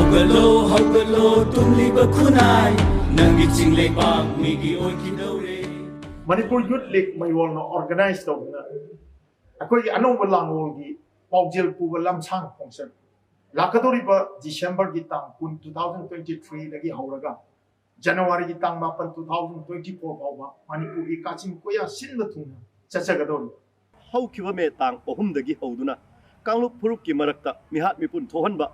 Haugallo tumliba khunai nangi chinglei pak migi oi kidore Manipur Youth League mayol na organize daw na akoi anong walang gi paujel pu lam sang khongsen lakadori ba December gi tang kun 2023 lagi hauraga January gi tang ma 2024 bawa Manipur gi kachim koya sin na thung chachagadori haukiba me tang ohumdagi hauduna kanglup phuruk ki marakta mihat mipun thohanba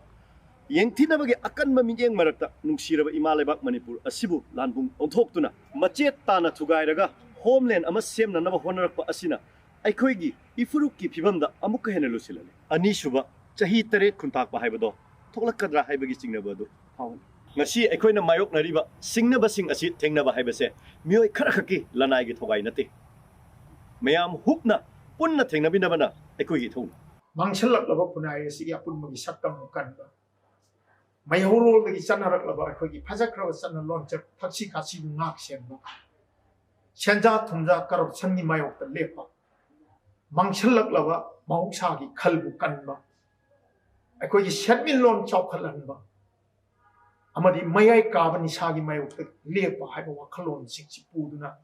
yengthinabagi akanma miyeng marakta nungsiraba imalebak manipur asibu lanbung onthokduna machet tana thugairaga homeland ama semnanaba honarakpa asina aikhoigi ifurukki phibamda amukka hena lusilale anisuba chahi tare khuntakpa haibado thoklakadra haibagi chingnabadu hawn ngasi aikhoina mayoknariba singnaba sing asi thengnaba haibase mioi kharakhaki lanai gi thogai nate mayam hupna punna thengnabinabana aikhoigi thong mangsalak laba punai si apun magi sakam kanba mayhoro lagi chanarak laba akhogi phajakra chana lonchak thaksi khasi ngak senba senja thumja corruption ni mayok ta lepa mangsalak laba mahuksa gi khalbu kanba akhogi setmin lon chawkhalanba amadi mayai kabani sagi mayok ta lepa haiba wakhalon sikchi puduna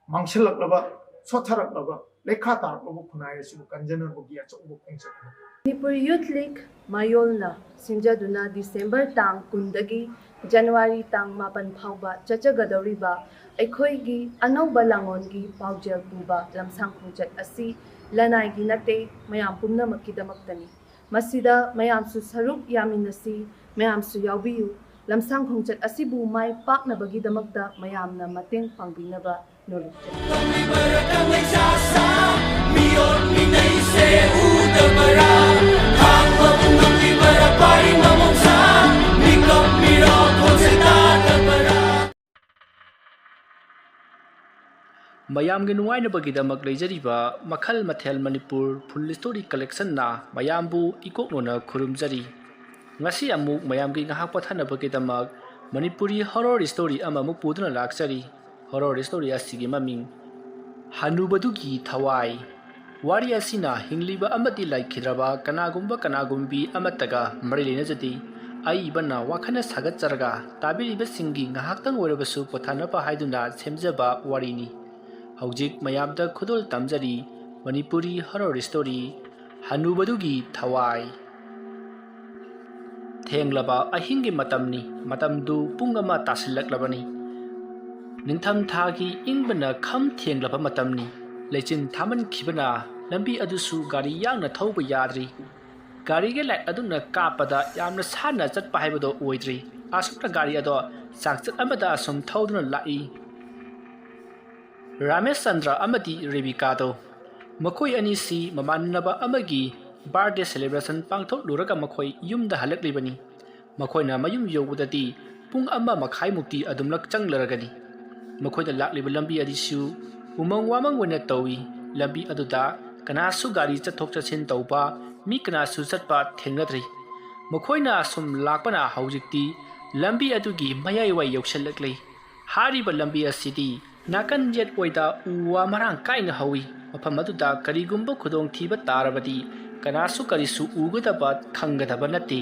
mangsalak laba sotharak laba lekha tarak laba punai si kanjana bogi achobo pengsa Manipur Youth League mayolna sinjaduna December tang kundagi January tang mapan phauba chachagadoriba aikhoigi anauba langongi paujel puba lamsang khongjat asi lanai gi nate mayam pumnamakki damaktani masida mayam su saruk yaminasi mayam su yaubiyu lamsang khongjat asibu mai paknabagi damakta mayamna mateng pangbinaba nolukte mayam gi nuai na bagi damak leijariba makhal mathel manipur full story collection na mayam bu ikok nona khurumjari ngasi amuk mayam gi ngahak pathana bagi damak manipuri horror story ama muk puduna lakchari horror story asigi maming hanubadu gi thawai wari asina hingliba amati laikhidraba kanagumbi amataga marilena jati ai bana wakhana sagat charga tabiriba singi ngahaktang warabasu pathana pa haiduna semjaba warini Haujik mayamda khudol tamjari Manipuri horror story Hanubadugi Thawai Thenglaba ahingi matamni matamdu pungama tasilaklabani Nintham thagi ingbana kham thenglaba matamni lechin thaman khibana lambi adusu gari yangna thauba yadri gari ge lak aduna kapada yamna sana chatpa haibado oidri asukta gari ado sakchat amada asum thauduna lai Ramesh Chandra amadi Rebikado Makoi anisi mamanaba amagi birthday celebration pangthok luraga makoi yumda halaklibani makoina mayum yogudati pung amma makhai mukti adumlak changlaragani makoida lakliba lambi adisu umang wamang wena tawi lambi aduda kanasu gari chathok chachin tawpa mi kanasu chatpa thengladri makoina sum lakpana haujikti lambi adugi mayai wai yokshallakli hariba lambi asidi Nakan jet oida uwa marang kaina hawi mafam aduda karigumba khudong thiba tarabadi kanasu karisu ugadaba khanggadaba nate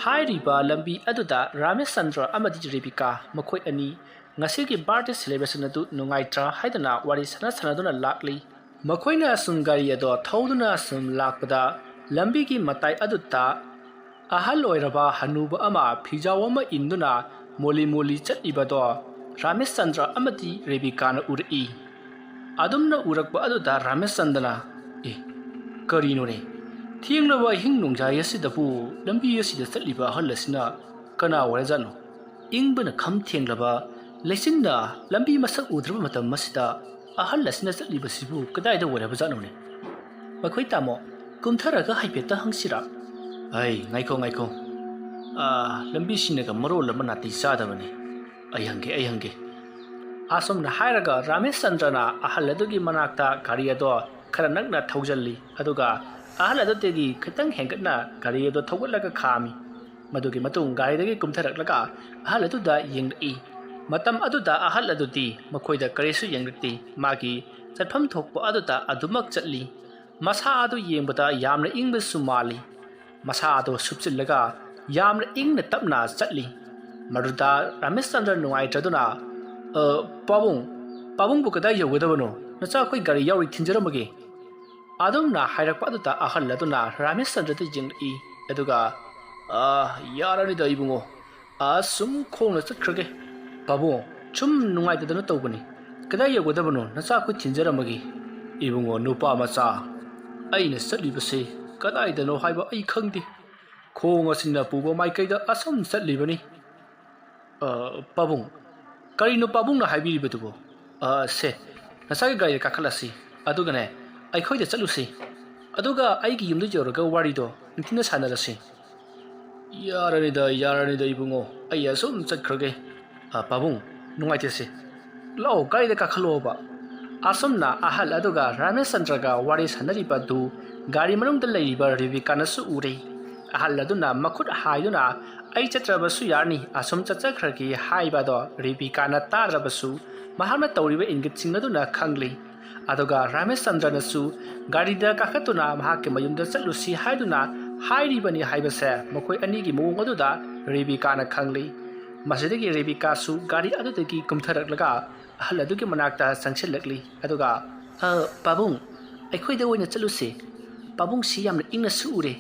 hairiba lambi aduda Ramesh Chandra amadi Rebika makhoi ani ngasigi birthday celebration adu nungaitra haidana wari sanaduna lakli makhoina sungari ado thauduna sum lakpada lambi gi matai aduta ahal oiraba hanuba ama phijawama induna moli chatibado Ramesh Chandra amati Rebika na uri adumna urakba aduda Ramesh Chandra karino ne thienglaba hingnungjai asidapu lambi asida chatliba halasina kana warajano ingbana kham thienglaba lesinda lambi masak udraba matam masida ahalasina chatliba sibu kadaida waraba jano ne makhoi tamo kumtharaga haipeta hangsira ai ngaiko lambi sinaga marol lamana ti sadabane ayangge asum na hairaga Ramesh Chandra na ahaladugi manakta gari ado khara nakna thaujalli aduga ahaladutegi khitang hengatna gari ado thawalaga khami madugi matung gari dagi kumtharaklaga ahaladuda yengi matam aduda ahaladudi makhoida karisu yengti magi chatpham thokpa aduda adumak chatli masa adu yengbada yamna ingba sumali ꯃꯁꯥꯗꯣ ꯁꯨꯞꯆꯤꯜꯂꯒ ꯌꯥꯝꯅ ꯏꯪꯅ ꯇꯞꯅ ꯆꯠꯂꯤ ꯃꯗꯨꯗ ꯔꯥꯃꯦꯁꯆꯟꯗ꯭ꯔ ꯅꯨꯡꯉꯥꯏꯇ꯭ꯔꯗꯨꯅ ꯄꯥꯕꯨꯡꯕꯨ ꯀꯗꯥꯏ ꯌꯧꯒꯗꯕꯅꯣ ꯅꯆꯥ ꯑꯩꯈꯣꯏ ꯒꯥꯔꯤ ꯌꯥꯎꯔꯤ ꯊꯤꯟꯖꯔꯝꯃꯒꯦ ꯑꯗꯨꯝꯅ ꯍꯥꯏꯔꯛꯄ ꯑꯗꯨꯗ ꯑꯍꯜ ꯑꯗꯨꯅ ꯔꯥꯃꯦꯁꯆꯟꯗ꯭ꯔꯗ ꯌꯦꯡꯂꯛꯏ ꯑꯗꯨꯒ ꯌꯥꯔꯅꯤꯗ ꯏꯕꯨꯡꯉꯣ ꯁꯨꯝ ꯈꯣꯡꯅ ꯆꯠꯈ꯭ꯔꯒꯦ ꯄꯥꯕꯨꯡ ꯁꯨꯝ ꯅꯨꯡꯉꯥꯏꯇꯗꯅ ꯇꯧꯕꯅꯤ ꯀꯗꯥꯏ ꯌꯧꯒꯗꯕꯅꯣ ꯅꯆꯥ ꯑꯩꯈꯣꯏ ꯊꯤꯟꯖꯔꯝꯃꯒꯦ ꯏꯕꯨꯡꯉꯣ ꯅꯨꯄꯥ ꯃꯆꯥ ꯑꯩꯅ ꯆꯠꯂꯤꯕꯁꯦ ꯀꯗꯥꯏꯗꯅꯣ ꯍꯥꯏꯕ ꯑꯩ ꯈꯪꯗꯦ ꯈꯣꯡ ꯑꯁꯤꯅ ꯄꯨꯕ ꯃꯥꯏꯀꯩꯗ ꯑꯁꯨꯝ ꯆꯠꯂꯤꯕꯅꯤ ꯄꯥꯕꯨꯡ ꯀꯔꯤꯅꯣ ꯄꯥꯕꯨꯡꯅ ꯍꯥꯏꯕꯤꯔꯤꯕꯗꯨꯕꯣ ꯁꯦ ꯅꯁꯥꯒꯤ ꯒꯥꯔꯤꯗ ꯀꯥꯈꯠꯂꯁꯤ ꯑꯗꯨꯒꯅꯦ ꯑꯩꯈꯣꯏꯗ ꯆꯠꯂꯨꯁꯤ ꯑꯗꯨꯒ ꯑꯩꯒꯤ ꯌꯨꯝꯗ ꯌꯧꯔꯒ ꯋꯥꯔꯤꯗꯣ ꯅꯤꯡꯊꯤꯅ ꯁꯥꯟꯅꯔꯁꯤ ꯌꯥꯔꯅꯤꯗ ꯏꯕꯨꯡꯉꯣ ꯑꯩ ꯑꯁꯨꯝ ꯆꯠꯈ꯭ꯔꯒꯦ ꯄꯥꯕꯨꯡ ꯅꯨꯡꯉꯥꯏꯇꯦꯁꯦ ꯂꯥꯛꯑꯣ ꯒꯥꯔꯤꯗ ꯀꯥꯈꯠꯂꯛꯑꯣꯕ ꯑꯁꯨꯝꯅ ꯑꯍꯜ ꯑꯗꯨꯒ ꯔꯥꯃꯦꯁꯆꯟꯗ꯭ꯔꯒ ꯋꯥꯔꯤ ꯁꯥꯟꯅꯔꯤꯕ ꯑꯗꯨ ꯒꯥꯔꯤ ꯃꯅꯨꯡꯗ ꯂꯩꯔꯤꯕ ꯔꯦꯕꯤꯀꯥꯅꯁꯨ ꯎꯔꯦ ꯑꯍꯜ ꯑꯗꯨꯅ ꯃꯈꯨꯠ ꯍꯥꯏꯗꯨꯅ ꯑꯩ ꯆꯠꯇ꯭ꯔꯕꯁꯨ ꯌꯥꯔꯅꯤ ꯑꯁꯨꯝ ꯆꯠꯆꯈ꯭ꯔꯒꯦ ꯍꯥꯏꯕꯗꯣ ꯔꯦꯕꯤꯀꯥꯅ ꯇꯥꯗ꯭ꯔꯕꯁꯨ ꯃꯍꯥꯛꯅ ꯇꯧꯔꯤꯕ ꯏꯪꯒꯤꯠꯁꯤꯡ ꯑꯗꯨꯅ ꯈꯪꯂꯤ ꯑꯗꯨꯒ ꯔꯥꯃꯦꯁꯆꯟꯗ꯭ꯔꯅꯁꯨ ꯒꯥꯔꯤꯗ ꯀꯥꯈꯠꯇꯨꯅ ꯃꯍꯥꯛꯀꯤ ꯃꯌꯨꯝꯗ ꯆꯠꯂꯨꯁꯤ ꯍꯥꯏꯗꯨꯅ ꯍꯥꯏꯔꯤꯕꯅꯤ ꯍꯥꯏꯕꯁꯦ ꯃꯈꯣꯏ ꯑꯅꯤꯒꯤ ꯃꯑꯣꯡ ꯑꯗꯨꯗ ꯔꯦꯕꯤꯀꯥꯅ ꯈꯪꯂꯤ ꯃꯁꯤꯗꯒꯤ ꯔꯦꯕꯤꯀꯥꯁꯨ ꯒꯥꯔꯤ ꯑꯗꯨꯗꯒꯤ ꯀꯨꯝꯊꯔꯛꯂꯒ ꯑꯍꯜ ꯑꯗꯨꯒꯤ ꯃꯅꯥꯛꯇ ꯆꯪꯁꯤꯜꯂꯛꯂꯤ ꯑꯗꯨꯒ ꯄꯥꯕꯨꯡ ꯑꯩꯈꯣꯏꯗ ꯑꯣꯏꯅ ꯆꯠꯂꯨꯁꯤ ꯄꯥꯕꯨꯡꯁꯤ ꯌꯥꯝꯅ ꯏꯪꯅꯁꯨ ꯎꯔꯦ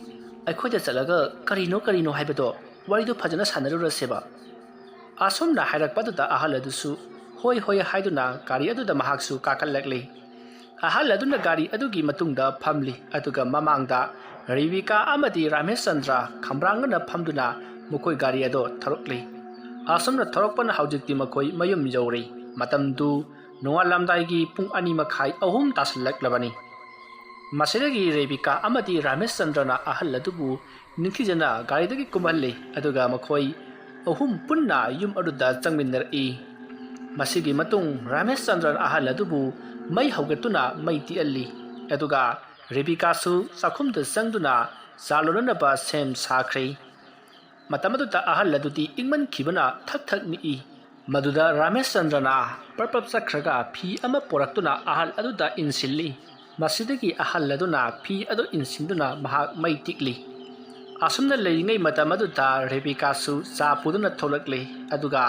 ꯑꯩꯈꯣꯏꯗ ꯆꯠꯂꯒ ꯀꯔꯤꯅꯣ ꯍꯥꯏꯕꯗꯣ ꯋꯥꯔꯤꯗꯣ ꯐꯖꯅ ꯁꯥꯟꯅꯔꯨꯔꯁꯦꯕ ꯑꯁꯨꯝꯅ ꯍꯥꯏꯔꯛꯄꯗꯨꯗ ꯑꯍꯜ ꯑꯗꯨꯁꯨ ꯍꯣꯏ ꯍꯥꯏꯗꯨꯅ ꯒꯥꯔꯤ ꯑꯗꯨꯗ ꯃꯍꯥꯛꯁꯨ ꯀꯥꯈꯠꯂꯛꯂꯤ ꯑꯍꯜ ꯑꯗꯨꯅ ꯒꯥꯔꯤ ꯑꯗꯨꯒꯤ ꯃꯇꯨꯡꯗ ꯐꯝꯂꯤ ꯑꯗꯨꯒ ꯃꯃꯥꯡꯗ ꯔꯦꯕꯤꯀꯥ ꯑꯃꯗꯤ ꯔꯥꯃꯦꯁꯆꯟꯗ꯭ꯔ ꯈꯝꯕ꯭ꯔꯥꯡꯒꯅ ꯐꯝꯗꯨꯅ ꯃꯈꯣꯏ ꯒꯥꯔꯤ ꯑꯗꯣ ꯊꯧꯔꯛꯂꯤ ꯑꯁꯨꯝꯅ ꯊꯧꯔꯛꯄꯅ ꯍꯧꯖꯤꯛꯇꯤ ꯃꯈꯣꯏ ꯃꯌꯨꯝ ꯌꯧꯔꯤ ꯃꯇꯝꯗꯨ ꯅꯣꯡꯉꯥꯜꯂꯝꯗꯥꯏꯒꯤ ꯄꯨꯡ 2:30 ꯇꯥꯁꯤꯜꯂꯛꯂꯕꯅꯤ ꯃꯁꯤꯗꯒꯤ ꯔꯦꯕꯤꯀꯥ ꯑꯃꯗꯤ ꯔꯥꯃꯦꯁꯆꯟꯗ꯭ꯔꯅ ꯑꯍꯜ ꯑꯗꯨꯕꯨ ꯅꯤꯡꯊꯤꯖꯅ ꯒꯥꯔꯤꯗꯒꯤ ꯀꯨꯝꯍꯜꯂꯤ ꯑꯗꯨꯒ ꯃꯈꯣꯏ ꯑꯍꯨꯝ ꯄꯨꯟꯅ ꯌꯨꯝ ꯑꯗꯨꯗ ꯆꯪꯃꯤꯟꯅꯔꯛꯏ ꯃꯁꯤꯒꯤ ꯃꯇꯨꯡ ꯔꯥꯃꯦꯁꯆꯟꯗ꯭ꯔꯅ ꯑꯍꯜ ꯑꯗꯨꯕు ꯃꯩ ꯍꯧꯒꯠꯇꯨꯅ ꯃꯩ ꯇꯤꯛꯍꯜꯂꯤ ꯑꯗꯨꯒ ꯔꯦꯕꯤꯀꯥꯁꯨ ꯆꯥꯛꯈꯨꯝꯗ ꯆꯪꯗꯨꯅ ꯆꯥ ꯂꯣꯟꯅꯅꯕ ꯁꯦꯝ ꯁꯥꯈ꯭ꯔꯦ ꯃꯇꯝ ꯑꯗꯨꯗ ꯑꯍꯜ ꯑꯗꯨꯗꯤ ꯏꯪꯃꯟꯈꯤꯕꯅ ꯊꯛ ꯅꯤꯛꯏ ꯃꯗꯨꯗ ꯔꯥꯃꯦꯁꯆꯟꯗ꯭ꯔꯅ ꯄꯔꯄꯞ ꯆꯠꯈ꯭ꯔꯒ ꯐꯤ ꯑꯃ ꯄꯣꯔꯛꯇꯨꯅ ꯑꯍꯜ ꯑꯗꯨꯗ ꯏꯟꯁꯤꯜꯂꯤ ꯃꯁꯤꯗꯒꯤ ꯑꯍꯜ ꯑꯗꯨꯅ ꯐꯤ ꯑꯗꯨ ꯏꯟꯁꯤꯟꯗꯨꯅ ꯃꯍꯥꯛ ꯃꯩ ꯇꯤꯛꯂꯤ ꯑꯁꯨꯝꯅ ꯂꯩꯔꯤꯉꯩ ꯃꯇꯝ ꯑꯗꯨꯗ ꯔꯦꯕꯤꯀꯥꯁꯨ ꯆꯥ ꯄꯨꯗꯨꯅ ꯊꯣꯛꯂꯛꯂꯤ ꯑꯗꯨꯒ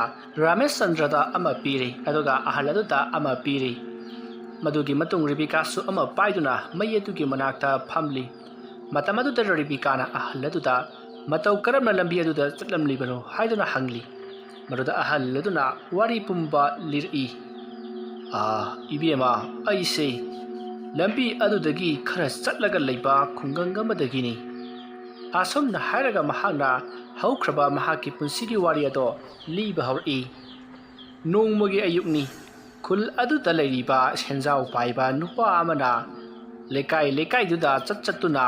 ꯔꯥꯃꯦꯁꯆꯟꯗ꯭ꯔꯗ ꯑꯃ ꯄꯤꯔꯤ ꯑꯗꯨꯒ ꯑꯍꯜ ꯑꯗꯨꯗ ꯑꯃ ꯄꯤꯔꯤ ꯃꯗꯨꯒꯤ ꯃꯇꯨꯡ ꯔꯦꯕꯤꯀꯥꯁꯨ ꯑꯃ ꯄꯥꯏꯗꯨꯅ ꯃꯩ ꯑꯗꯨꯒꯤ ꯃꯅꯥꯛꯇ ꯐꯝꯂꯤ ꯃꯇꯝ ꯑꯗꯨꯗ ꯔꯦꯕꯤꯀꯥꯅ ꯑꯍꯜ ꯑꯗꯨꯗ ꯃꯇꯧ ꯀꯔꯝꯅ ꯂꯝꯕꯤ ꯑꯗꯨꯗ ꯆꯠꯂꯝꯂꯤꯕꯅꯣ ꯍꯥꯏꯗꯨꯅ ꯍꯪꯂꯤ ꯃꯗꯨꯗ ꯑꯍꯜ ꯑꯗꯨꯅ ꯋꯥꯔꯤ ꯄꯨꯝꯕ ꯂꯤꯔꯛꯏ ꯏꯕꯦꯝꯃ ꯑꯩꯁꯦ ꯂꯝꯕꯤ ꯑꯗꯨꯗꯒꯤ ꯈꯔ ꯆꯠꯂꯒ ꯂꯩꯕ ꯈꯨꯡꯒꯪ ꯑꯃꯗꯒꯤꯅꯤ ꯑꯁꯨꯝꯅ ꯍꯥꯏꯔꯒ ꯃꯍꯥꯛꯅ ꯍꯧꯈ꯭ꯔꯕ ꯃꯍꯥꯛꯀꯤ ꯄꯨꯟꯁꯤꯒꯤ ꯋꯥꯔꯤ ꯑꯗꯣ ꯂꯤꯕ ꯍꯧꯔꯛꯏ ꯅꯣꯡꯃꯒꯤ ꯑꯌꯨꯛꯅꯤ ꯈꯨꯜ ꯑꯗꯨꯗ ꯂꯩꯔꯤꯕ ꯁꯦꯟꯖꯥꯎ ꯄꯥꯏꯕ ꯅꯨꯄꯥ ꯑꯃꯅ ꯂꯩꯀꯥꯏꯗꯨꯗ ꯆꯠꯇꯨꯅ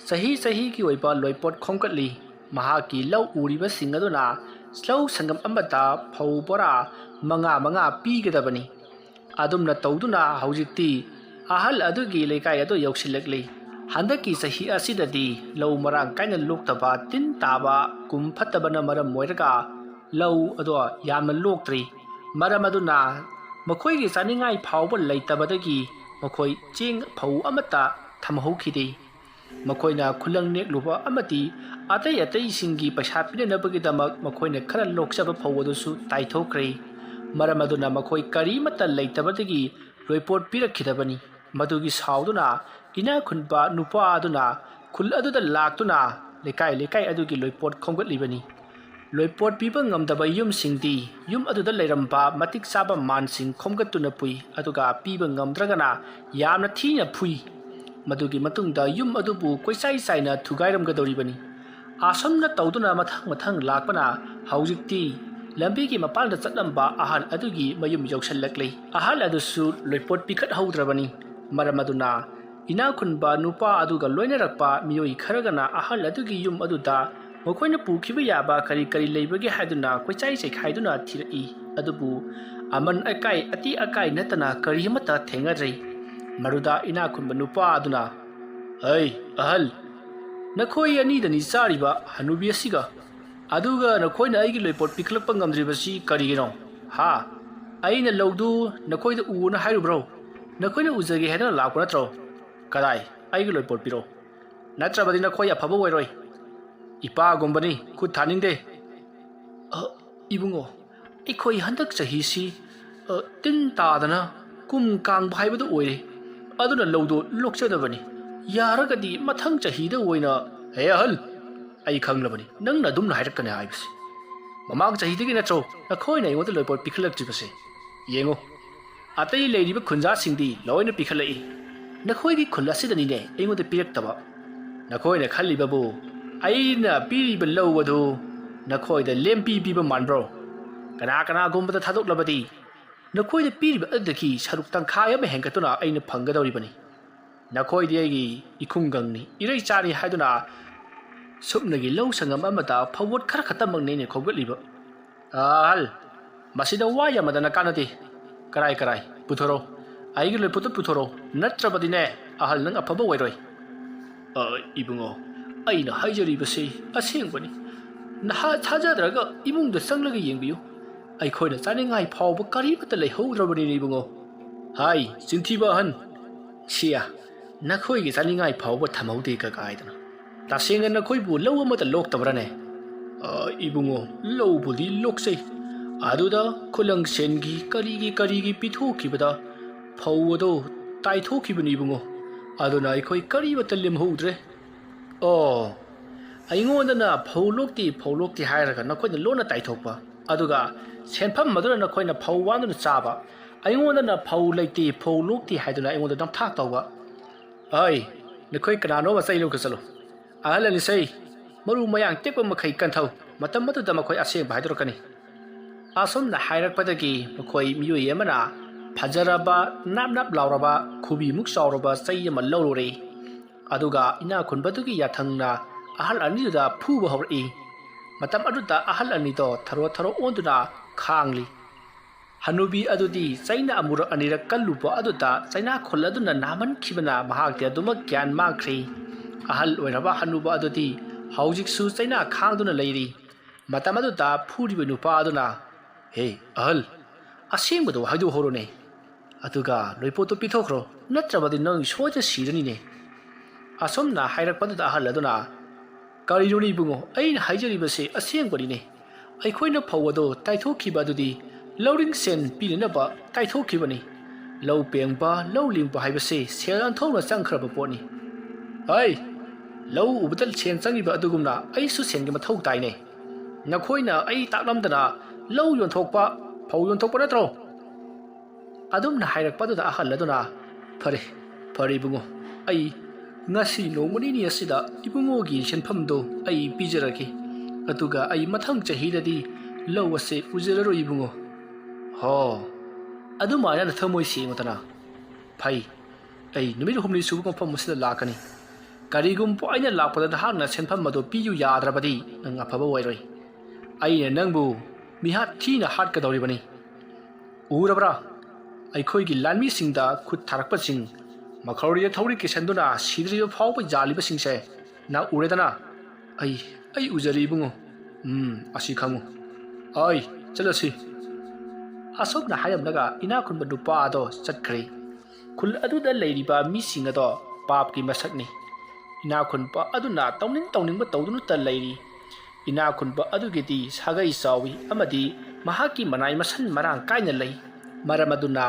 ꯆꯍꯤꯒꯤ ꯑꯣꯏꯕ ꯂꯣꯏꯄꯣꯠ ꯈꯣꯝꯒꯠꯂꯤ ꯃꯍꯥꯛꯀꯤ ꯂꯧ ꯎꯔꯤꯕꯁꯤꯡ ꯑꯗꯨꯅ ꯂꯧ ꯁꯪꯒꯝ ꯑꯃꯗ ꯐꯧ ꯕꯣꯔꯥ 5 ꯄꯤꯒꯗꯕꯅꯤ ꯑꯗꯨꯝꯅ ꯇꯧꯗꯨꯅ ꯍꯧꯖꯤꯛꯇꯤ ꯑꯍꯜ ꯑꯗꯨꯒꯤ ꯂꯩꯀꯥꯏ ꯑꯗꯨ ꯌꯧꯁꯤꯜꯂꯛꯂꯤ ꯍꯟꯗꯛꯀꯤ ꯆꯍꯤ ꯑꯁꯤꯗꯗꯤ ꯂꯧ ꯃꯔꯥꯡ ꯀꯥꯏꯅ ꯂꯣꯛꯇꯕ ꯇꯤꯟ ꯇꯥꯕ ꯀꯨꯝ ꯐꯠꯇꯕꯅ ꯃꯔꯝ ꯑꯣꯏꯔꯒ ꯂꯧ ꯑꯗꯣ ꯌꯥꯝꯅ ꯂꯣꯛꯇ꯭ꯔꯤ ꯃꯔꯝ ꯑꯗꯨꯅ ꯃꯈꯣꯏꯒꯤ ꯆꯥꯅꯤꯡꯉꯥꯏ ꯐꯥꯎꯕ ꯂꯩꯇꯕꯗꯒꯤ ꯃꯈꯣꯏ ꯆꯦꯡ ꯐꯧ ꯑꯃꯠꯇ ꯊꯝꯍꯧꯈꯤꯗꯦ ꯃꯈꯣꯏꯅ ꯈꯨꯂꯪ ꯅꯦꯛꯂꯨꯕ ꯑꯃꯗꯤ ꯑꯇꯩꯁꯤꯡꯒꯤ ꯄꯩꯁꯥ ꯄꯤꯅꯅꯕꯒꯤꯗꯃꯛ ꯃꯈꯣꯏꯅ ꯈꯔ ꯂꯣꯛꯆꯕ ꯐꯧ ꯑꯗꯨꯁꯨ ꯇꯥꯏꯊꯣꯛꯈ꯭ꯔꯦ ꯃꯔꯝ ꯑꯗꯨꯅ ꯃꯈꯣꯏ ꯀꯔꯤꯃꯠꯇ ꯂꯩꯇꯕꯗꯒꯤ ꯂꯣꯏꯄꯣꯠ ꯄꯤꯔꯛꯈꯤꯗꯕꯅꯤ ꯃꯗꯨꯒꯤ ꯁꯥꯎꯗꯨꯅ ꯏꯅꯥꯛ ꯈꯨꯟꯕ ꯅꯨꯄꯥ ꯑꯗꯨꯅ ꯈꯨꯜ ꯑꯗꯨꯗ ꯂꯥꯛꯇꯨꯅ ꯂꯩꯀꯥꯏ ꯑꯗꯨꯒꯤ ꯂꯣꯏꯄꯣꯠ ꯈꯣꯝꯒꯠꯂꯤꯕꯅꯤ ꯂꯣꯏꯄꯣꯠ ꯄꯤꯕ ꯉꯝꯗꯕ ꯌꯨꯝꯁꯤꯡꯗꯤ ꯌꯨꯝ ꯑꯗꯨꯗ ꯂꯩꯔꯝꯕ ꯃꯇꯤꯛ ꯆꯥꯕ ꯃꯥꯟꯁꯤꯡ ꯈꯣꯝꯒꯠꯇꯨꯅ ꯄꯨꯏ ꯑꯗꯨꯒ ꯄꯤꯕ ꯉꯝꯗ꯭ꯔꯒꯅ ꯌꯥꯝꯅ ꯊꯤꯅ ꯐꯨꯏ ꯃꯗꯨꯒꯤ ꯃꯇꯨꯡꯗ ꯌꯨꯝ ꯑꯗꯨꯕు ꯀꯣꯏꯆꯥꯏ ꯆꯥꯏꯅ ꯊꯨꯒꯥꯏꯔꯝꯒꯗꯧꯔꯤꯕꯅꯤ ꯑꯁꯨꯝꯅ ꯇꯧꯗꯨꯅ ꯃꯊꯪ ꯂꯥꯛꯄꯅ ꯍꯧꯖꯤꯛꯇꯤ ꯂꯝꯕꯤꯒꯤ ꯃꯄꯥꯟꯗ ꯆꯠꯂꯝꯕ ꯑꯍꯜ ꯑꯗꯨꯒꯤ ꯃꯌꯨꯝ ꯌꯧꯁꯤꯜꯂꯛꯂꯤ ꯑꯍꯜ ꯑꯗꯨꯁꯨ ꯂꯣꯏꯄꯣꯠ ꯄꯤꯈꯠꯍꯧꯗ꯭ꯔꯕꯅꯤ ꯃꯔꯝ ꯑꯗꯨꯅ ꯏꯅꯥꯛ ꯈꯨꯟꯕ ꯅꯨꯄꯥ ꯑꯗꯨꯒ ꯂꯣꯏꯅꯔꯛꯄ ꯃꯤꯑꯣꯏ ꯈꯔꯒꯅ ꯑꯍꯜ ꯑꯗꯨꯒꯤ ꯌꯨꯝ ꯑꯗꯨꯗ ꯃꯈꯣꯏꯅ ꯄꯨꯈꯤꯕ ꯌꯥꯕ ꯀꯔꯤ ꯂꯩꯕꯒꯦ ꯍꯥꯏꯗꯨꯅ ꯀꯣꯏꯆꯥꯏ ꯆꯩꯈꯥꯏꯗꯨꯅ ꯊꯤꯔꯛꯏ ꯑꯗꯨꯕꯨ ꯑꯃꯟ ꯑꯇꯤ ꯑꯀꯥꯏ ꯅꯠꯇꯅ ꯀꯔꯤ ꯑꯃꯠꯇ ꯊꯦꯡꯅꯗ꯭ꯔꯤ ꯃꯗꯨꯗ ꯏꯅꯥꯛ ꯈꯨꯟꯕ ꯅꯨꯄꯥ ꯑꯗꯨꯅ ꯑꯍꯜ ꯅꯈꯣꯏ ꯑꯅꯤꯗꯅꯤ ꯆꯥꯔꯤꯕ ꯍꯅꯨꯕꯤ ꯑꯁꯤꯒ ꯑꯗꯨꯒ ꯅꯈꯣꯏꯅ ꯑꯩꯒꯤ ꯂꯣꯏꯄꯣꯠ ꯄꯤꯈꯠꯂꯛꯄ ꯉꯝꯗ꯭ꯔꯤꯕꯁꯤ ꯀꯔꯤꯒꯤꯅꯣ ꯑꯩꯅ ꯂꯧꯗꯨ ꯅꯈꯣꯏꯗ ꯎꯅ ꯍꯥꯏꯔꯨꯕ꯭ꯔꯣ ꯅꯈꯣꯏꯅ ꯎꯖꯒꯦ ꯍꯥꯏꯗꯨꯅ ꯂꯥꯛꯄ ꯅꯠꯇ꯭ꯔꯣ ꯀꯗꯥꯏ ꯑꯩꯒꯤ ꯂꯣꯏꯄꯣꯠ ꯄꯤꯔꯣ ꯅꯠꯇ꯭ꯔꯕꯗꯤ ꯅꯈꯣꯏ ꯑꯐꯕ ꯑꯣꯏꯔꯣꯏ ꯏꯄꯥꯒꯨꯝꯕꯅꯤ ꯈꯨꯠ ꯊꯥꯅꯤꯡꯗꯦ ꯏꯕꯨꯡꯉꯣ ꯑꯩꯈꯣꯏ ꯍꯟꯗꯛ ꯆꯍꯤꯁꯤ ꯇꯤꯟ ꯇꯥꯗꯅ ꯀꯨꯝ ꯀꯥꯡꯕ ꯍꯥꯏꯕꯗꯨ ꯑꯣꯏꯔꯦ ꯑꯗꯨꯅ ꯂꯧꯗꯣ ꯂꯣꯛꯆꯗꯕꯅꯤ ꯌꯥꯔꯒꯗꯤ ꯃꯊꯪ ꯆꯍꯤꯗ ꯑꯣꯏꯅ ꯍꯦ ꯑꯍꯜ ꯑꯩ ꯈꯪꯂꯕꯅꯤ ꯅꯪꯅ ꯑꯗꯨꯝꯅ ꯍꯥꯏꯔꯛꯀꯅꯤ ꯍꯥꯏꯕꯁꯤ ꯃꯃꯥꯡ ꯆꯍꯤꯗꯒꯤ ꯅꯠꯇ꯭ꯔꯣ ꯅꯈꯣꯏꯅ ꯑꯩꯉꯣꯟꯗ ꯂꯣꯏꯄꯣꯠ ꯄꯤꯈꯠꯂꯛꯇ꯭ꯔꯤꯕꯁꯦ ꯌꯦꯡꯉꯨ ꯑꯇꯩ ꯂꯩꯔꯤꯕ ꯈꯨꯟꯖꯥꯁꯤꯡꯗꯤ ꯂꯣꯏꯅ ꯄꯤꯈꯠꯂꯛꯏ ꯅꯈꯣꯏꯒꯤ ꯈꯨꯜ ꯑꯁꯤꯗꯅꯤꯅꯦ ꯑꯩꯉꯣꯟꯗ ꯄꯤꯔꯛꯇꯕ ꯅꯈꯣꯏꯅ ꯈꯜꯂꯤꯕꯕꯨ ꯑꯩꯅ ꯄꯤꯔꯤꯕ ꯂꯧ ꯑꯗꯨ ꯅꯈꯣꯏꯗ ꯂꯦꯝꯄꯤ ꯄꯤꯕ ꯃꯥꯟꯕ꯭ꯔꯣ ꯀꯅꯥꯒꯨꯝꯕꯗ ꯊꯥꯗꯣꯛꯂꯕꯗꯤ ꯅꯈꯣꯏꯗ ꯄꯤꯔꯤꯕ ꯑꯗꯨꯗꯒꯤ ꯁꯔꯨꯛ ꯇꯪꯈꯥꯏ ꯑꯃ ꯍꯦꯟꯒꯠꯇꯨꯅ ꯑꯩꯅ ꯐꯪꯒꯗꯧꯔꯤꯕꯅꯤ ꯅꯈꯣꯏꯗꯤ ꯑꯩꯒꯤ ꯏꯈꯨꯡꯒꯪꯅꯤ ꯏꯔꯩ ꯆꯥꯔꯤ ꯍꯥꯏꯗꯨꯅ ꯁꯨꯞꯅꯒꯤ ꯂꯧ ꯁꯪꯒꯝ ꯑꯃꯗ ꯐꯧꯕꯣꯠ ꯈꯔ ꯈꯛꯇꯃꯛꯅꯤ ꯑꯩꯅ ꯈꯣꯝꯒꯠꯂꯤꯕ ꯑꯍꯜ ꯃꯁꯤꯗ ꯋꯥ ꯌꯥꯝꯃꯗꯅ ꯀꯥꯟꯅꯗꯦ ꯀꯔꯥꯏ ꯄꯨꯊꯣꯔꯛꯑꯣ ꯑꯩꯒꯤ ꯂꯣꯏꯄꯣꯠꯇꯨ ꯄꯨꯊꯣꯔꯛꯑꯣ ꯅꯠꯇ꯭ꯔꯕꯗꯤꯅꯦ ꯑꯍꯜ ꯅꯪ ꯑꯐꯕ ꯑꯣꯏꯔꯣꯏ ꯏꯕꯨꯡꯉꯣ ꯑꯩꯅ ꯍꯥꯏꯖꯔꯤꯕꯁꯤ ꯑꯁꯦꯡꯕꯅꯤ ꯅꯍꯥ ꯊꯥꯖꯗ꯭ꯔꯒ ꯏꯃꯨꯡꯗ ꯆꯪꯂꯒ ꯌꯦꯡꯕꯤꯌꯨ ꯑꯩꯈꯣꯏꯅ ꯆꯥꯅꯤꯡꯉꯥꯏ ꯐꯥꯎꯕ ꯀꯔꯤꯃꯠꯇ ꯂꯩꯍꯧꯗ꯭ꯔꯕꯅꯤꯅꯦ ꯏꯕꯨꯡꯉꯣ ꯍꯥꯏ ꯆꯤꯟꯊꯤꯕ ꯑꯍꯟ ꯁꯤꯌꯥ ꯅꯈꯣꯏꯒꯤ ꯆꯥꯅꯤꯡꯉꯥꯏ ꯐꯥꯎꯕ ꯊꯝꯍꯧꯗꯦ ꯀꯥꯏꯗꯅ ꯇꯁꯦꯡꯅ ꯅꯈꯣꯏꯕꯨ ꯂꯧ ꯑꯃꯇ ꯂꯣꯛꯇꯕ꯭ꯔꯅꯦ ꯏꯕꯨꯡꯉꯣ ꯂꯧꯕꯨꯗꯤ ꯂꯣꯛꯆꯩ ꯑꯗꯨꯗ ꯈꯨꯂꯪꯁꯦꯟꯒꯤ ꯀꯔꯤꯒꯤ ꯄꯤꯊꯣꯛꯈꯤꯕꯗ ꯐꯧ ꯑꯗꯣ ꯇꯥꯏꯊꯣꯛꯈꯤꯕꯅꯤ ꯏꯕꯨꯡꯉꯣ ꯑꯗꯨꯅ ꯑꯩꯈꯣꯏ ꯀꯔꯤꯃꯠꯇ ꯂꯦꯝꯍꯧꯗ꯭ꯔꯦ ꯑꯩꯉꯣꯟꯗꯅ ꯐꯧ ꯂꯣꯛꯇꯦ ꯍꯥꯏꯔꯒ ꯅꯈꯣꯏꯅ ꯂꯣꯟꯅ ꯇꯥꯏꯊꯣꯛꯄ ꯑꯗꯨꯒ ꯁꯦꯟꯐꯝ ꯑꯗꯨꯅ ꯅꯈꯣꯏꯅ ꯐꯧ ꯋꯥꯟꯗꯨꯅ ꯆꯥꯕ ꯑꯩꯉꯣꯟꯗꯅ ꯐꯧ ꯂꯩꯇꯦ ꯐꯧ ꯂꯣꯛꯇꯦ ꯍꯥꯏꯗꯨꯅ ꯑꯩꯉꯣꯟꯗ ꯅꯝꯊꯥꯛ ꯇꯧꯕ ꯅꯈꯣꯏ ꯀꯅꯥꯅꯣꯃ ꯆꯩ ꯂꯧꯒ ꯆꯠꯂꯨ ꯑꯍꯜ ꯑꯅꯤꯁꯩ ꯃꯔꯨ ꯃꯌꯥꯡ ꯇꯦꯛꯄ ꯃꯈꯩ ꯀꯟꯊꯧ ꯃꯇꯝ ꯑꯗꯨꯗ ꯃꯈꯣꯏ ꯑꯁꯦꯡꯕ ꯍꯥꯏꯗꯣꯔꯛꯀꯅꯤ ꯑꯁꯨꯝꯅ ꯍꯥꯏꯔꯛꯄꯗꯒꯤ ꯃꯈꯣꯏ ꯃꯤꯑꯣꯏ ꯑꯃꯅ ꯐꯖꯔꯕ ꯅꯥꯞ ꯂꯥꯎꯔꯕ ꯈꯨꯕꯤꯃꯨꯛ ꯆꯥꯎꯔꯕ ꯆꯩ ꯑꯃ ꯂꯧꯔꯨꯔꯦ ꯑꯗꯨꯒ ꯏꯅꯥ ꯈꯨꯟꯕꯗꯨꯒꯤ ꯌꯥꯊꯪꯅ ꯑꯍꯜ ꯑꯅꯤꯗꯨꯗ ꯐꯨꯕ ꯍꯧꯔꯛꯏ ꯃꯇꯝ ꯑꯗꯨꯗ ꯑꯍꯜ ꯑꯅꯤꯗꯣ ꯊꯔꯣ ꯑꯣꯟꯗꯨꯅ ꯈꯥꯡꯂꯤ ꯍꯅꯨꯕꯤ ꯑꯗꯨꯗꯤ ꯆꯩꯅ ꯑꯃꯨꯔꯛ ꯑꯅꯤꯔꯛ ꯀꯜꯂꯨꯕ ꯑꯗꯨꯗ ꯆꯩꯅꯥꯈꯨꯜ ꯑꯗꯨꯅ ꯅꯥꯃꯟꯈꯤꯕꯅ ꯃꯍꯥꯛꯇꯤ ꯑꯗꯨꯃꯛ ꯒ꯭ꯌꯥꯟ ꯃꯥꯡꯈ꯭ꯔꯦ ꯑꯍꯜ ꯑꯣꯏꯔꯕ ꯍꯅꯨꯕ ꯑꯗꯨꯗꯤ ꯍꯧꯖꯤꯛꯁꯨ ꯆꯩꯅꯥ ꯈꯥꯡꯗꯨꯅ ꯂꯩꯔꯤ ꯃꯇꯝ ꯑꯗꯨꯗ ꯐꯨꯔꯤꯕ ꯅꯨꯄꯥ ꯑꯗꯨꯅ ꯍꯦ ꯑꯍꯜ ꯑꯁꯦꯡꯕꯗꯣ ꯍꯥꯏꯗꯣꯛꯍꯧꯔꯣꯅꯦ ꯑꯗꯨꯒ ꯂꯣꯏꯄꯣꯠꯇꯨ ꯄꯤꯊꯣꯛꯈ꯭ꯔꯣ ꯅꯠꯇ꯭ꯔꯕꯗꯤ ꯅꯪ ꯁꯣꯏꯗ ꯁꯤꯔꯅꯤꯅꯦ ꯑꯁꯨꯝꯅ ꯍꯥꯏꯔꯛꯄꯗꯨꯗ ꯑꯍꯜ ꯑꯗꯨꯅ ꯀꯔꯤꯅꯣꯅꯦ ꯏꯕꯨꯡꯉꯣ ꯑꯩꯅ ꯍꯥꯏꯖꯔꯤꯕꯁꯦ ꯑꯁꯦꯡꯕꯅꯤꯅꯦ ꯑꯩꯈꯣꯏꯅ ꯐꯧ ꯑꯗꯣ ꯇꯥꯏꯊꯣꯛꯈꯤꯕ ꯑꯗꯨꯗꯤ ꯂꯧꯔꯤꯡ ꯁꯦꯟ ꯄꯤꯅꯅꯕ ꯇꯥꯏꯊꯣꯛꯈꯤꯕꯅꯤ ꯂꯧ ꯄꯦꯡꯕ ꯂꯧ ꯂꯤꯡꯕ ꯍꯥꯏꯕꯁꯦ ꯁꯦꯜ ꯑꯟꯊꯣꯛꯅ ꯆꯪꯈ꯭ꯔꯕ ꯄꯣꯠꯅꯤ ꯂꯧ ꯎꯕꯗ ꯁꯦꯟ ꯆꯪꯉꯤꯕ ꯑꯗꯨꯒꯨꯝꯅ ꯑꯩꯁꯨ ꯁꯦꯟꯒꯤ ꯃꯊꯧ ꯇꯥꯏꯅꯦ ꯅꯈꯣꯏꯅ ꯑꯩ ꯇꯥꯛꯂꯝꯗꯅ ꯂꯧ ꯌꯣꯟꯊꯣꯛꯄ ꯐꯧ ꯌꯣꯟꯊꯣꯛꯄ ꯅꯠꯇ꯭ꯔꯣ ꯑꯗꯨꯝꯅ ꯍꯥꯏꯔꯛꯄꯗꯨꯗ ꯑꯍꯜ ꯑꯗꯨꯅ ꯐꯔꯦ ꯏꯕꯨꯡꯉꯣ ꯑꯩ ꯉꯁꯤ ꯅꯣꯡꯃ ꯅꯤനി ꯑꯁꯤꯗ ꯏꯕꯨꯡꯉꯣꯒꯤ ꯁꯦꯟꯐꯝꯗꯣ ꯑꯩ ꯄꯤꯖꯔꯒꯦ ꯑꯗꯨꯒ ꯑꯩ ꯃꯊꯪ ꯆꯍꯤꯗꯗꯤ ꯂꯧ ꯑꯁꯦ ꯎꯖꯔꯔꯣꯏ ꯏꯕꯨꯡꯉꯣ ꯑꯗꯨꯃꯥꯏꯅ ꯊꯃꯣꯏ ꯁꯦꯡꯉꯨꯗꯅ ꯐꯩ ꯑꯩ ꯅꯨꯃꯤꯠ 6 ꯁꯨꯕ ꯃꯐꯝ ꯑꯁꯤꯗ ꯂꯥꯛꯀꯅꯤ ꯀꯔꯤꯒꯨꯝꯕ ꯑꯩꯅ ꯂꯥꯛꯄꯗ ꯅꯍꯥꯛꯅ ꯁꯦꯟꯐꯝ ꯑꯗꯨ ꯄꯤꯌꯨ ꯌꯥꯗ꯭ꯔꯕꯗꯤ ꯅꯪ ꯑꯐꯕ ꯑꯣꯏꯔꯣꯏ ꯑꯩꯅ ꯅꯪꯕු ꯃꯤꯍꯥꯠ ꯊꯤꯅ ꯍꯥꯠꯀꯗꯧꯔꯤꯕꯅꯤ ꯎꯔꯕ꯭ꯔꯥ ꯑꯩꯈꯣꯏꯒꯤ ꯂꯥꯟꯃꯤꯁꯤꯡꯗ ꯈꯨꯠ ꯊꯥꯔꯛꯄꯁꯤꯡ ꯃꯈꯧꯔꯤꯗ ꯊꯧꯔꯤ ꯀꯤꯁꯟꯗꯨꯅ ꯁꯤꯗ꯭ꯔꯤꯕ ꯐꯥꯎꯕ ꯌꯥꯜꯂꯤꯕꯁꯤꯡꯁꯦ ꯅꯪ ꯎꯔꯦꯗꯅ ꯑꯩ ꯎꯖꯔꯤ ꯏꯕꯨꯡꯉꯣ ꯑꯁꯤ ꯈꯪꯉꯨ ꯆꯠꯂꯁꯤ ꯑꯁꯨꯝꯅ ꯍꯥꯏꯔꯝꯂꯒ ꯏꯅꯥꯈꯨꯟꯕ ꯅꯨꯄꯥ ꯑꯗꯣ ꯆꯠꯈ꯭ꯔꯦ ꯈꯨꯜ ꯑꯗꯨꯗ ꯂꯩꯔꯤꯕ ꯃꯤꯁꯤꯡ ꯑꯗꯣ ꯄꯥꯞꯀꯤ ꯃꯁꯛꯅꯤ ꯏꯅꯥꯈꯨꯟꯕ ꯑꯗꯨꯅ ꯇꯧꯅꯤꯡꯕ ꯇꯧꯗꯨꯅꯇ ꯂꯩꯔꯤ ꯏꯅꯥꯈꯨꯟꯕ ꯑꯗꯨꯒꯤꯗꯤ ꯁꯥꯒꯩ ꯆꯥꯎꯏ ꯑꯃꯗꯤ ꯃꯍꯥꯛꯀꯤ ꯃꯅꯥꯏ ꯃꯁꯟ ꯃꯔꯥꯡ ꯀꯥꯏꯅ ꯂꯩ ꯃꯔꯝ ꯑꯗꯨꯅ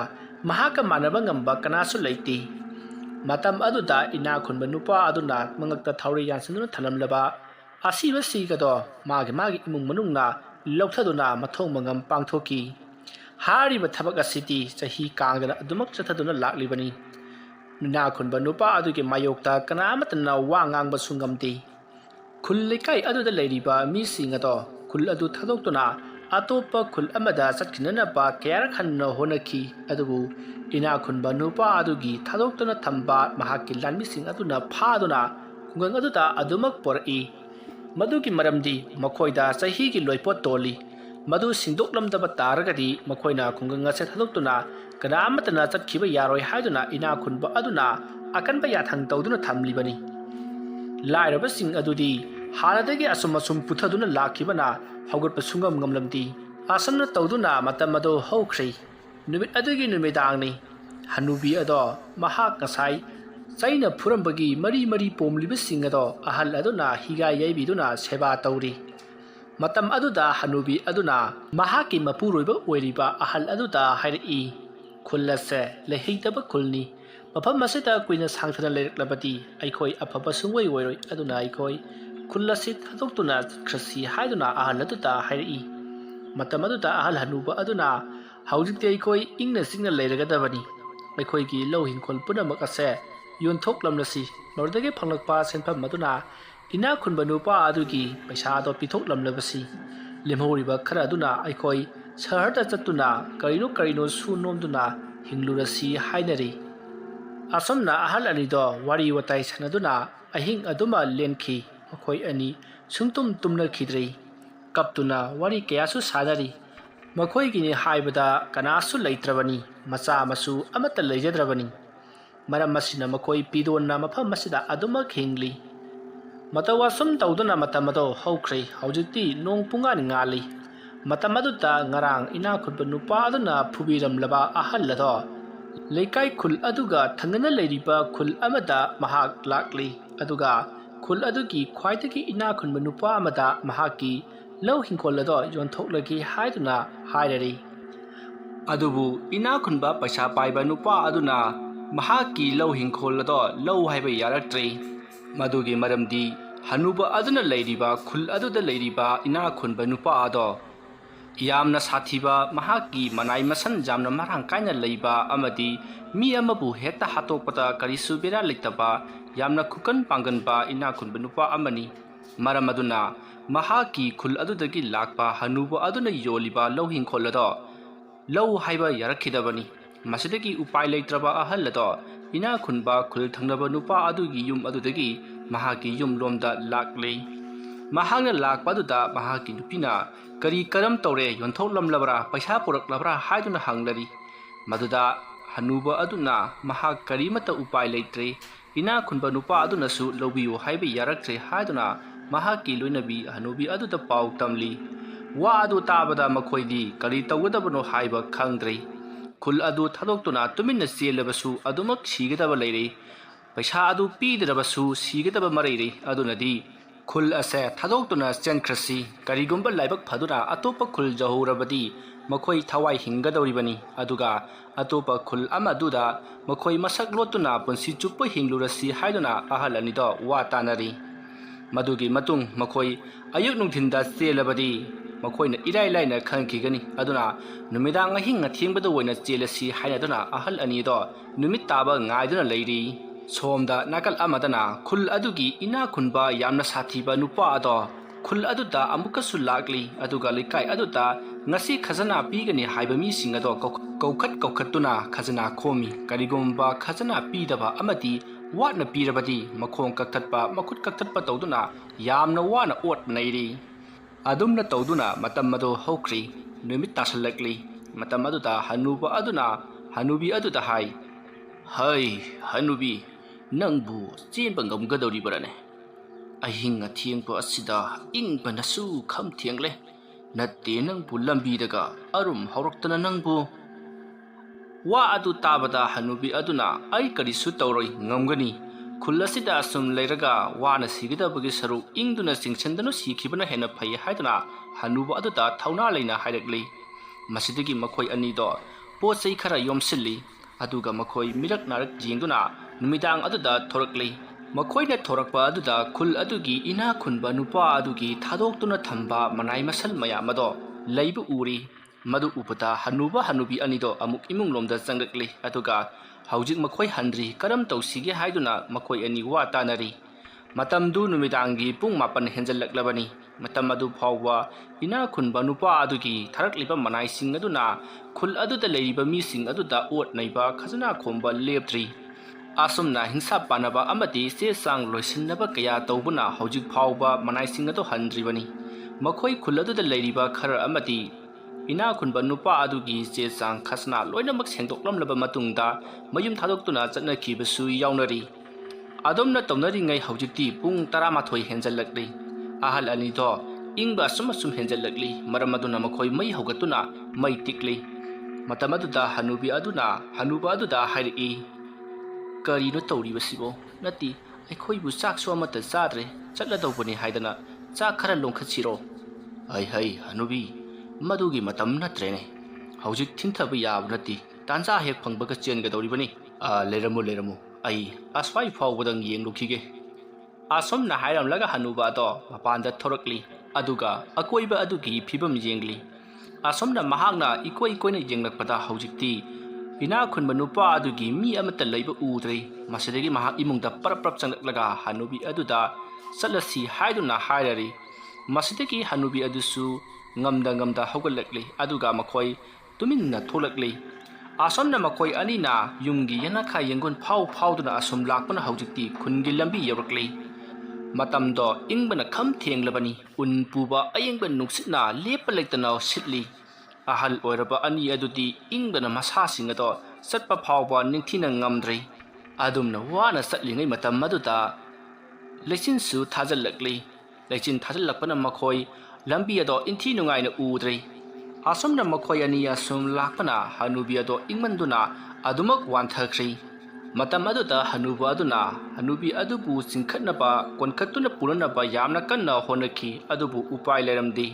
ꯃꯍꯥꯛꯀ ꯃꯥꯟꯅꯕ ꯉꯝꯕ ꯀꯅꯥꯁꯨ ꯂꯩꯇꯦ ꯃꯇꯝ ꯑꯗꯨꯗ ꯏꯅꯥꯈꯨꯟꯕ ꯅꯨꯄꯥ ꯑꯗꯨꯅ ꯃꯉꯛꯇ ꯊꯧꯔꯤ ꯌꯥꯟꯁꯤꯟꯗꯨꯅ ꯊꯅꯝꯂꯕ ꯑꯁꯤꯕꯁꯤꯒꯗꯣ ꯃꯥꯒꯤ ꯏꯃꯨꯡ ꯃꯅꯨꯡꯅ ꯂꯧꯊꯗꯨꯅ ꯃꯊꯣꯡ ꯃꯉꯝ ꯄꯥꯡꯊꯣꯛꯈꯤ ꯍꯥꯏꯔꯤꯕ ꯊꯕꯛ ꯑꯁꯤꯗꯤ ꯆꯍꯤ ꯀꯥꯡꯗꯅ ꯑꯗꯨꯃꯛ ꯆꯠꯊꯗꯨꯅ ꯂꯥꯛꯂꯤꯕꯅꯤ ꯏꯅꯥꯈꯨꯟꯕ ꯅꯨꯄꯥ ꯑꯗꯨꯒꯤ ꯃꯥꯌꯣꯛꯇ ꯀꯅꯥꯃꯠꯇꯅ ꯋꯥ ꯉꯥꯡꯕꯁꯨ ꯉꯝꯗꯦ ꯈꯨꯜ ꯂꯩꯀꯥꯏ ꯑꯗꯨꯗ ꯂꯩꯔꯤꯕ ꯃꯤꯁꯤꯡ ꯑꯗꯣ ꯈꯨꯜ ꯑꯗꯨ ꯊꯥꯗꯣꯛꯇꯨꯅ ꯑꯇꯣꯞꯄ ꯈꯨꯜ ꯑꯃꯗ ꯆꯠꯈꯤꯅꯅꯕ ꯀꯌꯥꯔꯛ ꯍꯟꯅ ꯍꯣꯠꯅꯈꯤ ꯑꯗꯨꯕꯨ ꯏꯅꯥꯈꯨꯟꯕ ꯅꯨꯄꯥ ꯑꯗꯨꯒꯤ ꯊꯥꯗꯣꯛꯇꯨꯅ ꯊꯝꯕ ꯃꯍꯥꯛꯀꯤ ꯂꯥꯟꯃꯤꯁꯤꯡ ꯑꯗꯨꯅ ꯐꯥꯗꯨꯅ ꯈꯨꯡꯒꯪ ꯑꯗꯨꯗ ꯑꯗꯨꯃꯛ ꯄꯣꯔꯛꯏ ꯃꯗꯨꯒꯤ ꯃꯔꯝꯗꯤ ꯃꯈꯣꯏꯗ ꯆꯍꯤꯒꯤ ꯂꯣꯏꯄꯣꯠ ꯇꯣꯜꯂꯤ ꯃꯗꯨ ꯁꯤꯡꯗꯣꯛꯂꯝꯗꯕ ꯇꯥꯔꯒꯗꯤ ꯃꯈꯣꯏꯅ ꯈꯨꯡꯒꯪ ꯑꯁꯦ ꯊꯥꯗꯣꯛꯇꯨꯅ ꯀꯅꯥꯃꯠꯇꯅ ꯆꯠꯈꯤꯕ ꯌꯥꯔꯣꯏ ꯍꯥꯏꯗꯨꯅ ꯏꯅꯥꯈꯨꯟꯕ ꯑꯗꯨꯅ ꯑꯀꯟꯕ ꯌꯥꯊꯪ ꯇꯧꯗꯨꯅ ꯊꯝꯂꯤꯕꯅꯤ ꯂꯥꯏꯔꯕꯁꯤꯡ ꯑꯗꯨꯗꯤ ꯍꯥꯟꯅꯗꯒꯤ ꯑꯁꯨꯝ ꯄꯨꯊꯗꯨꯅ ꯂꯥꯛꯈꯤꯕꯅ ꯍꯧꯒꯠꯄ ꯁꯨꯡꯉꯝ ꯉꯝꯂꯝꯗꯦ ꯑꯁꯨꯝꯅ ꯇꯧꯗꯨꯅ ꯃꯇꯝ ꯑꯗꯨ ꯍꯧꯈ꯭ꯔꯦ ꯅꯨꯃꯤꯠ ꯑꯗꯨꯒꯤ ꯅꯨꯃꯤꯗꯥꯡꯅꯤ ꯍꯅꯨꯕꯤ ꯑꯗꯣ ꯃꯍꯥꯛ ꯉꯁꯥꯏ Chaina Purambagi Mari Pomlibasing ado ahal aduna higa yaibiduna seba tauri. Matam aduda Hanubi aduna mahaki mapuroiba oiriba ahal aduda hairi khulase lehitaba khulni mafam masita kuina sangthana leklabati aikoi afaba sungwai oiroi aduna aikoi khullasit hadoktuna khrasi haiduna ahal aduda hairi matam aduda ahal hanuba aduna haujikti aikoi ingna singna leiragadabani aikoi gi lohing khol punamak ase yonthok lamlasi mordage phanglakpa senpham maduna ina khunba nupa adugi paisa do pithok lamlabasi lemhoriba khara aduna aikoi shaharda chatuna karino sunomduna hinglurasi hainari asomna ahal ani do wari watai sanaduna ahing aduma lenkhi makoi ani sungtum tumna khidrei kaptuna wari kayasu sadari makoi gini haibada kanasu leitrabani macha masu amata leijadrabani maram masina makoi pidonna mafam masida aduma khingli matawa sum tawduna matamado haukhre haujiti nong pungan ngali matamaduta ngarang ina khutba nupa aduna phubiram laba ahal lado leikai khul aduga thangana leiriba khul amada mahak lakli aduga khul adugi khwaitagi ina khunba nupa amada mahaki lau hingkol lado yonthoklagi haiduna hairari adubu ina khunba paisa paiba nupa aduna mahaki lau hingkol lado lau haiba yaraktre madugi maramdi hanuba aduna leiriba khul aduda leiriba ina khunba nupa ado yamna sathiba mahaki manai masan jamna marang kaina leiba amadi mi amabu heta hatokpata karisu bera leitaba yamna khukan panganba ina khunba nupa amani maramaduna mahaki khul adudagi lakpa hanuba aduna yoliba lohing kholado lau haiba yarakhidabani masidagi upai leitraba ahallado ina khunba khul thangnaba nupa adugi yum adudagi mahaki yum lomda lakle mahangna lakpaduda mahaki nupina kari karam tore yonthok lamlabra paisa purak labra haiduna hanglari maduda hanuba aduna mahak kari mata upai leitre ina khunba nupa aduna su lobiyo haibe yaraktre haiduna mahaki loinabi hanubi aduda pau tamli wa adu tabada makhoidi kari tawgadabano haiba khangdre khul adu thadoktuna tuminna selabasu adumak sigadaba leire paisa adu pidrabasu sigadaba mareire adunadi khul ase thadoktuna chenkhrasi karigumba laibak phaduna atopa khul jahurabadi makhoi thawai hingadoribani aduga atopa khul amaduda makhoi masak lotuna punsi chuppa hinglurasi haiduna ahalani do wa tanari madugi matung makhoi ayuk nungthinda selabadi makhoina irai laina khangkhigani aduna numidang hinga thingbada woina chelasi hainaduna ahal ani do numit taba ngaiduna leiri somda nakal amadana khul adugi ina khunba yamna sathiba nupa ado khul aduda amukasu lakli aduga likai aduda ngasi khazana pigani haiba mi singado kaukhatuna khazana khomi karigumba khazana pidaba amati watna pirabadi makhong kakthatpa makhut kakthatpa tawduna yamna wana ot nairi adumna tawduna matamado hokri numit tasalakli matamaduda hanuba aduna hanubi aduda hai hanubi nangbu chenba ngamgadori barane ahinga thiengpa asida ingba nasu kham thiengle natte nangbu lambi daga arum hawraktana nangbu wa adu tabada hanubi aduna ai karisu tawroi ngamgani khulasida sum leiraga wana sigidabagi saru ingduna singchendanu sikhibana hena phai haiduna hanuba aduda thauna leina hairakli masidagi makhoi ani do pochai khara yomsilli aduga makhoi mirak narak jingduna numidang aduda thorakli makhoina thorakpa aduda khul adugi ina khunba nupa adugi thadoktuna thamba manai masal mayamado leibu uri madu upata hanuba hanubi anido amuk imung lomda changrakli aduga haujik makhoi handri karam tawsige haiduna makhoi ani wa tanari matamdu numidangi pung 7 henjalaklabani matam adu phawwa ina khunba nupa adugi tharakliba manai sing aduna khul aduda leiriba mi sing aduda ot naiba khazana khomba leptri asumna hingsa panaba amati se sang loisinaba kaya tawbuna haujik phawba manai sing adu handribani makhoi khul aduda leiriba khara amati ina khunba nupa adugi se sang khasna loinamak sengdoklam laba matungda mayum thadoktuna chatna khibasu yaunari adumna tawnari ngai haujikti pung 12 henjalakli ahal ani do ingba sum henjalakli maramaduna makhoi mai hogatuna mai tikli matamaduda hanuba aduda hairi ꯀꯔꯤꯅꯣ ꯇꯧꯔꯤꯕꯁꯤꯕꯣ ꯅꯠꯇꯦ ꯑꯩꯈꯣꯏꯕꯨ ꯆꯥꯛꯁꯨ ꯑꯃꯠꯇ ꯆꯥꯗ꯭ꯔꯦ ꯆꯠꯂꯗꯧꯕꯅꯤ ꯍꯥꯏꯗꯅ ꯆꯥꯛ ꯈꯔ ꯂꯣꯡꯈꯠꯁꯤꯔꯣ ꯍꯩ ꯍꯅꯨꯕꯤ ꯃꯗꯨꯒꯤ ꯃꯇꯝ ꯅꯠꯇ꯭ꯔꯦꯅꯦ ꯍꯧꯖꯤꯛ ꯊꯤꯟꯊꯕ ꯌꯥꯕ ꯅꯠꯇꯦ ꯇꯥꯟꯖꯥ ꯍꯦꯛ ꯐꯪꯕꯒ ꯆꯦꯟꯒꯗꯧꯔꯤꯕꯅꯤ ꯂꯩꯔꯝꯃꯨ ꯑꯩ ꯑꯁ꯭ꯋꯥꯏ ꯐꯥꯎꯕꯗꯪ ꯌꯦꯡꯂꯨꯈꯤꯒꯦ ꯑꯁꯣꯝꯅ ꯍꯥꯏꯔꯝꯂꯒ ꯍꯅꯨꯕ ꯑꯗꯣ ꯃꯄꯥꯟꯗ ꯊꯣꯔꯛꯂꯤ ꯑꯗꯨꯒ ꯑꯀꯣꯏꯕ ꯑꯗꯨꯒꯤ ꯐꯤꯕꯝ ꯌꯦꯡꯂꯤ ꯑꯁꯣꯝꯅ ꯃꯍꯥꯛꯅ ꯏꯀꯣꯏ ꯀꯣꯏꯅ ꯌꯦꯡꯂꯛꯄꯗ ꯍꯧꯖꯤꯛꯇꯤ ꯏꯅꯥꯛ ꯈꯨꯟꯕ ꯅꯨꯄꯥ ꯑꯗꯨꯒꯤ ꯃꯤ ꯑꯃꯠꯇ ꯂꯩꯕ ꯎꯗ꯭ꯔꯤ ꯃꯁꯤꯗꯒꯤ ꯃꯍꯥꯛ ꯏꯃꯨꯡꯗ ꯄꯔꯞ ꯆꯪꯂꯛꯂꯒ ꯍꯅꯨꯕꯤ ꯑꯗꯨꯗ ꯆꯠꯂꯁꯤ ꯍꯥꯏꯗꯨꯅ ꯍꯥꯏꯔꯔꯤ ꯃꯁꯤꯗꯒꯤ ꯍꯅꯨꯕꯤ ꯑꯗꯨꯁꯨ ꯉꯝꯗ ꯍꯧꯒꯠꯂꯛꯂꯤ ꯑꯗꯨꯒ ꯃꯈꯣꯏ ꯇꯨꯃꯤꯟꯅ ꯊꯣꯛꯂꯛꯂꯤ ꯑꯁꯣꯝꯅ ꯃꯈꯣꯏ ꯑꯅꯤꯅ ꯌꯨꯝꯒꯤ ꯌꯦꯅꯈꯥ ꯌꯦꯡꯒꯣꯟ ꯐꯥꯎꯗꯨꯅ ꯑꯁꯨꯝ ꯂꯥꯛꯄꯅ ꯍꯧꯖꯤꯛꯇꯤ ꯈꯨꯟꯒꯤ ꯂꯝꯕꯤ ꯌꯧꯔꯛꯂꯤ ꯃꯇꯝꯗꯣ ꯏꯪꯕꯅ ꯈꯝ ꯊꯦꯡꯂꯕꯅꯤ ꯎꯟ ꯄꯨꯕ ꯑꯌꯤꯡꯕ ꯅꯨꯡꯁꯤꯠꯅ ꯂꯦꯞꯄ ꯂꯩꯇꯅ ꯁꯤꯠꯂꯤ ꯑꯍꯜ ꯑꯣꯏꯔꯕ ꯑꯅꯤ ꯑꯗꯨꯗꯤ ꯏꯪꯕꯅ ꯃꯁꯥꯁꯤꯡ ꯑꯗꯣ ꯆꯠꯄ ꯐꯥꯎꯕ ꯅꯤꯡꯊꯤꯅ ꯉꯝꯗ꯭ꯔꯤ ꯑꯗꯨꯝꯅ ꯋꯥꯅ ꯆꯠꯂꯤꯉꯩ ꯃꯇꯝ ꯑꯗꯨꯗ ꯂꯩꯆꯤꯟꯁꯨ ꯊꯥꯖꯤꯜꯂꯛꯂꯤ ꯂꯩꯆꯤꯟ ꯊꯥꯖꯤꯜꯂꯛꯄꯅ ꯃꯈꯣꯏ ꯂꯝꯕꯤ ꯑꯗꯣ ꯏꯟꯊꯤ ꯅꯨꯡꯉꯥꯏꯅ ꯎꯗ꯭ꯔꯤ ꯑꯁꯣꯝꯅ ꯃꯈꯣꯏ ꯑꯅꯤ ꯑꯁꯨꯝ ꯂꯥꯛꯄꯅ ꯍꯅꯨꯕꯤ ꯑꯗꯣ ꯏꯪꯃꯟꯗꯨꯅ ꯑꯗꯨꯃꯛ ꯋꯥꯟꯊꯈ꯭ꯔꯤ ꯃꯇꯝ ꯑꯗꯨꯗ ꯍꯅꯨꯕ ꯑꯗꯨꯅ ꯍꯅꯨꯕꯤ ꯑꯗꯨꯕꯨ ꯆꯤꯡꯈꯠꯅꯕ ꯀꯣꯟꯈꯠꯇꯨꯅ ꯄꯨꯅꯅꯕ ꯌꯥꯝꯅ ꯀꯟꯅ ꯍꯣꯠꯅꯈꯤ ꯑꯗꯨꯕꯨ ꯎꯄꯥꯏ ꯂꯩꯔꯝꯗꯦ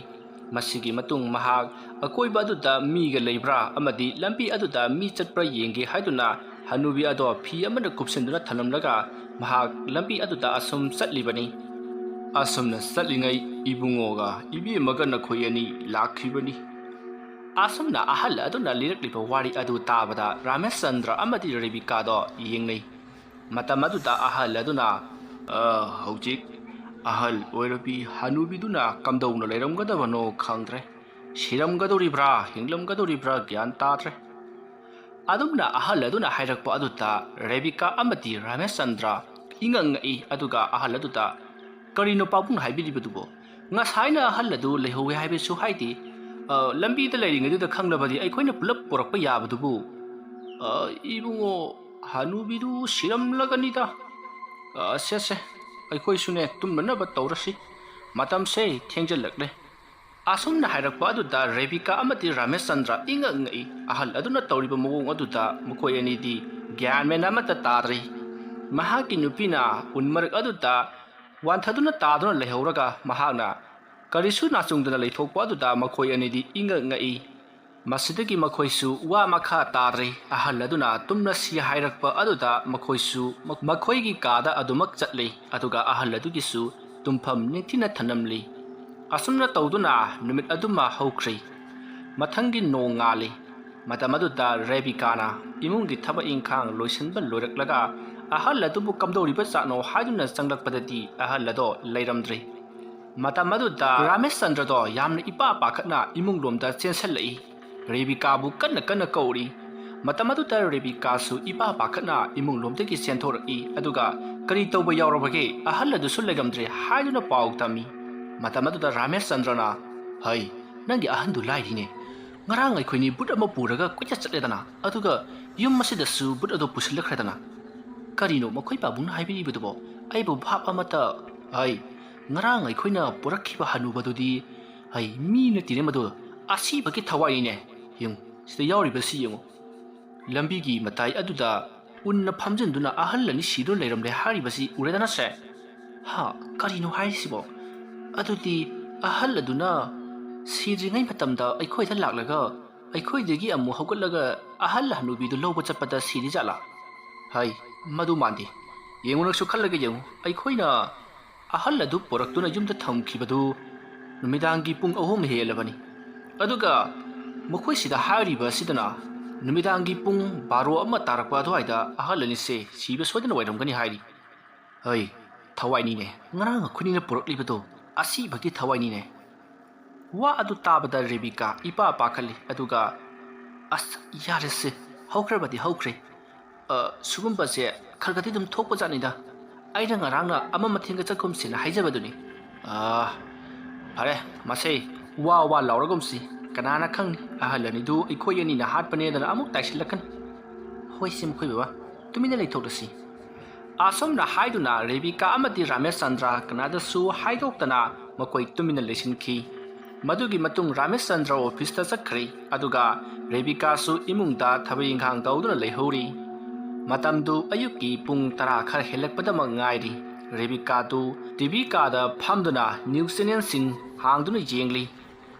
ꯃꯁꯤꯒꯤ ꯃꯇꯨꯡ ꯃꯍꯥꯛ ꯑꯀꯣꯏꯕ ꯑꯗꯨꯗ ꯃꯤꯒ ꯂꯩꯕ꯭ꯔꯥ ꯑꯃꯗꯤ ꯂꯝꯕꯤ ꯑꯗꯨꯗ ꯃꯤ ꯆꯠꯄ꯭ꯔꯥ ꯌꯦꯡꯒꯦ ꯍꯥꯏꯗꯨꯅ ꯍꯅꯨꯕꯤ ꯑꯗꯣ ꯐꯤ ꯑꯃꯅ ꯀꯨꯞꯁꯤꯟꯗꯨꯅ ꯊꯅꯝꯂꯒ ꯃꯍꯥꯛ ꯂꯝꯕꯤ ꯑꯗꯨꯗ ꯑꯁꯨꯝ ꯆꯠꯂꯤꯕꯅꯤ ꯑꯁꯨꯝꯅ ꯆꯠꯂꯤꯉꯩ ꯏꯕꯨꯡꯉꯣꯒ ꯏꯕꯦꯝꯃꯒ ꯅꯈꯣꯏ ꯑꯅꯤ ꯂꯥꯛꯈꯤꯕꯅꯤ ꯑꯁꯨꯝꯅ ꯑꯍꯜ ꯑꯗꯨꯅ ꯂꯤꯔꯛꯂꯤꯕ ꯋꯥꯔꯤ ꯑꯗꯨ ꯇꯥꯕꯗ ꯔꯥꯃꯦꯁꯆꯟꯗ꯭ꯔ ꯑꯃꯗꯤ ꯔꯦꯕꯤꯀꯥꯗꯣ ꯌꯦꯡꯅꯩ ꯃꯇꯝ ꯑꯗꯨꯗ ꯑꯍꯜ ꯑꯗꯨꯅ ꯍꯧꯖꯤꯛ ꯑꯍꯜ ꯑꯣꯏꯔꯕꯤ ꯍꯅꯨꯕꯤꯗꯨꯅ ꯀꯝꯗꯧꯅ ꯂꯩꯔꯝꯒꯗꯕꯅꯣ ꯈꯪꯗ꯭ꯔꯦ ꯁꯤꯔꯝꯒꯗꯧꯔꯤꯕ꯭ꯔꯥ ꯍꯤꯡꯂꯝꯒꯗꯧꯔꯤꯕ꯭ꯔꯥ ꯒ꯭ꯌꯥꯟ ꯇꯥꯗ꯭ꯔꯦ ꯑꯗꯨꯝꯅ ꯑꯍꯜ ꯑꯗꯨꯅ ꯍꯥꯏꯔꯛꯄ ꯑꯗꯨꯗ ꯔꯦꯕꯤꯀꯥ ꯑꯃꯗꯤ ꯔꯥꯃꯦꯁꯆꯟꯗ꯭ꯔ ꯏꯉꯛꯏ ꯑꯗꯨꯒ ꯑꯍꯜ ꯑꯗꯨꯗ ꯀꯔꯤꯅꯣ ꯄꯥꯕꯨꯡ ꯍꯥꯏꯕꯤꯔꯤꯕꯗꯨꯕꯣ ꯉꯁꯥꯏꯅ ꯑꯍꯜ ꯑꯗꯨ ꯂꯩꯍꯧꯋꯦ ꯍꯥꯏꯕꯁꯨ ꯍꯥꯏꯗꯦ ꯂꯝꯕꯤꯗ ꯂꯩꯔꯤꯉꯩꯗꯨꯗ ꯈꯪꯂꯕꯗꯤ ꯑꯩꯈꯣꯏꯅ ꯄꯨꯂꯞ ꯄꯣꯔꯛꯄ ꯌꯥꯕꯗꯨꯕꯨ ꯏꯕꯨꯡꯉꯣ ꯍꯅꯨꯕꯤꯗꯨ ꯁꯤꯔꯝꯂꯒꯅꯤꯗ ꯁꯦ ꯑꯩꯈꯣꯏꯁꯨꯅꯦ ꯇꯨꯝꯅꯅꯕ ꯇꯧꯔꯁꯤ ꯃꯇꯝꯁꯦ ꯊꯦꯡꯖꯜꯂꯛꯂꯦ ꯑꯁꯨꯝꯅ ꯍꯥꯏꯔꯛꯄ ꯑꯗꯨꯗ ꯔꯦꯕꯤꯀꯥ ꯑꯃꯗꯤ ꯔꯥꯃꯦꯁꯆꯟꯗ꯭ꯔ ꯏꯉꯛꯏ ꯑꯍꯜ ꯑꯗꯨꯅ ꯇꯧꯔꯤꯕ ꯃꯑꯣꯡ ꯑꯗꯨꯗ ꯃꯈꯣꯏ ꯑꯅꯤꯗꯤ ꯒ꯭ꯌꯥꯟ ꯃꯦꯟ ꯑꯃꯠꯇ ꯇꯥꯗ꯭ꯔꯤ ꯃꯍꯥꯛꯀꯤ ꯅꯨꯄꯤꯅ ꯎꯟ ꯃꯔꯛ ꯑꯗꯨꯗ ꯋꯥꯟꯊꯗꯨꯅ ꯇꯥꯗꯨꯅ ꯂꯩꯍꯧꯔꯒ ꯃꯍꯥꯛꯅ ꯀꯔꯤꯁꯨ ꯅꯥꯆꯨꯡꯗꯅ ꯂꯩꯊꯣꯛꯄ ꯑꯗꯨꯗ ꯃꯈꯣꯏ ꯑꯅꯤꯗꯤ ꯏꯉꯛꯏ ꯃꯁꯤꯗꯒꯤ ꯃꯈꯣꯏꯁꯨ ꯋꯥ ꯃꯈꯥ ꯇꯥꯗ꯭ꯔꯤ ꯑꯍꯜ ꯑꯗꯨꯅ ꯇꯨꯝꯅꯁꯤ ꯍꯥꯏꯔꯛꯄ ꯑꯗꯨꯗ ꯃꯈꯣꯏꯁꯨ ꯃꯈꯣꯏꯒꯤ ꯀꯥꯗ ꯑꯗꯨꯃꯛ ꯆꯠꯂꯤ ꯑꯗꯨꯒ ꯑꯍꯜ ꯑꯗꯨꯒꯤꯁꯨ ꯇꯨꯝꯐꯝ ꯅꯤꯡꯊꯤꯅ ꯊꯅꯝꯂꯤ ꯑꯁꯨꯝꯅ ꯇꯧꯗꯨꯅ ꯅꯨꯃꯤꯠ ꯑꯗꯨꯃ ꯍꯧꯈ꯭ꯔꯤ ꯃꯊꯪꯒꯤ ꯅꯣꯡ ꯉꯥꯜꯂꯤ ꯃꯇꯝ ꯑꯗꯨꯗ ꯔꯦꯕꯤꯀꯥꯅ ꯏꯃꯨꯡꯒꯤ ꯊꯕꯛ ꯏꯪꯈꯥꯡ ꯂꯣꯏꯁꯤꯟꯕ ꯂꯣꯏꯔꯛꯂꯒ ꯑꯍꯜ ꯑꯗꯨꯕꯨ ꯀꯝꯗꯧꯔꯤꯕ ꯆꯥꯠꯅꯣ ꯍꯥꯏꯗꯨꯅ ꯆꯪꯂꯛꯄꯗꯗꯤ ꯑꯍꯜ ꯑꯗꯣ ꯂꯩꯔꯝꯗ꯭ꯔꯤ ꯃꯇꯝ ꯑꯗꯨꯗ ꯔꯥꯃꯦꯁꯆꯟꯗ꯭ꯔꯗꯣ ꯌꯥꯝꯅ ꯏꯄꯥ ꯄꯥꯈꯠꯅ ꯏꯃꯨꯡꯂꯣꯝꯗ ꯆꯦꯟꯁꯤꯜꯂꯛꯏ ꯔꯦꯕꯤꯀꯥꯕꯨ ꯀꯟꯅ ꯀꯧꯔꯤ ꯃꯇꯝ ꯑꯗꯨꯗ ꯔꯦꯕꯤꯀꯥꯁꯨ ꯏꯄꯥ ꯄꯥꯈꯠꯅ ꯏꯃꯨꯡꯂꯣꯝꯗꯒꯤ ꯆꯦꯟꯊꯣꯔꯛꯏ ꯑꯗꯨꯒ ꯀꯔꯤ ꯇꯧꯕ ꯌꯥꯎꯔꯕꯒꯦ ꯑꯍꯜ ꯑꯗꯨꯁꯨ ꯂꯩꯔꯝꯗ꯭ꯔꯦ ꯍꯥꯏꯗꯨꯅ ꯄꯥꯎ ꯇꯝꯃꯤ ꯃꯇꯝ ꯑꯗꯨꯗ ꯔꯥꯃꯦꯁꯆꯟꯗ꯭ꯔꯅ ꯍꯩ ꯅꯪꯒꯤ ꯑꯍꯟꯗꯨ ꯂꯥꯏꯔꯤꯅꯦ ꯉꯔꯥꯡ ꯑꯩꯈꯣꯏꯅꯤ ꯕꯨꯠ ꯑꯃ ꯄꯨꯔꯒ ꯀꯣꯏꯆꯠ ꯆꯠꯂꯦꯗꯅ ꯑꯗꯨꯒ ꯌꯨꯝ ꯑꯁꯤꯗꯁꯨ ꯕꯨꯠ ꯑꯗꯨ ꯄꯨꯁꯤꯜꯂꯛꯈ꯭ꯔꯦꯗꯅ ꯀꯔꯤꯅꯣ ꯃꯈꯣꯏ ꯄꯥꯕꯨꯡꯅ ꯍꯥꯏꯕꯤꯔꯤꯕꯗꯨꯕꯣ ꯑꯩꯕꯨ ꯚꯥꯞ ꯑꯃꯠꯇ ꯉꯔꯥꯡ ꯑꯩꯈꯣꯏꯅ ꯄꯨꯔꯛꯈꯤꯕ ꯍꯅꯨꯕꯗꯨꯗꯤ ꯃꯤ ꯅꯠꯇꯦꯅꯦ ꯃꯗꯨ ꯑꯁꯤꯕꯒꯤ ꯊꯋꯥꯏꯅꯤꯅꯦ ꯌꯦꯡꯉꯨ ꯁꯤꯗ ꯌꯥꯎꯔꯤꯕꯁꯤ ꯌꯦꯡꯉꯨ ꯂꯝꯕꯤꯒꯤ ꯃꯇꯥꯏ ꯑꯗꯨꯗ ꯎꯟꯅ ꯐꯝꯖꯤꯟꯗꯨꯅ ꯑꯍꯜ ꯑꯅꯤ ꯁꯤꯗꯨꯅ ꯂꯩꯔꯝꯂꯦ ꯍꯥꯏꯔꯤꯕꯁꯤ ꯎꯔꯦꯗꯅ ꯁꯦ ꯀꯔꯤꯅꯣ ꯍꯥꯏꯔꯤꯁꯤꯕꯣ ꯑꯗꯨꯗꯤ ꯑꯍꯜ ꯑꯗꯨꯅ ꯁꯤꯗ꯭ꯔꯤꯉꯩ ꯃꯇꯝꯗ ꯑꯩꯈꯣꯏꯗ ꯂꯥꯛꯂꯒ ꯑꯩꯈꯣꯏꯗꯒꯤ ꯑꯃꯨꯛ ꯍꯧꯒꯠꯂꯒ ꯑꯍꯜ ꯍꯅꯨꯕꯤꯗꯨ ꯂꯧꯕ ꯆꯠꯄꯗ ꯁꯤꯔꯤ ꯖꯥꯠꯂꯥ ꯃꯗꯨ ꯃꯥꯟꯗꯦ ꯌꯦꯡꯉꯨ ꯅꯪꯁꯨ ꯈꯜꯂꯒ ꯌꯦꯡꯉꯨ ꯑꯩꯈꯣꯏꯅ ꯑꯍꯜ ꯑꯗꯨ ꯄꯣꯔꯛꯇꯨꯅ ꯌꯨꯝꯗ ꯊꯝꯈꯤꯕꯗꯨ ꯅꯨꯃꯤꯗꯥꯡꯒꯤ ꯄꯨꯡ 3 ꯍꯦꯜꯂꯕꯅꯤ ꯑꯗꯨꯒ ꯃꯈꯣꯏꯁꯤꯗ ꯍꯥꯏꯔꯤꯕ ꯑꯁꯤꯗꯅ ꯅꯨꯃꯤꯗꯥꯡꯒꯤ ꯄꯨꯡ 12 ꯇꯥꯔꯛꯄ ꯑꯗꯨꯋꯥꯏꯗ ꯑꯍꯜ ꯑꯅꯤꯁꯦ ꯁꯤꯕ ꯁꯣꯏꯗꯅ ꯑꯣꯏꯔꯝꯒꯅꯤ ꯍꯥꯏꯔꯤ ꯊꯋꯥꯏꯅꯤꯅꯦ ꯉꯔꯥꯡ ꯑꯩꯈꯣꯏꯅꯤꯅ ꯄꯨꯔꯛꯂꯤꯕꯗꯣ ꯑꯁꯤꯕꯒꯤ ꯊꯋꯥꯏꯅꯤꯅꯦ ꯋꯥ ꯑꯗꯨ ꯇꯥꯕꯗ ꯔꯦꯕꯤꯀꯥ ꯏꯄꯥ ꯄꯥꯈꯠꯂꯤ ꯑꯗꯨꯒ ꯌꯥꯔꯦꯁꯦ ꯍꯧꯈ꯭ꯔꯕꯗꯤ ꯍꯧꯈ꯭ꯔꯦ ꯁꯨꯒꯨꯝꯕꯁꯦ ꯈꯔꯒꯗꯤ ꯑꯗꯨꯝ ꯊꯣꯛꯄ ꯖꯥꯠꯅꯤꯗ ꯑꯩꯅ ꯉꯔꯥꯡꯅ ꯑꯃ ꯃꯊꯦꯡꯒ ꯆꯠꯀꯨꯝꯁꯤꯅ ꯍꯥꯏꯖꯕꯗꯨꯅꯤ ꯐꯔꯦ ꯃꯁꯦ ꯋꯥ ꯂꯥꯎꯔꯒꯨꯝꯁꯤ ꯀꯅꯥꯅ ꯈꯪꯅꯤ ꯑꯍꯜ ꯑꯅꯤꯗꯨ ꯑꯩꯈꯣꯏ ꯑꯅꯤꯅ ꯍꯥꯠꯄꯅꯦꯗꯅ ꯑꯃꯨꯛ ꯇꯥꯏꯁꯤꯜꯂꯛꯀꯅꯤ ꯍꯣꯏꯁꯦ ꯃꯈꯣꯏ ꯕꯕꯥ ꯇꯨꯃꯤꯟꯅ ꯂꯩꯊꯣꯛꯂꯁꯤ ꯑꯁꯣꯝꯅ ꯍꯥꯏꯗꯨꯅ ꯔꯦꯕꯤꯀꯥ ꯑꯃꯗꯤ ꯔꯥꯃꯦꯁꯆꯟꯗ꯭ꯔ ꯀꯅꯥꯗꯁꯨ ꯍꯥꯏꯗꯣꯛꯇꯅ ꯃꯈꯣꯏ ꯇꯨꯃꯤꯟꯅ ꯂꯩꯁꯤꯟꯈꯤ ꯃꯗꯨꯒꯤ ꯃꯇꯨꯡ ꯔꯥꯃꯦꯁꯆꯟꯗ꯭ꯔ ꯑꯣꯐꯤꯁꯇ ꯆꯠꯈ꯭ꯔꯤ ꯑꯗꯨꯒ ꯔꯦꯕꯤꯀꯥꯁꯨ ꯏꯃꯨꯡꯗ ꯊꯕꯛ ꯏꯪꯈꯥꯡ ꯇꯧꯗꯨꯅ ꯂꯩꯍꯧꯔꯤ ꯃꯇꯝꯗꯨ ꯑꯌꯨꯛꯀꯤ ꯄꯨꯡ 10 ꯈꯔ ꯍꯦꯜꯂꯛꯄꯗꯃꯛ ꯉꯥꯏꯔꯤ꯫ ꯔꯦꯕꯤꯀꯥꯗꯨ ꯇꯤꯚꯤ ꯀꯥꯗ ꯐꯝꯗꯨꯅ ꯅ꯭ꯌꯨꯁ ꯆꯦꯅꯦꯜꯁꯤꯡ ꯍꯥꯡꯗꯨꯅ ꯌꯦꯡꯂꯤ꯫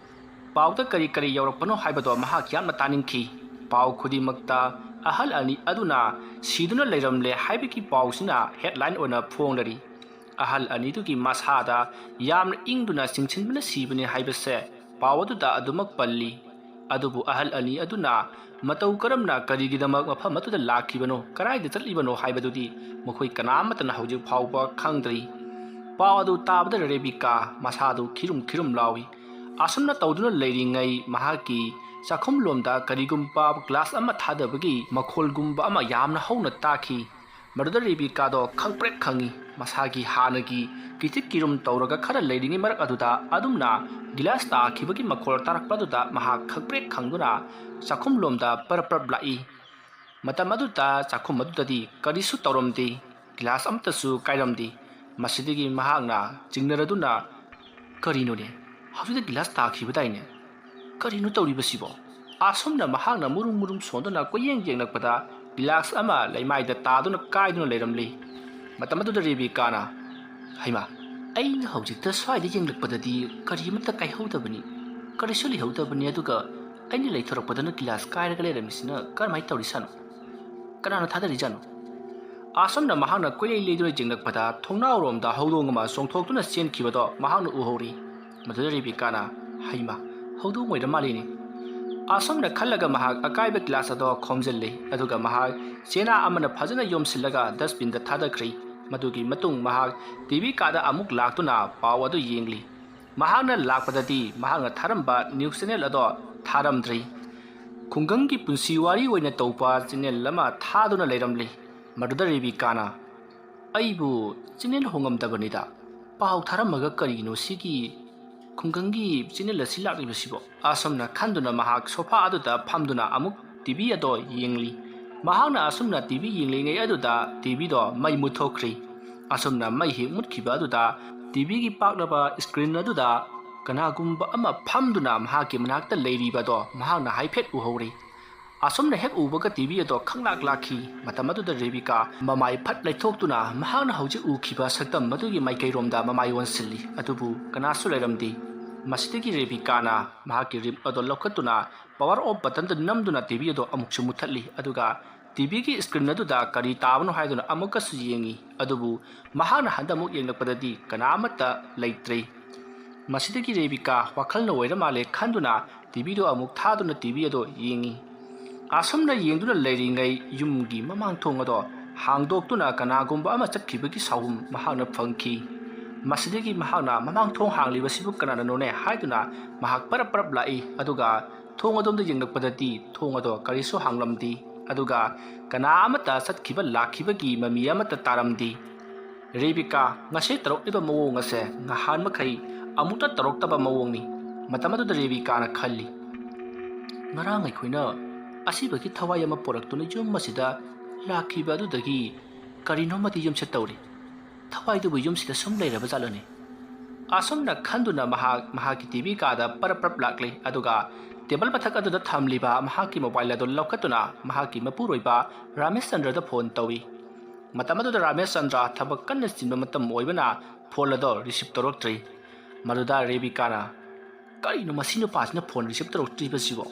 ꯄꯥꯎꯗ ꯀꯔꯤ ꯀꯔꯤ ꯌꯧꯔꯛꯄꯅꯣ ꯍꯥꯏꯕꯗꯣ ꯃꯍꯥꯛ ꯌꯥꯝꯅ ꯇꯥꯅꯤꯡꯈꯤ꯫ ꯄꯥꯎ ꯈꯨꯗꯤꯡꯃꯛꯇ ꯑꯍꯜ ꯑꯅꯤ ꯑꯗꯨꯅ ꯁꯤꯗꯨꯅ ꯂꯩꯔꯝꯂꯦ ꯍꯥꯏꯕꯒꯤ ꯄꯥꯎꯁꯤꯅ ꯍꯦꯗꯂꯥꯏꯟ ꯑꯣꯏꯅ ꯐꯣꯡꯂꯔꯤ꯫ ꯑꯍꯜ ꯑꯅꯤꯗꯨꯒꯤ ꯃꯁꯥꯗ ꯌꯥꯝꯅ ꯏꯪꯗꯨꯅ ꯆꯤꯡꯁꯤꯟꯕꯅ ꯁꯤꯕꯅꯤ ꯍꯥꯏꯕꯁꯦ ꯄꯥꯎ ꯑꯗꯨꯗ ꯑꯗꯨꯃꯛ ꯄꯜꯂꯤ꯫ ꯑꯗꯨꯕꯨ ꯑꯍꯜ ꯑꯅꯤ ꯑꯗꯨꯅ ꯃꯇꯧ ꯀꯔꯝꯅ ꯀꯔꯤꯒꯤꯗꯃꯛ ꯃꯐꯝ ꯑꯗꯨꯗ ꯂꯥꯛꯈꯤꯕꯅꯣ, ꯀꯗꯥꯏꯗ ꯆꯠꯂꯤꯕꯅꯣ ꯍꯥꯏꯕꯗꯨꯗꯤ ꯃꯈꯣꯏ ꯀꯅꯥꯃꯠꯇꯅ ꯍꯧꯖꯤꯛ ꯐꯥꯎꯕ ꯈꯪꯗ꯭ꯔꯤ꯫ ꯄꯥꯎ ꯑꯗꯨ ꯇꯥꯕꯗ ꯔꯦꯕꯤꯀꯥ ꯃꯁꯥꯗꯨ ꯈꯤꯔꯨꯝ ꯈꯤꯔꯨꯝ ꯂꯥꯎꯏ꯫ ꯑꯁꯨꯝꯅ ꯇꯧꯗꯨꯅ ꯂꯩꯔꯤꯉꯩ ꯃꯍꯥꯛꯀꯤ ꯆꯥꯛꯈꯨꯝꯂꯣꯝꯗ ꯀꯔꯤꯒꯨꯝꯕ ꯒ꯭ꯂꯥꯁ ꯑꯃ ꯊꯥꯗꯕꯒꯤ ꯃꯈꯣꯜꯒꯨꯝꯕ ꯑꯃ ꯌꯥꯝꯅ ꯍꯧꯅ ꯇꯥꯈꯤ꯫ ꯃꯗꯨꯗ ꯔꯦꯕꯤꯀꯥꯗꯣ ꯈꯪꯄ꯭ꯔꯦꯛ ꯈꯪꯏ꯫ ꯃꯁꯥꯒꯤ ꯍꯥꯟꯅꯒꯤ ꯀꯤꯊꯤꯛ ꯀꯤꯔꯨꯝ ꯇꯧꯔꯒ ꯈꯔ ꯂꯩꯔꯤꯉꯩ ꯃꯔꯛ ꯑꯗꯨꯗ ꯑꯗꯨꯝꯅ ꯒꯤꯂꯥꯁ ꯇꯥꯈꯤꯕꯒꯤ ꯃꯈꯣꯜ ꯇꯥꯔꯛꯄ ꯑꯗꯨꯗ ꯃꯍꯥꯛ ꯈꯪꯄ꯭ꯔꯦꯛ ꯈꯪꯗꯨꯅ ꯆꯥꯛꯈꯨꯝꯂꯣꯝꯗ ꯄꯔꯞ ꯄꯔꯞ ꯂꯥꯛꯏ꯫ ꯃꯇꯝ ꯑꯗꯨꯗ ꯆꯥꯛꯈꯨꯝ ꯑꯗꯨꯗꯗꯤ ꯀꯔꯤꯁꯨ ꯇꯧꯔꯝꯗꯦ, ꯒꯤꯂꯥꯁ ꯑꯃꯠꯇꯁꯨ ꯀꯥꯏꯔꯝꯗꯦ꯫ ꯃꯁꯤꯗꯒꯤ ꯃꯍꯥꯛꯅ ꯆꯤꯡꯅꯔꯗꯨꯅ ꯀꯔꯤꯅꯣꯅꯦ, ꯍꯧꯖꯤꯛꯇ ꯒꯤꯂꯥꯁ ꯇꯥꯈꯤꯕꯗꯥꯏꯅꯦ, ꯀꯔꯤꯅꯣ ꯇꯧꯔꯤꯕꯁꯤꯕꯣ? ꯑꯁꯨꯝꯅ ꯃꯍꯥꯛꯅ ꯃꯨꯔꯨꯝ ꯃꯨꯔꯨꯝ ꯁꯣꯟꯗꯨꯅ ꯀꯣꯏꯌꯦꯡ ꯌꯦꯡꯂꯛꯄꯗ ꯒꯤꯂꯥꯁ ꯑꯃ ꯂꯩꯃꯥꯏꯗ ꯇꯥꯗꯨꯅ ꯀꯥꯏꯗꯨꯅ ꯂꯩꯔꯝꯂꯤ꯫ ꯃꯇꯝ ꯑꯗꯨꯗ ꯔꯦꯕꯤꯀꯥꯅ, ꯍꯩꯃꯥ, ꯑꯩꯅ ꯍꯧꯖꯤꯛꯇ ꯁ꯭ꯋꯥꯏꯗ ꯌꯦꯡꯂꯛꯄꯗꯗꯤ ꯀꯔꯤ ꯑꯃꯠꯇ ꯀꯥꯏꯍꯧꯗꯕꯅꯤ, ꯀꯔꯤꯁꯨ ꯂꯩꯍꯧꯗꯕꯅꯤ, ꯑꯗꯨꯒ ꯑꯩꯅ ꯂꯩꯊꯣꯔꯛꯄꯗꯅ ꯒꯤꯂꯥꯁ ꯀꯥꯏꯔꯒ ꯂꯩꯔꯝꯃꯤꯁꯤꯅ ꯀꯔꯝꯍꯥꯏꯅ ꯇꯧꯔꯤꯁꯥꯅꯣ? ꯀꯅꯥꯅ ꯊꯥꯗꯔꯤꯖꯥꯠꯅꯣ? ꯑꯁꯨꯝꯅ ꯃꯍꯥꯛꯅ ꯀꯣꯏꯂꯩ ꯂꯩꯗꯨꯅ ꯌꯦꯡꯂꯛꯄꯗ ꯊꯣꯡꯅꯥꯎꯔꯣꯝꯗ ꯍꯧꯗꯣꯡ ꯑꯃ ꯆꯣꯡꯊꯣꯛꯇꯨꯅ ꯆꯦꯟꯈꯤꯕꯗꯣ ꯃꯍꯥꯛꯅ ꯎꯍꯧꯔꯤ꯫ ꯃꯗꯨꯗ ꯔꯦꯕꯤꯀꯥꯅ, ꯍꯩꯃꯥ, ꯍꯧꯗꯣꯡ ꯑꯣꯏꯔ ꯃꯥꯜꯂꯤꯅꯦ꯫ ꯑꯁꯨꯝꯅ ꯈꯜꯂꯒ ꯃꯍꯥꯛ ꯑꯀꯥꯏꯕ ꯒꯤꯂꯥꯁ ꯑꯗꯣ ꯈꯣꯝꯖꯤꯜꯂꯤ꯫ ꯑꯗꯨꯒ ꯃꯍꯥꯛ ꯆꯦꯅꯥ ꯑꯃꯅ ꯐꯖꯅ ꯌꯣꯝꯁꯤꯜꯂꯒ ꯗꯁꯕꯤꯟꯗ ꯊꯥꯗꯈ꯭ꯔꯤ꯫ ꯃꯗꯨꯒꯤ ꯃꯇꯨꯡ ꯃꯍꯥꯛ ꯇꯤꯚꯤ ꯀꯥꯗ ꯑꯃꯨꯛ ꯂꯥꯛꯇꯨꯅ ꯄꯥꯎ ꯑꯗꯨ ꯌꯦꯡꯂꯤ꯫ ꯃꯍꯥꯛꯅ ꯂꯥꯛꯄꯗꯗꯤ ꯃꯍꯥꯛꯅ ꯊꯥꯔꯝꯕ ꯅ꯭ꯌꯨꯁ ꯆꯦꯅꯦꯜ ꯑꯗꯣ ꯊꯥꯔꯝꯗ꯭ꯔꯤ꯫ ꯈꯨꯡꯒꯪꯒꯤ ꯄꯨꯟꯁꯤ ꯋꯥꯔꯤ ꯑꯣꯏꯅ ꯇꯧꯕ ꯆꯦꯅꯦꯜ ꯑꯃ ꯊꯥꯗꯨꯅ ꯂꯩꯔꯝꯂꯤ꯫ ꯃꯗꯨꯗ ꯔꯦꯕꯤꯀꯥꯅ, ꯑꯩꯕꯨ ꯆꯦꯅꯦꯜ ꯍꯣꯡꯉꯝꯗꯕꯅꯤꯗ, ꯄꯥꯎ ꯊꯥꯔꯝꯃꯒ ꯀꯔꯤꯒꯤꯅꯣ ꯁꯤꯒꯤ ꯈꯨꯡꯒꯪꯒꯤ ꯆꯦꯅꯦꯜ ꯑꯁꯤ ꯂꯥꯛꯂꯤꯕꯁꯤꯕꯣ? ꯑꯁꯨꯝꯅ ꯈꯟꯗꯨꯅ ꯃꯍꯥꯛ ꯁꯣꯐꯥ ꯑꯗꯨꯗ ꯐꯝꯗꯨꯅ ꯑꯃꯨꯛ ꯇꯤꯚꯤ ꯑꯗꯣ ꯌꯦꯡꯂꯤ꯫ ꯃꯍꯥꯛꯅ ꯑꯁꯨꯝꯅ ꯇꯤꯚꯤ ꯌꯦꯡꯂꯤꯉꯩ ꯑꯗꯨꯗ ꯇꯤꯚꯤꯗꯣ ꯃꯩ ꯃꯨꯠꯊꯣꯛꯈ꯭ꯔꯤ꯫ ꯑꯁꯨꯝꯅ ꯃꯩ ꯍꯦꯛ ꯃꯨꯠꯈꯤꯕ ꯑꯗꯨꯗ ꯇꯤꯚꯤꯒꯤ ꯄꯥꯛꯂꯕ ꯏꯁꯀ꯭ꯔꯤꯟ ꯑꯗꯨꯗ ꯀꯅꯥꯒꯨꯝꯕ ꯑꯃ ꯐꯝꯗꯨꯅ ꯃꯍꯥꯛꯀꯤ ꯃꯅꯥꯛꯇ ꯂꯩꯔꯤꯕꯗꯣ ꯃꯍꯥꯛꯅ ꯍꯥꯏꯐꯦꯠ ꯎꯍꯧꯔꯤ꯫ ꯑꯁꯨꯝꯅ ꯍꯦꯛ ꯎꯕꯒ ꯇꯤꯚꯤ ꯑꯗꯣ ꯈꯪꯂꯥꯛ ꯂꯥꯛꯈꯤ꯫ ꯃꯇꯝ ꯑꯗꯨꯗ ꯔꯦꯕꯤꯀꯥ ꯃꯃꯥꯏ ꯐꯠ ꯂꯩꯊꯣꯛꯇꯨꯅ ꯃꯍꯥꯛꯅ ꯍꯧꯖꯤꯛ ꯎꯈꯤꯕ ꯁꯛꯇꯝ ꯑꯗꯨꯒꯤ ꯃꯥꯏꯀꯩꯔꯣꯝꯗ ꯃꯃꯥꯏ ꯑꯣꯟꯁꯤꯜꯂꯤ꯫ ꯑꯗꯨꯕꯨ ꯀꯅꯥꯁꯨ ꯂꯩꯔꯝꯗꯦ꯫ ꯃꯁꯤꯗꯒꯤ ꯔꯦꯕꯤꯀꯥꯅ ꯃꯍꯥꯛꯀꯤ ꯔꯤꯃꯣꯠ ꯑꯗꯣ ꯂꯧꯈꯠꯇꯨꯅ ꯄꯋꯥꯔ ꯑꯣꯐ ꯕꯇꯟꯗ ꯅꯝꯗꯨꯅ ꯇꯤꯚꯤ ꯑꯗꯣ ꯑꯃꯨꯛꯁꯨ ꯃꯨꯠꯊꯠꯂꯤ꯫ ꯑꯗꯨꯒ ꯇꯤꯚꯤꯒꯤ ꯏꯁꯀ꯭ꯔꯤꯟ ꯑꯗꯨꯗ ꯀꯔꯤ ꯇꯥꯕꯅꯣ ꯍꯥꯏꯗꯨꯅ ꯑꯃꯨꯛꯀꯁꯨ ꯌꯦꯡꯉꯤ꯫ ꯑꯗꯨꯕꯨ ꯃꯍꯥꯛꯅ ꯍꯟꯗꯛꯃꯨꯛ ꯌꯦꯡꯂꯛꯄꯗꯗꯤ ꯀꯅꯥꯃꯠꯇ ꯂꯩꯇ꯭ꯔꯦ꯫ ꯃꯁꯤꯗꯒꯤ ꯔꯦꯕꯤꯀꯥ ꯋꯥꯈꯜꯅ ꯑꯣꯏꯔ ꯃꯥꯜꯂꯦ ꯈꯟꯗꯨꯅ ꯇꯤꯚꯤꯗꯣ ꯑꯃꯨꯛ ꯊꯥꯗꯨꯅ ꯇꯤꯚꯤ ꯑꯗꯣ ꯌꯦꯡꯉꯤ꯫ ꯑꯁꯨꯝꯅ ꯌꯦꯡꯗꯨꯅ ꯂꯩꯔꯤꯉꯩ ꯌꯨꯝꯒꯤ ꯃꯃꯥꯡ ꯊꯣꯡ ꯑꯗꯣ ꯍꯥꯡꯗꯣꯛꯇꯨꯅ ꯀꯅꯥꯒꯨꯝꯕ ꯑꯃ ꯆꯠꯈꯤꯕꯒꯤ ꯁꯥꯎꯍꯨꯝ ꯃꯍꯥꯛꯅ ꯐꯪꯈꯤ꯫ ꯃꯁꯤꯗꯒꯤ ꯃꯍꯥꯛꯅ ꯃꯃꯥꯡ ꯊꯣꯡ ꯍꯥꯡꯂꯤꯕꯁꯤꯕꯨ ꯀꯅꯥꯅꯅꯣꯅꯦ ꯍꯥꯏꯗꯨꯅ ꯃꯍꯥꯛ ꯄꯔꯞ ꯄꯔꯞ ꯂꯥꯛꯏ꯫ ꯑꯗꯨꯒ ꯊꯣꯡ ꯑꯗꯣꯝꯗ ꯌꯦꯡꯂꯛꯄꯗꯗꯤ ꯊꯣꯡ ꯑꯗꯣ ꯀꯔꯤꯁꯨ ꯍꯥꯡꯂꯝꯗꯦ꯫ ꯑꯗꯨꯒ ꯀꯅꯥ ꯑꯃꯠꯇ ꯆꯠꯈꯤꯕ ꯂꯥꯛꯈꯤꯕꯒꯤ ꯃꯃꯤ ꯑꯃꯠꯇ ꯇꯥꯔꯝꯗꯦ꯫ ꯔꯦꯕꯤꯀꯥ ꯉꯁꯤ ꯇꯧꯔꯛꯂꯤꯕ ꯃꯑꯣꯡ ꯑꯁꯦ ꯅꯍꯥꯟ ꯃꯈꯩ ꯑꯃꯨꯛꯇ ꯇꯧꯔꯛꯇꯕ ꯃꯑꯣꯡꯅꯤ꯫ ꯃꯇꯝ ꯑꯗꯨꯗ ꯔꯦꯕꯤꯀꯥꯅ ꯈꯜꯂꯤ, ꯉꯔꯥꯡ ꯑꯩꯈꯣꯏꯅ ꯑꯁꯤꯕꯒꯤ ꯊꯋꯥꯏ ꯑꯃ ꯄꯣꯔꯛꯇꯨꯅ ꯌꯨꯝ ꯑꯁꯤꯗ ꯂꯥꯛꯈꯤꯕ ꯑꯗꯨꯗꯒꯤ ꯀꯔꯤꯅꯣꯃꯗꯤ ꯌꯨꯝꯁꯦ ꯇꯧꯔꯤ꯫ ꯊꯋꯥꯏꯗꯨꯕꯨ ꯌꯨꯝꯁꯤꯗ ꯁꯨꯝ ꯂꯩꯔꯕ ꯖꯥꯠꯂꯅꯦ? ꯑꯁꯨꯝꯅ ꯈꯟꯗꯨꯅ ꯃꯍꯥꯛꯀꯤ ꯇꯤꯚꯤ ꯀꯥꯗ ꯄꯔꯞ ꯄꯔꯞ ꯂꯥꯛꯂꯤ꯫ ꯑꯗꯨꯒ ꯇꯦꯕꯜ ꯃꯊꯛ ꯑꯗꯨꯗ ꯊꯝꯂꯤꯕ ꯃꯍꯥꯛꯀꯤ ꯃꯣꯕꯥꯏꯜ ꯑꯗꯨ ꯂꯧꯈꯠꯇꯨꯅ ꯃꯍꯥꯛꯀꯤ ꯃꯄꯨꯔꯣꯏꯕ ꯔꯥꯃꯦꯁ ꯆꯟꯗ꯭ꯔꯗ ꯐꯣꯟ ꯇꯧꯏ꯫ ꯃꯇꯝ ꯑꯗꯨꯗ ꯔꯥꯃꯦꯁ ꯆꯟꯗ꯭ꯔ ꯊꯕꯛ ꯀꯟꯅ ꯆꯤꯟꯕ ꯃꯇꯝ ꯑꯣꯏꯕꯅ ꯐꯣꯟ ꯑꯗꯣ ꯔꯤꯁꯤꯞ ꯇꯧꯔꯛꯇ꯭ꯔꯤ꯫ ꯃꯗꯨꯗ ꯔꯦꯕꯤꯀꯥꯅ, ꯀꯔꯤꯅꯣ ꯃꯁꯤ ꯅꯨꯄꯥꯁꯤꯅ ꯐꯣꯟ ꯔꯤꯁꯤꯞ ꯇꯧꯔꯛꯇ꯭ꯔꯤꯕꯁꯤꯕꯣ?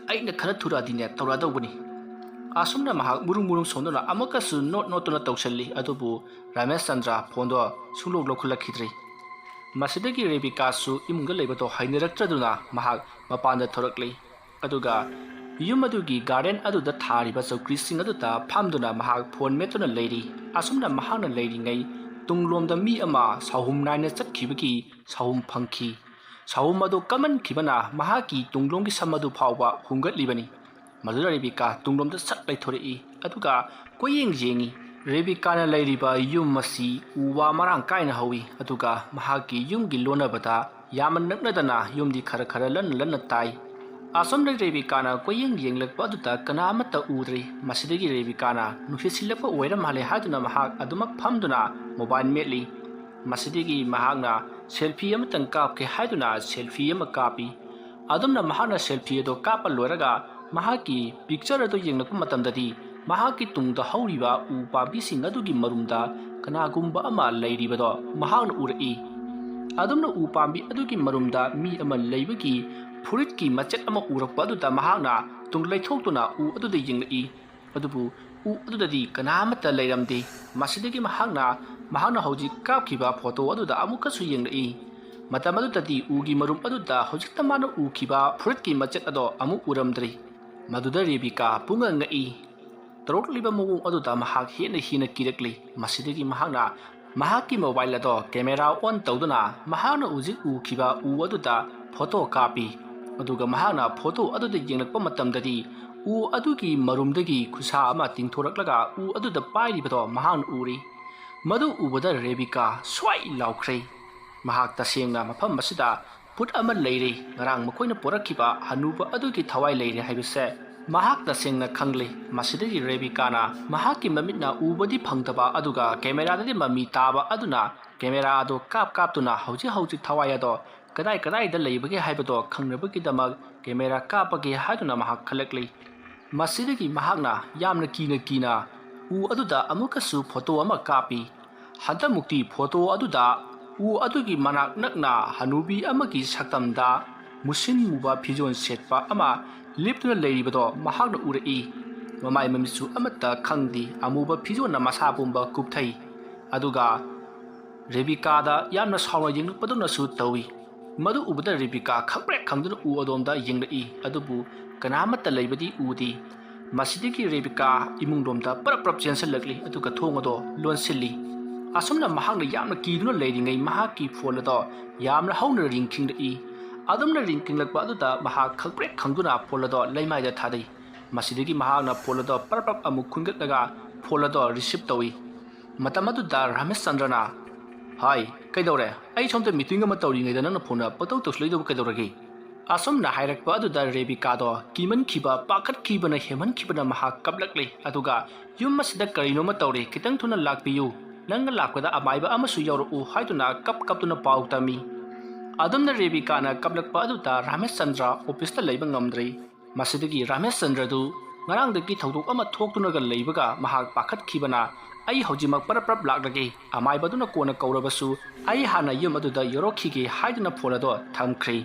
ꯑꯩꯅ ꯈꯔ ꯊꯨꯔꯛꯑꯗꯤꯅꯦ ꯇꯧꯔꯛꯑꯗꯧꯕꯅꯤ꯫ ꯑꯁꯨꯝꯅ ꯃꯍꯥꯛ ꯃꯨꯔꯨꯝ ꯃꯨꯔꯨꯝ ꯁꯣꯟꯗꯨꯅ ꯑꯃꯨꯛꯀꯁꯨ ꯅꯣꯠꯇꯨꯅ ꯇꯧꯁꯤꯜꯂꯤ꯫ ꯑꯗꯨꯕꯨ ꯔꯥꯃꯦꯁ ꯆꯟꯗ꯭ꯔ ꯐꯣꯟꯗꯣ ꯁꯨꯡꯂꯧ ꯂꯧꯈꯠꯂꯛꯈꯤꯗ꯭ꯔꯤ꯫ ꯃꯁꯤꯗꯒꯤ ꯔꯦꯕꯤꯀꯥꯁꯨ ꯏꯃꯨꯡꯗ ꯂꯩꯕꯗꯣ ꯍꯩꯅꯔꯛꯇ꯭ꯔꯗꯨꯅ ꯃꯍꯥꯛ ꯃꯄꯥꯟꯗ ꯊꯣꯔꯛꯂꯤ꯫ ꯑꯗꯨꯒ ꯌꯨꯝ ꯑꯗꯨꯒꯤ ꯒꯥꯔꯗꯦꯟ ꯑꯗꯨꯗ ꯊꯥꯔꯤꯕ ꯆꯧꯀ꯭ꯔꯤꯁꯤꯡ ꯑꯗꯨꯗ ꯐꯝꯗꯨꯅ ꯃꯍꯥꯛ ꯐꯣꯟ ꯃꯦꯠꯇꯨꯅ ꯂꯩꯔꯤ꯫ ꯑꯁꯨꯝꯅ ꯃꯍꯥꯛꯅ ꯂꯩꯔꯤꯉꯩ ꯇꯨꯡꯂꯣꯝꯗ ꯃꯤ ꯑꯃ ꯁꯥꯎꯍꯨꯝ ꯅꯥꯏꯅ ꯆꯠꯈꯤꯕꯒꯤ ꯁꯥꯎꯍꯨꯝ ꯐꯪꯈꯤ꯫ ꯁꯥꯎꯍꯨꯝ ꯑꯗꯨ ꯀꯝꯃꯟꯈꯤꯕꯅ ꯃꯍꯥꯛꯀꯤ ꯇꯨꯡꯂꯣꯝꯒꯤ ꯁꯝ ꯑꯗꯨ ꯐꯥꯎꯕ ꯍꯨꯝꯒꯠꯂꯤꯕꯅꯤ꯫ ꯃꯗꯨꯗ ꯔꯦꯕꯤꯀꯥ ꯇꯨꯡꯂꯣꯝꯗ ꯁꯠ ꯂꯩꯊꯣꯔꯛꯏ꯫ ꯑꯗꯨꯒ ꯀꯣꯏꯌꯦꯡ ꯌꯦꯡꯉꯤ꯫ ꯔꯦꯕꯤꯀꯥꯅ ꯂꯩꯔꯤꯕ ꯌꯨꯝ ꯑꯁꯤ ꯎ ꯋꯥ ꯃꯔꯥꯡ ꯀꯥꯏꯅ ꯍꯧꯏ꯫ ꯑꯗꯨꯒ ꯃꯍꯥꯛꯀꯤ ꯌꯨꯝꯒꯤ ꯂꯣꯟꯅꯕꯗ ꯌꯥꯝꯅ ꯅꯛꯅꯗꯅ ꯌꯨꯝꯗꯤ ꯈꯔ ꯈꯔ ꯂꯟꯅ ꯂꯟꯅ ꯇꯥꯏ꯫ ꯑꯁꯣꯝꯗ ꯔꯦꯕꯤꯀꯥꯅ ꯀꯣꯏꯌꯦꯡ ꯌꯦꯡꯂꯛꯄ ꯑꯗꯨꯗ ꯀꯅꯥ ꯑꯃꯠꯇ ꯎꯗ꯭ꯔꯤ꯫ ꯃꯁꯤꯗꯒꯤ ꯔꯦꯕꯤꯀꯥꯅ ꯅꯨꯡꯁꯤꯠ ꯁꯤꯠꯂꯛꯄ ꯑꯣꯏꯔ ꯃꯥꯜꯂꯦ ꯍꯥꯏꯗꯨꯅ ꯃꯍꯥꯛ ꯑꯗꯨꯃꯛ ꯐꯝꯗꯨꯅ ꯃꯣꯕꯥꯏꯜ ꯃꯦꯠꯂꯤ꯫ ꯃꯁꯤꯗꯒꯤ ꯃꯍꯥꯛꯅ ꯁꯦꯜꯐꯤ ꯑꯃꯇꯪ ꯀꯥꯞꯀꯦ ꯍꯥꯏꯗꯨꯅ ꯁꯦꯜꯐꯤ ꯑꯃ ꯀꯥꯞꯄꯤ꯫ ꯑꯗꯨꯝꯅ ꯃꯍꯥꯛꯅ ꯁꯦꯜꯐꯤ ꯑꯗꯨ ꯀꯥꯞꯄ ꯂꯣꯏꯔꯒ ꯃꯍꯥꯛꯀꯤ ꯄꯤꯛꯆꯔ ꯑꯗꯨ ꯌꯦꯡꯂꯛꯄ ꯃꯇꯝꯗꯗꯤ ꯃꯍꯥꯛꯀꯤ ꯇꯨꯡꯗ ꯍꯧꯔꯤꯕ ꯎ ꯄꯥꯝꯕꯤꯁꯤꯡ ꯑꯗꯨꯒꯤ ꯃꯔꯨꯝꯗ ꯀꯅꯥꯒꯨꯝꯕ ꯑꯃ ꯂꯩꯔꯤꯕꯗꯣ ꯃꯍꯥꯛꯅ ꯎꯔꯛꯏ꯫ ꯑꯗꯨꯝꯅ ꯎ ꯄꯥꯝꯕꯤ ꯑꯗꯨꯒꯤ ꯃꯔꯨꯝꯗ ꯃꯤ ꯑꯃ ꯂꯩꯕꯒꯤ ꯐꯨꯔꯤꯠꯀꯤ ꯃꯆꯦꯠ ꯑꯃ ꯎꯔꯛꯄ ꯑꯗꯨꯗ ꯃꯍꯥꯛꯅ ꯇꯨꯡ ꯂꯩꯊꯣꯛꯇꯨꯅ ꯎ ꯑꯗꯨꯗ ꯌꯦꯡꯂꯛꯏ꯫ ꯑꯗꯨꯕꯨ ꯎ ꯑꯗꯨꯗꯗꯤ ꯀꯅꯥꯃꯠꯇ ꯂꯩꯔꯝꯗꯦ꯫ ꯃꯁꯤꯗꯒꯤ ꯃꯍꯥꯛꯅ ꯍꯧꯖꯤꯛ ꯀꯥꯞꯈꯤꯕ ꯐꯣꯇꯣ ꯑꯗꯨꯗ ꯑꯃꯨꯛꯀꯁꯨ ꯌꯦꯡꯂꯛꯏ꯫ ꯃꯇꯝ ꯑꯗꯨꯗꯗꯤ ꯎꯒꯤ ꯃꯔꯨꯝ ꯑꯗꯨꯗ ꯍꯧꯖꯤꯛꯇ ꯃꯥꯅ ꯎꯈꯤꯕ ꯐꯨꯔꯤꯠꯀꯤ ꯃꯆꯦꯠ ꯑꯗꯣ ꯑꯃꯨꯛ ꯎꯔꯝꯗ꯭ꯔꯤ꯫ ꯃꯗꯨꯗ ꯔꯦꯕꯤꯀꯥ ꯄꯨꯡꯉꯛ ꯉꯛꯏ꯫ ꯇꯧꯔꯛꯂꯤꯕ ꯃꯑꯣꯡ ꯑꯗꯨꯗ ꯃꯍꯥꯛ ꯍꯦꯟꯅ ꯀꯤꯔꯛꯂꯤ꯫ ꯃꯁꯤꯗꯒꯤ ꯃꯍꯥꯛꯅ ꯃꯍꯥꯛꯀꯤ ꯃꯣꯕꯥꯏꯜ ꯑꯗꯣ ꯀꯦꯃꯦꯔꯥ ꯑꯣꯟ ꯇꯧꯗꯨꯅ ꯃꯍꯥꯛꯅ ꯍꯧꯖꯤꯛ ꯎꯈꯤꯕ ꯎ ꯑꯗꯨꯗ ꯐꯣꯇꯣ ꯀꯥꯞꯄꯤ꯫ ꯑꯗꯨꯒ ꯃꯍꯥꯛꯅ ꯐꯣꯇꯣ ꯑꯗꯨꯗ ꯌꯦꯡꯂꯛꯄ ꯃꯇꯝꯗꯗꯤ ꯎ ꯑꯗꯨꯒꯤ ꯃꯔꯨꯝꯗꯒꯤ ꯈꯨꯠꯁꯥ ꯑꯃ ꯇꯤꯡꯊꯣꯔꯛꯂꯒ ꯎ ꯑꯗꯨꯗ ꯄꯥꯏꯔꯤꯕꯗꯣ ꯃꯍꯥꯛꯅ ꯎꯔꯤ꯫ ꯃꯗꯨ ꯎꯕꯗ ꯔꯦꯕꯤꯀꯥ ꯁ꯭ꯋꯥꯏ ꯂꯥꯎꯈ꯭ꯔꯦ꯫ ꯃꯍꯥꯛ ꯇꯁꯦꯡꯅ ꯃꯐꯝ ꯑꯁꯤꯗ ꯄꯨꯠ ꯑꯃ ꯂꯩꯔꯦ꯫ ꯉꯔꯥꯡ ꯃꯈꯣꯏꯅ ꯄꯣꯔꯛꯈꯤꯕ ꯍꯅꯨꯕ ꯑꯗꯨꯒꯤ ꯊꯋꯥꯏ ꯂꯩꯔꯦ ꯍꯥꯏꯕꯁꯦ ꯃꯍꯥꯛ ꯇꯁꯦꯡꯅ ꯈꯪꯂꯦ꯫ ꯃꯁꯤꯗꯒꯤ ꯔꯦꯕꯤꯀꯥꯅ ꯃꯍꯥꯛꯀꯤ ꯃꯃꯤꯠꯅ ꯎꯕꯗꯤ ꯐꯪꯗꯕ ꯑꯗꯨꯒ ꯀꯦꯃꯦꯔꯥꯗꯗꯤ ꯃꯃꯤ ꯇꯥꯕ ꯑꯗꯨꯅ ꯀꯦꯃꯦꯔꯥ ꯑꯗꯨ ꯀꯥꯞꯇꯨꯅ ꯍꯧꯖꯤꯛ ꯊꯋꯥꯏ ꯑꯗꯣ ꯀꯗꯥꯏꯗ ꯂꯩꯕꯒꯦ ꯍꯥꯏꯕꯗꯣ ꯈꯪꯅꯕꯒꯤꯗꯃꯛ ꯀꯦꯃꯦꯔꯥ ꯀꯥꯞꯄꯒꯦ ꯍꯥꯏꯗꯨꯅ ꯃꯍꯥꯛ ꯈꯜꯂꯛꯂꯤ꯫ ꯃꯁꯤꯗꯒꯤ ꯃꯍꯥꯛꯅ ꯌꯥꯝꯅ ꯀꯤꯅ ꯎ ꯑꯗꯨꯗ ꯑꯃꯨꯛꯀꯁꯨ ꯐꯣꯇꯣ ꯑꯃ ꯀꯥꯞꯄꯤ꯫ ꯍꯟꯗꯛꯃꯨꯛꯇꯤ ꯐꯣꯇꯣ ꯑꯗꯨꯗ ꯎ ꯑꯗꯨꯒꯤ ꯃꯅꯥꯛ ꯅꯛꯅ ꯍꯅꯨꯕꯤ ꯑꯃꯒꯤ ꯁꯛꯇꯝꯗ ꯃꯨꯁꯤꯟ ꯃꯨꯕ ꯐꯤꯖꯣꯜ ꯁꯦꯠꯄ ꯑꯃ ꯂꯦꯞꯇꯨꯅ ꯂꯩꯔꯤꯕꯗꯣ ꯃꯍꯥꯛꯅ ꯎꯔꯛꯏ꯫ ꯃꯃꯥꯏ ꯃꯃꯤꯠꯁꯨ ꯑꯃꯠꯇ ꯈꯪꯗꯦ꯫ ꯑꯃꯨꯕ ꯐꯤꯖꯣꯜꯅ ꯃꯁꯥ ꯄꯨꯝꯕ ꯀꯨꯞꯊꯩ꯫ ꯑꯗꯨꯒ ꯔꯦꯕꯤꯀꯥꯗ ꯌꯥꯝꯅ ꯁꯥꯎꯅ ꯌꯦꯡꯂꯛꯄꯗꯧꯅꯁꯨ ꯇꯧꯏ꯫ ꯃꯗꯨ ꯎꯕꯗ ꯔꯦꯕꯤꯀꯥ ꯈꯪꯄ꯭ꯔꯦꯛ ꯈꯪꯗꯨꯅ ꯎ ꯑꯗꯣꯝꯗ ꯌꯦꯡꯂꯛꯏ꯫ ꯑꯗꯨꯕꯨ ꯀꯅꯥꯃꯠꯇ ꯂꯩꯕꯗꯤ ꯎꯗꯦ꯫ ꯃꯁꯤꯗꯒꯤ ꯔꯦꯕꯤꯀꯥ ꯏꯃꯨꯡꯂꯣꯝꯗ ꯄꯔꯞ ꯆꯦꯟꯁꯤꯜꯂꯛꯂꯤ ꯑꯗꯨꯒ ꯊꯣꯡ ꯑꯗꯣ ꯂꯣꯟꯁꯤꯜꯂꯤ꯫ ꯑꯁꯨꯝꯅ ꯃꯍꯥꯛꯅ ꯌꯥꯝꯅ ꯀꯤꯗꯨꯅ ꯂꯩꯔꯤꯉꯩ ꯃꯍꯥꯛꯀꯤ ꯐꯣꯟ ꯑꯗꯣ ꯌꯥꯝꯅ ꯍꯧꯅ ꯔꯤꯡ ꯈꯤꯡꯂꯛꯏ꯫ ꯑꯗꯨꯝꯅ ꯔꯤꯡ ꯈꯤꯡꯂꯛꯄ ꯑꯗꯨꯗ ꯃꯍꯥꯛ ꯈꯪꯄ꯭ꯔꯦꯛ ꯈꯪꯗꯨꯅ ꯐꯣꯟ ꯑꯗꯣ ꯂꯩꯃꯥꯏꯗ ꯊꯥꯗꯩ꯫ ꯃꯁꯤꯗꯒꯤ ꯃꯍꯥꯛꯅ ꯐꯣꯟ ꯑꯗꯣ ꯄꯔꯞ ꯑꯃꯨꯛ ꯈꯨꯟꯒꯠꯂꯒ ꯐꯣꯟ ꯑꯗꯣ ꯔꯤꯁꯤꯞ ꯇꯧꯏ꯫ ꯃꯇꯝ ꯑꯗꯨꯗ ꯔꯥꯃꯦꯁꯆꯟꯗ꯭ꯔꯅ "ꯍꯥꯏ, ꯀꯩꯗꯧꯔꯦ? ꯑꯩ ꯁꯣꯝꯗ ꯃꯤꯇꯤꯡ ꯑꯃ ꯇꯧꯔꯤꯉꯩꯗ ꯅꯪꯅ ꯐꯣꯟꯗ ꯄꯪꯇꯧ ꯇꯧꯁꯤꯜꯂꯛꯏꯗꯨꯕꯨ ꯀꯩꯗꯧꯔꯒꯦ?" ꯑꯁꯨꯝꯅ ꯍꯥꯏꯔꯛꯄ ꯑꯗꯨꯗ ꯔꯦꯕꯤꯀꯥꯗꯣ ꯀꯤꯃꯟꯈꯤꯕ ꯄꯥꯈꯠꯈꯤꯕꯅ ꯍꯦꯟꯃꯟꯈꯤꯕꯅ ꯃꯍꯥꯛ ꯀꯞꯂꯛꯂꯤ꯫ ꯑꯗꯨꯒ "ꯌꯨꯝ ꯑꯁꯤꯗ ꯀꯔꯤꯅꯣꯃ ꯇꯧꯔꯦ, ꯈꯤꯇꯪ ꯊꯨꯅ ꯂꯥꯛꯄꯤꯌꯨ, ꯅꯪꯅ ꯂꯥꯛꯄꯗ ꯑꯃꯥꯏꯕ ꯑꯃꯁꯨ ꯌꯥꯎꯔꯛꯎ" ꯍꯥꯏꯗꯨꯅ ꯀꯞꯇꯨꯅ ꯄꯥꯎ ꯇꯝꯃꯤ꯫ ꯑꯗꯨꯝꯅ ꯔꯦꯕꯤꯀꯥꯅ ꯀꯞꯂꯛꯄ ꯑꯗꯨꯗ ꯔꯥꯃꯦꯁꯆꯟꯗ꯭ꯔ ꯑꯣꯐꯤꯁꯇ ꯂꯩꯕ ꯉꯝꯗ꯭ꯔꯦ꯫ ꯃꯁꯤꯗꯒꯤ ꯔꯥꯃꯦꯁꯆꯟꯗ꯭ꯔꯗꯨ ꯉꯔꯥꯡꯗꯒꯤ ꯊꯧꯗꯣꯛ ꯑꯃ ꯊꯣꯛꯇꯨꯅꯒ ꯂꯩꯕꯒ ꯃꯍꯥꯛ ꯄꯥꯈꯠꯈꯤꯕꯅ "ꯑꯩ ꯍꯧꯖꯤꯛꯃꯛ ꯄꯔꯞ ꯂꯥꯛꯂꯒꯦ, ꯑꯃꯥꯏꯕꯗꯨꯅ ꯀꯣꯟꯅ ꯀꯧꯔꯕꯁꯨ ꯑꯩ ꯍꯥꯟꯅ ꯌꯨꯝ ꯑꯗꯨꯗ ꯌꯧꯔꯛꯈꯤꯒꯦ" ꯍꯥꯏꯗꯨꯅ ꯐꯣꯟ ꯑꯗꯣ ꯊꯝꯈ꯭ꯔꯦ꯫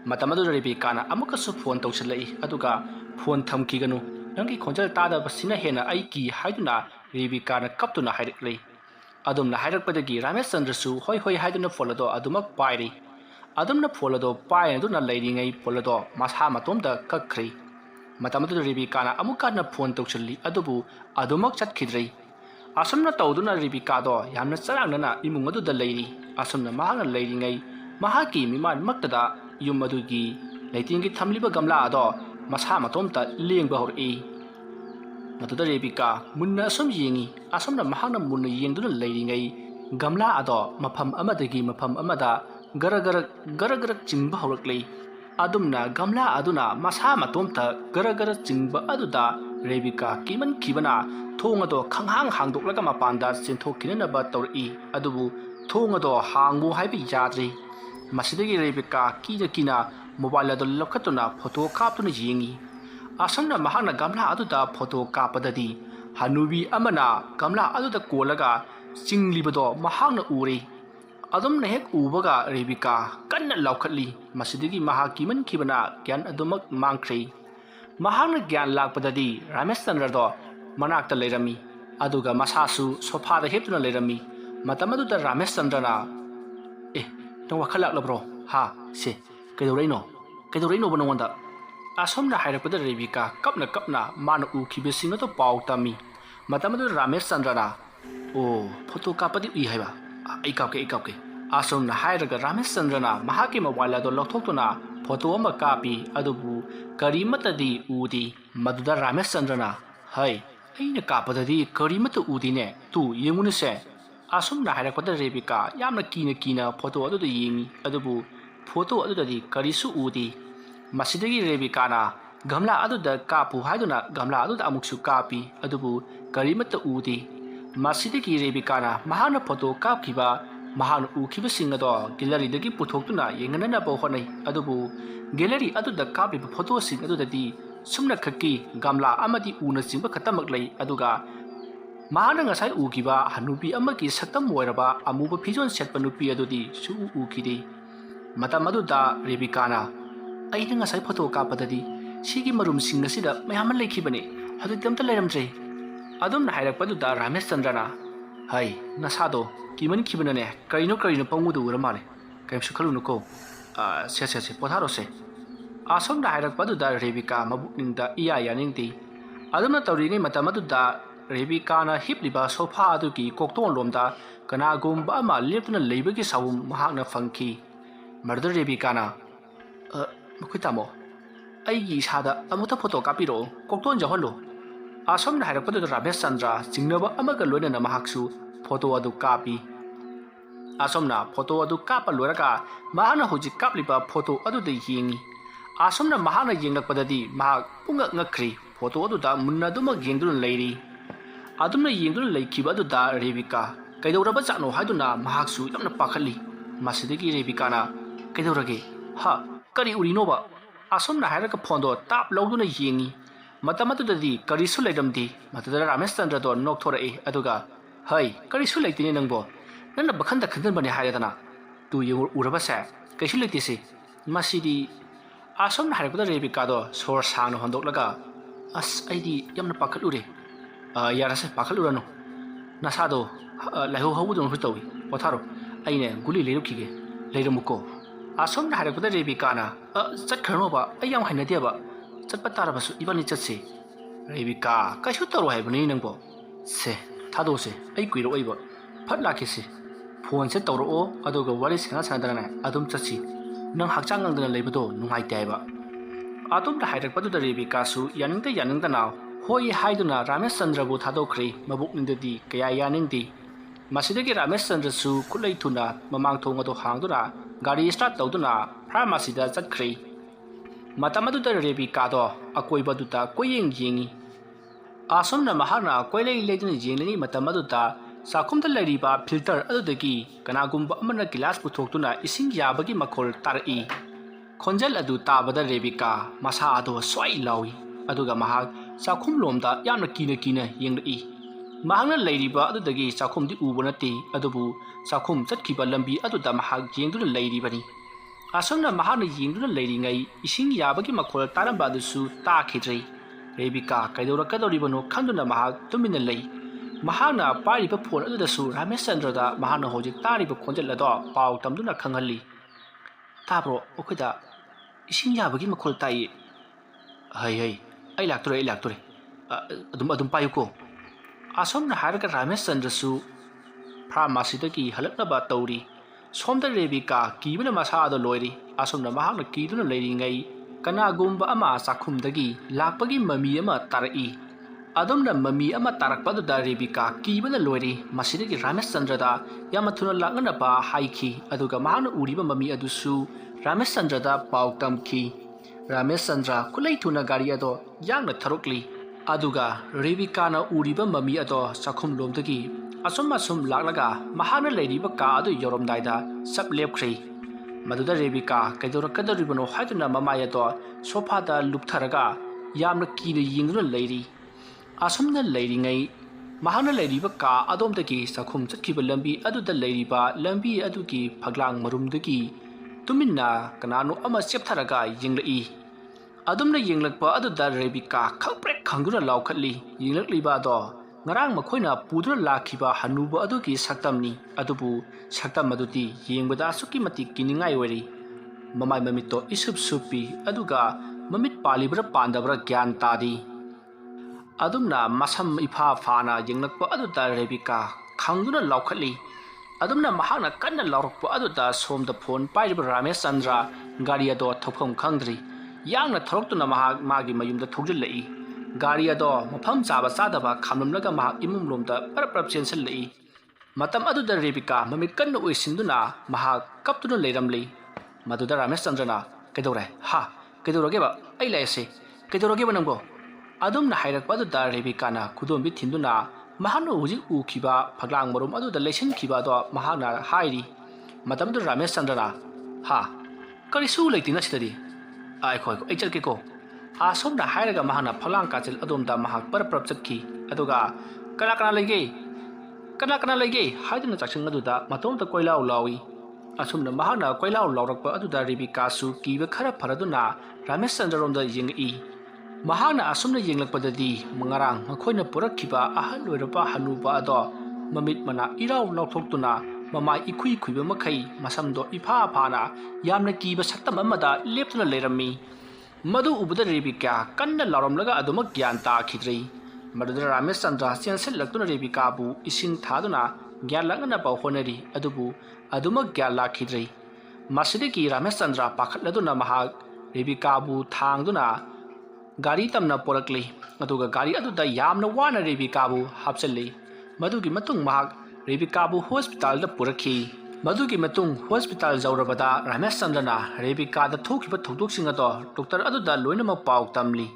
ꯃꯇꯝ ꯑꯗꯨꯗ ꯔꯦꯕꯤꯀꯥꯅ ꯑꯃꯨꯛꯀꯁꯨ ꯐꯣꯟ ꯇꯧꯁꯤꯜꯂꯛꯏ꯫ ꯑꯗꯨꯒ "ꯐꯣꯟ ꯊꯝꯈꯤꯒꯅꯨ, ꯅꯪꯒꯤ ꯈꯣꯟꯖꯦꯜ ꯇꯥꯗꯕꯁꯤꯅ ꯍꯦꯟꯅ ꯑꯩ ꯀꯤ" ꯍꯥꯏꯗꯨꯅ ꯔꯦꯕꯤꯀꯥꯅ ꯀꯞꯇꯨꯅ ꯍꯥꯏꯔꯛꯂꯤ꯫ ꯑꯗꯨꯝꯅ ꯍꯥꯏꯔꯛꯄꯗꯒꯤ ꯔꯥꯃꯦꯁꯆꯟꯗ꯭ꯔꯁꯨ ꯍꯣꯏ ꯍꯥꯏꯗꯨꯅ ꯐꯣꯟ ꯑꯗꯣ ꯑꯗꯨꯃꯛ ꯄꯥꯏꯔꯤ꯫ ꯑꯗꯨꯝꯅ ꯐꯣꯟ ꯑꯗꯣ ꯄꯥꯏꯗꯨꯅ ꯂꯩꯔꯤꯉꯩ ꯐꯣꯟ ꯑꯗꯣ ꯃꯁꯥ ꯃꯇꯣꯝꯇ ꯀꯛꯈ꯭ꯔꯦ꯫ ꯃꯇꯝ ꯑꯗꯨꯗ ꯔꯦꯕꯤꯀꯥꯅ ꯑꯃꯨꯛ ꯍꯟꯅ ꯐꯣꯟ ꯇꯧꯁꯤꯜꯂꯤ꯫ ꯑꯗꯨꯕꯨ ꯑꯗꯨꯃꯛ ꯆꯠꯈꯤꯗ꯭ꯔꯦ꯫ ꯑꯁꯨꯝꯅ ꯇꯧꯗꯨꯅ ꯔꯦꯕꯤꯀꯥꯗꯣ ꯌꯥꯝꯅ ꯆꯔꯥꯡꯅꯅ ꯏꯃꯨꯡ ꯑꯗꯨꯗ ꯂꯩꯔꯤ꯫ ꯑꯁꯨꯝꯅ ꯃꯍꯥꯛꯅ ꯂꯩꯔꯤꯉꯩ ꯃꯍꯥꯛꯀꯤ ꯃꯤꯠꯃꯥꯡꯃꯛꯇꯗ ꯌꯨꯝ ꯑꯗꯨꯒꯤ ꯂꯩꯇꯦꯡꯒꯤ ꯊꯝꯂꯤꯕ ꯒꯝꯂꯥ ꯑꯗꯣ ꯃꯁꯥ ꯃꯇꯣꯝꯇ ꯂꯦꯡꯕ ꯍꯧꯔꯛꯏ꯫ ꯃꯗꯨꯗ ꯔꯦꯕꯤꯀꯥ ꯃꯨꯟꯅ ꯑꯁꯨꯝ ꯌꯦꯡꯉꯤ꯫ ꯑꯁꯨꯝꯅ ꯃꯍꯥꯛꯅ ꯃꯨꯟꯅ ꯌꯦꯡꯗꯨꯅ ꯂꯩꯔꯤꯉꯩ ꯒꯝꯂꯥ ꯑꯗꯣ ꯃꯐꯝ ꯑꯃꯗꯒꯤ ꯃꯐꯝ ꯑꯃꯗ ꯒꯔ ꯆꯤꯡꯕ ꯍꯧꯔꯛꯂꯤ꯫ ꯑꯗꯨꯝꯅ ꯒꯝꯂꯥ ꯑꯗꯨꯅ ꯃꯁꯥ ꯃꯇꯣꯝꯇ ꯒꯔ ꯆꯤꯡꯕ ꯑꯗꯨꯗ ꯔꯦꯕꯤꯀꯥ ꯀꯤꯃꯟꯈꯤꯕꯅ ꯊꯣꯡ ꯑꯗꯣ ꯈꯪꯍꯥꯡ ꯍꯥꯡꯗꯣꯛꯂꯒ ꯃꯄꯥꯟꯗ ꯆꯦꯟꯊꯣꯛꯈꯤꯅꯅꯕ ꯇꯧꯔꯛꯏ꯫ ꯑꯗꯨꯕꯨ ꯊꯣꯡ ꯑꯗꯣ ꯍꯥꯡꯉꯨ ꯍꯥꯏꯕ ꯌꯥꯗ꯭ꯔꯦ꯫ ꯃꯁꯤꯗꯒꯤ ꯔꯦꯕꯤꯀꯥ ꯀꯤꯅ ꯃꯣꯕꯥꯏꯜ ꯑꯗꯨ ꯂꯧꯈꯠꯇꯨꯅ ꯐꯣꯇꯣ ꯀꯥꯞꯇꯨꯅ ꯌꯦꯡꯉꯤ꯫ ꯑꯁꯨꯝꯅ ꯃꯍꯥꯛꯅ ꯒꯝꯂꯥ ꯑꯗꯨꯗ ꯐꯣꯇꯣ ꯀꯥꯞꯄꯗꯗꯤ ꯍꯅꯨꯕꯤ ꯑꯃꯅ ꯒꯝꯂꯥ ꯑꯗꯨꯗ ꯀꯣꯜꯂꯒ ꯆꯤꯡꯂꯤꯕꯗꯣ ꯃꯍꯥꯛꯅ ꯎꯔꯦ꯫ ꯑꯗꯨꯝꯅ ꯍꯦꯛ ꯎꯕꯒ ꯔꯦꯕꯤꯀꯥ ꯀꯟꯅ ꯂꯥꯎꯈꯠꯂꯤ꯫ ꯃꯁꯤꯗꯒꯤ ꯃꯍꯥꯛ ꯀꯤꯃꯟꯈꯤꯕꯅ ꯒ꯭ꯌꯥꯟ ꯑꯗꯨꯃꯛ ꯃꯥꯡꯈ꯭ꯔꯦ꯫ ꯃꯍꯥꯛꯅ ꯒ꯭ꯌꯥꯟ ꯂꯥꯛꯄꯗꯗꯤ ꯔꯥꯃꯦꯁꯆꯟꯗ꯭ꯔꯗꯣ ꯃꯅꯥꯛꯇ ꯂꯩꯔꯝꯃꯤ꯫ ꯑꯗꯨꯒ ꯃꯁꯥꯁꯨ ꯁꯣꯐꯥꯗ ꯍꯤꯞꯇꯨꯅ ꯂꯩꯔꯝꯃꯤ꯫ ꯃꯇꯝ ꯑꯗꯨꯗ ꯔꯥꯃꯦꯁꯆꯟꯗ꯭ꯔꯅ "ꯅꯪ ꯋꯥꯈꯜ ꯂꯥꯛꯂꯕ꯭ꯔꯣ? ꯍꯥ, ꯁꯦ ꯀꯩꯗꯧꯔꯛꯏꯅꯣꯕ ꯅꯉꯣꯟꯗ?" ꯑꯁꯨꯝꯅ ꯍꯥꯏꯔꯛꯄꯗ ꯔꯦꯕꯤꯀꯥ ꯀꯞꯅ ꯃꯥꯅ ꯎꯈꯤꯕꯁꯤꯡ ꯑꯗꯨ ꯄꯥꯎ ꯇꯝꯃꯤ꯫ ꯃꯇꯝ ꯑꯗꯨꯗ ꯔꯥꯃꯦꯁꯆꯟꯗ꯭ꯔꯅ "ꯑꯣ, ꯐꯣꯇꯣ ꯀꯥꯞꯄꯗꯤ ꯎꯏ ꯍꯥꯏꯕ? ꯑꯩ ꯀꯥꯞꯀꯦ." ꯑꯁꯨꯝꯅ ꯍꯥꯏꯔꯒ ꯔꯥꯃꯦꯁꯆꯟꯗ꯭ꯔꯅ ꯃꯍꯥꯛꯀꯤ ꯃꯣꯕꯥꯏꯜ ꯑꯗꯨ ꯂꯧꯊꯣꯛꯇꯨꯅ ꯐꯣꯇꯣ ꯑꯃ ꯀꯥꯞꯄꯤ꯫ ꯑꯗꯨꯕꯨ ꯀꯔꯤꯃꯠꯇꯗꯤ ꯎꯗꯦ꯫ ꯃꯗꯨꯗ ꯔꯥꯃꯦꯁꯆꯟꯗ꯭ꯔꯅ "ꯍꯩ, ꯑꯩꯅ ꯀꯥꯞꯄꯗꯗꯤ ꯀꯔꯤꯃꯠꯇ ꯎꯗꯦꯅꯦ, ꯇꯨ ꯌꯦꯡꯉꯨꯅꯦꯁꯦ." ꯑꯁꯨꯝꯅ ꯍꯥꯏꯔꯛꯄꯗ ꯔꯦꯕꯤꯀꯥ ꯌꯥꯝꯅ ꯀꯤꯅ ꯐꯣꯇꯣ ꯑꯗꯨꯗ ꯌꯦꯡꯉꯤ꯫ ꯑꯗꯨꯕꯨ ꯐꯣꯇꯣ ꯑꯗꯨꯗꯗꯤ ꯀꯔꯤꯁꯨ ꯎꯗꯦ꯫ ꯃꯁꯤꯗꯒꯤ ꯔꯦꯕꯤꯀꯥꯅ ꯒꯝꯂꯥ ꯑꯗꯨꯗ ꯀꯥꯞꯄꯨ ꯍꯥꯏꯗꯨꯅ ꯒꯝꯂꯥ ꯑꯗꯨꯗ ꯑꯃꯨꯛꯁꯨ ꯀꯥꯞꯄꯤ꯫ ꯑꯗꯨꯕꯨ ꯀꯔꯤꯃꯠꯇ ꯎꯗꯦ꯫ ꯃꯁꯤꯗꯒꯤ ꯔꯦꯕꯤꯀꯥꯅ ꯃꯍꯥꯛꯅ ꯐꯣꯇꯣ ꯀꯥꯞꯈꯤꯕ ꯃꯍꯥꯛꯅ ꯎꯈꯤꯕꯁꯤꯡ ꯑꯗꯣ ꯒꯦꯂꯔꯤꯗꯒꯤ ꯄꯨꯊꯣꯛꯇꯨꯅ ꯌꯦꯡꯍꯟꯅꯕ ꯍꯣꯠꯅꯩ꯫ ꯑꯗꯨꯕꯨ ꯒꯦꯂꯔꯤ ꯑꯗꯨꯗ ꯀꯥꯞꯂꯤꯕ ꯐꯣꯇꯣꯁꯤꯡ ꯑꯗꯨꯗꯗꯤ sumna khaki gamla amadi una chingba khatamak lei aduga mahana ngasai ukiba hanupi amagi saktam moiraba amuba phijon setpa nupi adudi su ukidi matam aduda rebikana aina ngasai photo kapadadi sigi marum sing asida mayam lekhibani hadu tamta leiramjai adum na hairak paduda Ramesh Chandrana hai nasado kiman kibanane karino pangudu uramale kaim sukhalu nuko se potharo se asom na hairak paduda rebika mabukningda iya yaningti adumna tawringai matam aduda Rebikana hipliba sofa aduki kokton lomda kanagumba ama leptuna leibagi sawum mahakna fangki murder Rebikana mukitamo aigi sada amuta photo kapiro kokton jaholo asom na hairak paduda Ramesh Chandra jingnaba amaga loina mahaksu photo adu kapi asom na photo adu kapa loraga mahana hoji kapliba photo adu de yingi asom na mahana yinglakpadadi mahak punga ngakri photo adu da munna duma gengdun leiri adumna yengdun leikhiba adu da Rebika kaidoraba chano haiduna mahaksu yamna pakhali masidagi Rebikana kaidorage ha kari urinoba asomna hairaka phondo tap lawduna yengi matamatudadi kari su leidamdi matadara Ramesh Chandra do nokthora e aduga hai kari su leitini nangbo nanna bakhanda khandan bani haidana tu yengur uraba sa kaisu leitisi masidi asomna hairaka Rebika do sor sang hondoklaga as aidi yamna pakhalure yarase pakhalurano nasado laiho hawudon hutawi potharo aine guli leirukige leiramuko asomna hairaka Rebikana chatkhanoba ayam hainadeba chatpa tarabasu ibani chatse Rebika kaisu taro haibani nangbo se thadose ai kuiro oiba phatla kese phone se tawro o aduga wari sena sanadana adum chatsi nang hakchang ngangdana leibado nungai taiba atom da hairaka Rebika su yaningda naw hoi haiduna Ramesh Chandra bu thadokri mabukningdadi kaya yaningdi masidagi Ramesh Chandra su kulai thuna mamang thonga do hangdura gari start tawduna pharmacy da chatkri matamadu Rebika do akoiba duta koyeng yengi asomna mahana koilei leiduna yenglani matamadu da sakumda lariba filter adudagi kanagumba amana glass puthokduna ising yabagi makhol tarai khonjal adu tabada Rebika masa ado swai lawi aduga mahak sakhum lomda yamna kina yenglai mahangna leiriba adudagi sakhumdi ubonati adubu sakhum chatkhiba lambi aduda mahak yengduna leiribani asomna mahana yengduna leiringai ising yabagi makhol taramba adusu ta khidrei Rebika kaidora kadoribano khanduna mahak tumina lei mahana pariba phone adudasu Ramesh Chandra da mahana hojik tariba khonjal ado paw tamduna khangali tabro okhida ising yabagi makhol tai hai ai laktore adum payuko asomna hairaka Ramesh Chandra su pharmacy dagi halaknaba tawri somda Rebika kibana masa ado loiri asomna mahakna kiduna leiringai kanagumba ama sakhumdagi lakpagi mami ama tarai adumna mami ama tarakpadu da Rebika kibana loiri masidagi Ramesh Chandra da yamathuna lakna ba haiki aduga mahakna uriba mami adusu Ramesh Chandra da pautamki Ramesh Chandra kulai thuna gari ado yangna tharokli aduga Rebikana uriba mami ado sakhum lomdagi asum laklaga mahana leiriba ka adu yoromdaida sab lepkhri maduda Rebika kaidora kadoribano haiduna mamaya do sofa da luptharaga yamna kina yingduna leiri asumna leiringai mahana leiriba ka adomdagi sakhum chatkhiba lambi aduda leiriba lambi adugi phaglang marumdagi tuminna kanano ama cheptharaga yinglai adumna yinglakpa aduda Rebika khangprek khangduna laukhatli yinglakliba do ngarang makhoina puduna lakhiba hanuba adugi saktamni adubu saktam aduti yengbada suki mati kiningai wari mamai mamito isup supi aduga mamit palibra pandabra gyan tadi adumna masam ifa fana yenglakpa aduda Rebika khangduna laukhatli adumna mahakna kanna laurokpa aduda somda phone pairiba Ramesh Chandra gari ado thokpham khangdri yangna tharoktuna mahak magi mayumda thokjillai gari ado mafam chaba chadaba khamlamlaga mahak imumlomda parap chensalai matam aduda Rebika mamit kanna oisinduna mahak kaptuna leiramlei maduda Ramesh Chandra kaidore ha kaidorage ba ai laise kaidorage ba nangbo adumna hairakpa aduda Rebika na khudombi thinduna mahana hujik ukhiba phaglang marum aduda lesin khiba do mahana hairi matam du Ramesh Chandra ha kari su leitina sidadi ai khoi ai chalke ko asomna hairaga mahana phalang kachil adomda mahak parprap chatki aduga kana lege haiduna chakching aduda matomta koilau lawi asumna mahana koilau laurakpa aduda Rebecca su kiba khara pharaduna Ramesh Chandra yengi mahana asumna yenglakpadadi mangarang makhoina purakhiba ahal loirapa hanuba ado mamit mana irau lauthoktuna mamai ikhui khuiba makhai masamdo ifa phana yamna kiba saktam amada leptuna leirami madu ubada Rebecca kanna lauramlaga aduma gyan ta khidrei madudra Ramesh Chandra siansil laktuna Rebecca bu ising thaduna gyan lagna pa honari adubu aduma gyan la khidrei masidiki Ramesh Chandra pakhatladuna mahak Rebecca bu thangduna gari tamna porakli aduga gari aduda yamna wana Rebecca bu hapsalli madugi matung mahak Rebecca bu hospital da purakhi madugi matung hospital zawrabada Ramesh Chandra na Rebecca da thokiba thodok singa to doctor aduda loina ma pau tamli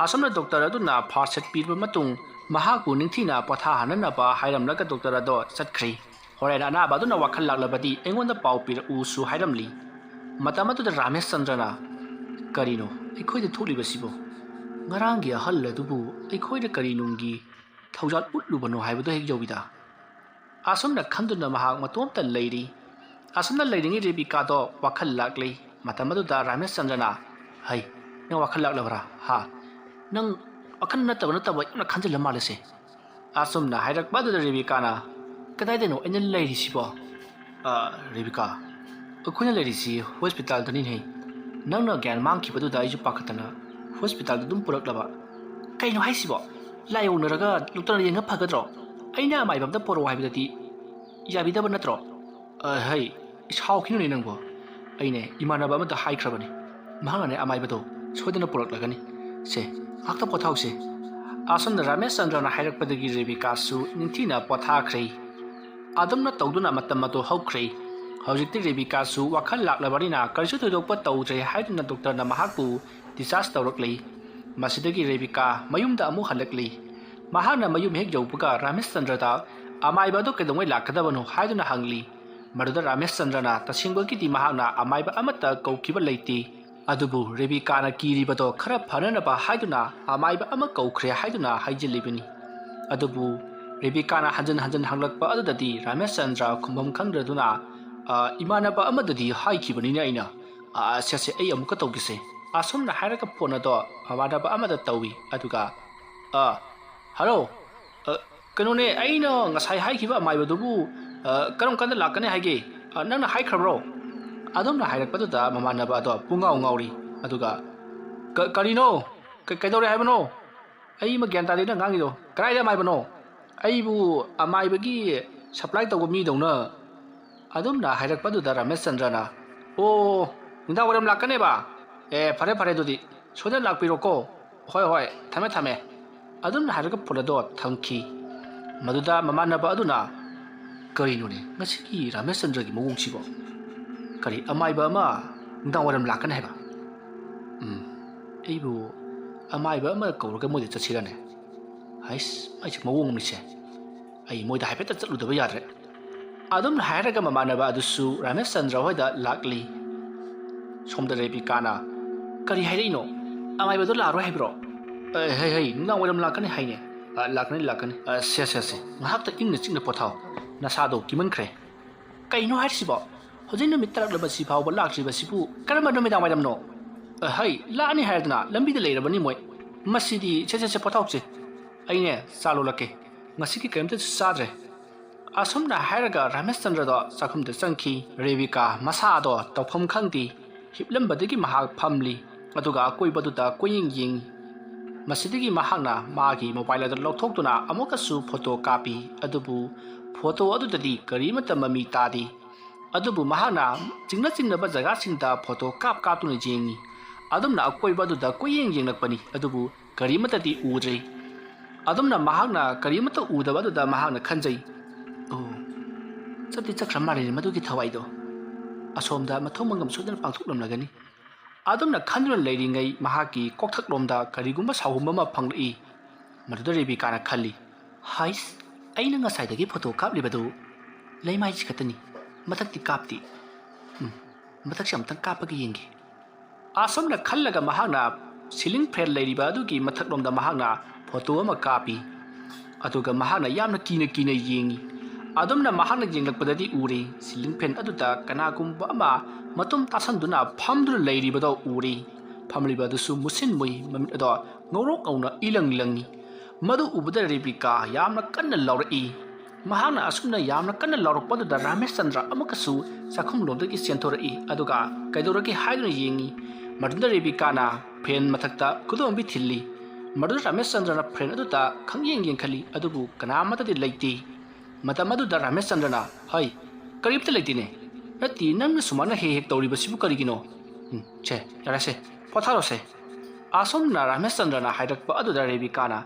asomna doctor aduna first aid pirba matung mahaku ningthina patha hanana ba hairamlaga doctor ado chatkhri horen ana baduna wakhal laglabadi engonda pau pir u su hairamli matamatu da Ramesh Chandra na karino ekhoi de tholiba sibo ngarangi ahal adubu ekhoi de karinungi thaujal utlubano haibado hek jobida asomna khanduna mahak matomta leiri asomna leiringi Rebecca do wakhal lagli matamatu da Ramesh Chandra na hai nang wakhal laglabra ha nang akan nataba na khanjil malase asomna hairak badu da Rebecca na kadai deno enel leiri sibo Rebecca akhuna leiri si hospital dani nei nangna gyan mangki badu da iju pakhatana hospital dum purak laba kaino haisibo layo naraga doctor yenga phagadro aina mai bamda poro haibidati yabi da banatro hai ishau khinu ni nangbo aine imanaba amada haikrabani mahangane amai bado sodana purak lagani se akta pothause asomna Ramesh Chandra na hairak padagi Rebecca su ninthina pothakhri adamna tawduna matamato haukhri hojikti Rebecca su wakhal laklabarina karju thudokpa tawjre haiduna doctor na mahaku discharge tawrakli masidagi Rebecca mayumda amu halakli mahana mayum hek jawpuga Ramesh Chandra da amaiba do kedongwai lakadabano haiduna hangli maduda Ramesh Chandra na tasingwagi di mahana amaiba amata kaukiba leiti adubu Rebecca na kiribado khara phanana ba haiduna amaiba ama kaukhre haiduna haijilibini adubu Rebecca na hanjan hanglakpa adudadi Ramesh Chandra khumam khangraduna imanaba amadadi haikibani na ina sese ai amuka tawgise asomna hairaka phone do amanaba amada tawi aduga hello kanone aina ngasai haikiba amaibadubu karam kanda lakane haige nangna haikhrabro adomna hairakpadu da mamanaba ado pungau ngauri aduga karino kaidore haibano ai ma gyan tadi na ngangi do kraida maibano aibu amaibagi supply tawba mi dongna adomna hairakpadu da Ramesh Chandra na o nda waram lakane ba fare dudi soda lakpiro ko hoi thame adomna hairaka pulado thamki maduda mamanaba aduna karino ne ngasiki Ramesh Chandra gi mawung sibo kari amaiba ama ndang waram lakane heba aibu amaiba ama kawraga moide chatsirane hais ai chik mawung ni se ai moida haipeta chatludaba yadre adum hairaga mamanaba adusu Ramesh Chandra hoida lakli somda Rebecca na kari hairino amaiba do laro haibro hey ndang waram lakane haine lakane se ngahakta ingna chingna pothau nasado kimankhre kaino haisibo hojin numit tarak fawba lakribasibu karama numidang waidamno hai laani haidna lambida leirabani moi masidi che pothauche aine salo lake ngasiki kemte sadre asomna hairaga Ramesh Chandra do sakhumda changki Rebecca masa do tawpham khangdi hiplambadagi mahak phamli aduga koibadu da koying masidigi mahakna magi mobile da lokthokduna amokasu photo copy adubu photo adudadi karimata mami tadi adubu mahana chingna ba jaga singda photo kaptuna jengi adumna akoibadu da koyeng lakpani adubu karimata di udre adumna mahana karimata udabadu da mahana khanjai chati chakramare madugi thawaido asomda mathomangam sudana pangthuklam lagani adumna khandran leiringai mahaki kokthaklomda karigumba sahumba ma phangli maduda Rebecca na khalli hais aina ngasai dagi photo kaplibadu leimai chikatani mathakti kapti mathak sham tang kapagi yengi asomna khallaga mahana siling fan leiriba adugi mathaklomda mahakna photo ama kapi aduga mahakna yamna kina yengi adumna mahakna yenglakpadadi uri siling fan aduda kanagumba ama matum tasanduna phamduna leiribado uri phamlibadu musin mui mamit ado ngorok auna ilang langi madu ubada Rebecca yamna kanna lauri mahakna asumna yamna kanna laurokpaduda Ramesh Chandra amakasu sakhum lomdagi senthorei aduga kaidoraki haiduna yengi madunda Rebecca na fan mathakta kudombi thilli madunda Ramesh Chandra na fan aduda khangyeng yengkhali adubu kanamatadi leiti matam aduda Ramesh Chandra na hai karibta leitine nati nangna sumana hek tawribasibu karigino che yarase potharose asomna Ramesh Chandra na hairakpa aduda Rebecca na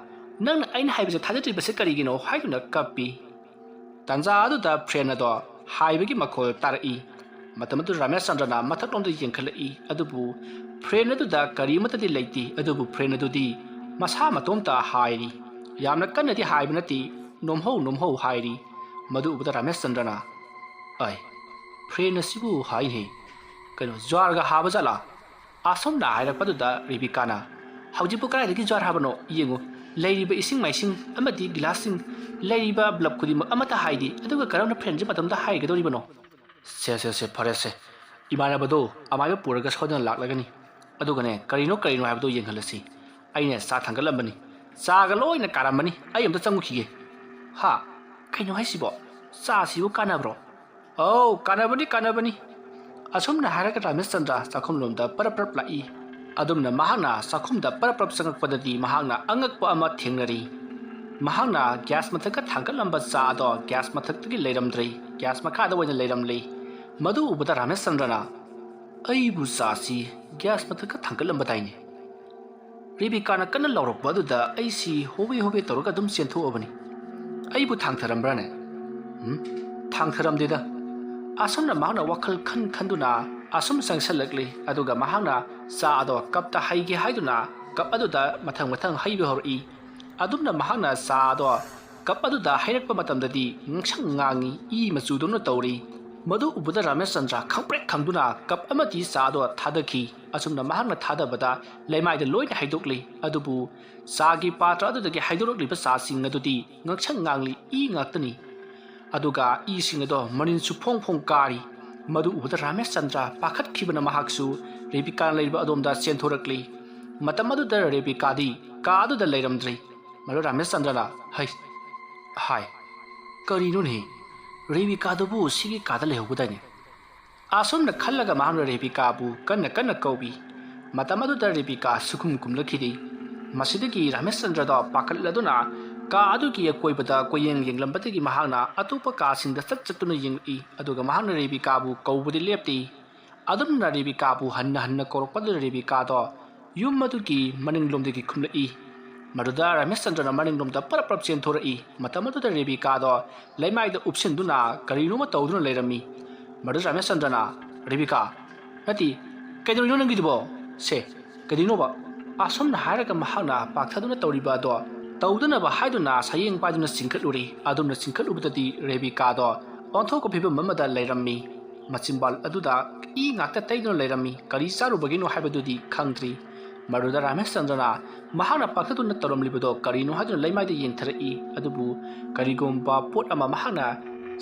nangna aina haibase thajatibase karigino haiduna kapi tanja aduda fan ado haibagi makhol tarai matamatu Ramesh Chandra na mathaklomda yengkhalai adubu fan aduda karimatadi leiti adubu fan adudi masa matomta hairi yamna kannadi haibanati nomho hairi madu ubada Ramesh Chandra na ai fan asibu hai he kano jwarga habajala asomna hairakpaduda Rebecca na haujipu karadagi jwar habano yengo leiriba ising maising amadi glassing leiriba blab khudima amata haidi aduga karamna fan je matamda haigadoribano se phare se imana bado amaiba puraga sodan laklagani adugane karino haibado yenghalasi aine sa thangalambani saga loina karambani ai amta changukhige ha kaino haisibo sa sibu kanabro oh kanabani asumna haraka Ramesh Chandra sakhumlomda paraprap lai adumna mahakna sakhumda paraprap sangakpadadi mahakna angakpa ama thengnari mahakna gas mathaka thangalamba sa ado gas mathaktagi leiramdrei gas makhada oina leiramlei madu ubada Ramesh Chandra na aibu sasi gas mathaka thangalamba taine Rebecca na kanna laurokpa aduda aisi hobe tawraga dum senthoabani aibu thangtharambrane thangtharamdeda asumna mahakna wakhal khanduna asum sangsalakli aduga mahakna sa ado kapta haige haiduna kap aduda mathang haibe hori adumna mahakna sa ado kap aduda hairakpa matamdadi ngchang ngangi I machudona tawri madu ubada Ramesh Chandra khangprek khangduna kap amati sa ado thadaki asumna mahakna thadabada leimaida loina haidokli adubu sagi patra adudagi haidorokli ba sa sing adudi ngchang ngangli I ngaktani aduga I sing ado manin su phong kari madu ubada Ramesh Chandra pakhat khibana mahaksu Rebecca leiba adomda senthorakli matam aduda Rebecca di ka aduda leiramdri madu Ramesh Chandra la hai karino ne Rebecca dubu sigi kada lehubudani asumna khallaga mahakna Rebecca bu kanna kaubi matam aduda Rebecca sukum kumlakhidi masidagi Ramesh Chandra da pakhatladuna ka adugi akoibada koyeng yenglambadagi mahakna atupa ka singda chatuna yengi aduga mahakna Rebecca bu kaubudi lepti adumna Rebecca bu hanna korokpada Rebecca do yum madugi maninglomdagi khumlai maduda Ramesh Chandra na maninglomda paraprap chenthorei matamaduda Rebecca do leimaida upsinduna karino ma tawduna leirami maduda Ramesh Chandra na Rebecca nati kaidorino nangidubo se kadino ba asomna haraga mahakna pakthaduna tawriba do tawduna ba haiduna sayeng pajuna singkhatluri adumna singkhatlubadadi Rebecca do onthoko phibam mamada leirammi machimbal aduda I ngakta taiduna leirami kari sarubagino haibadudi khangtri maduda Ramesh Chandra na mahakna pakthaduna tawramlibado karino haduna leimaida yengtharai adubu karigomba pot ama mahakna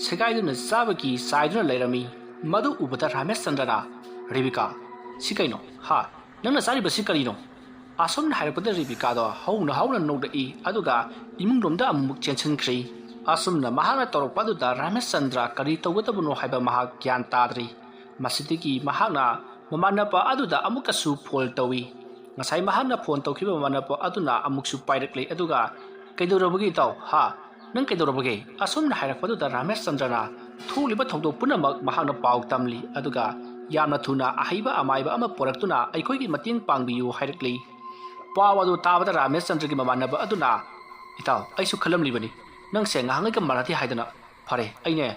segaiduna sabaki saiduna leirami madu ubada Ramesh Chandra na Rebecca sikaino ha nangna sari basi karino asomna hairakpada Rebecca do hauna nodai aduga imungromda amuk chenchhankri asomna mahakna tawrokpaduda Ramesh Chandra kari tawgadabuno haiba mahak gyan tadri masidigi mahakna mamanapa aduda amukasu phol tawi ngasai mahakna phone tawkhiba mamanapa aduna amuksu pairakle aduga kaidorabagi taw ha nang kaidorabagi asomna hairakpaduda Ramesh Chandra na thuliba thawdok punamak mahakna paw tamli aduga yamna thuna ahaiba amaiba ama poraktuna aikhoigi mating pangbiyu hairakli pawadu tabada Ramesh Chandra gi mamanaba aduna itaw aisu khalamlibani nang se ngangai ka marathi haidana phare aine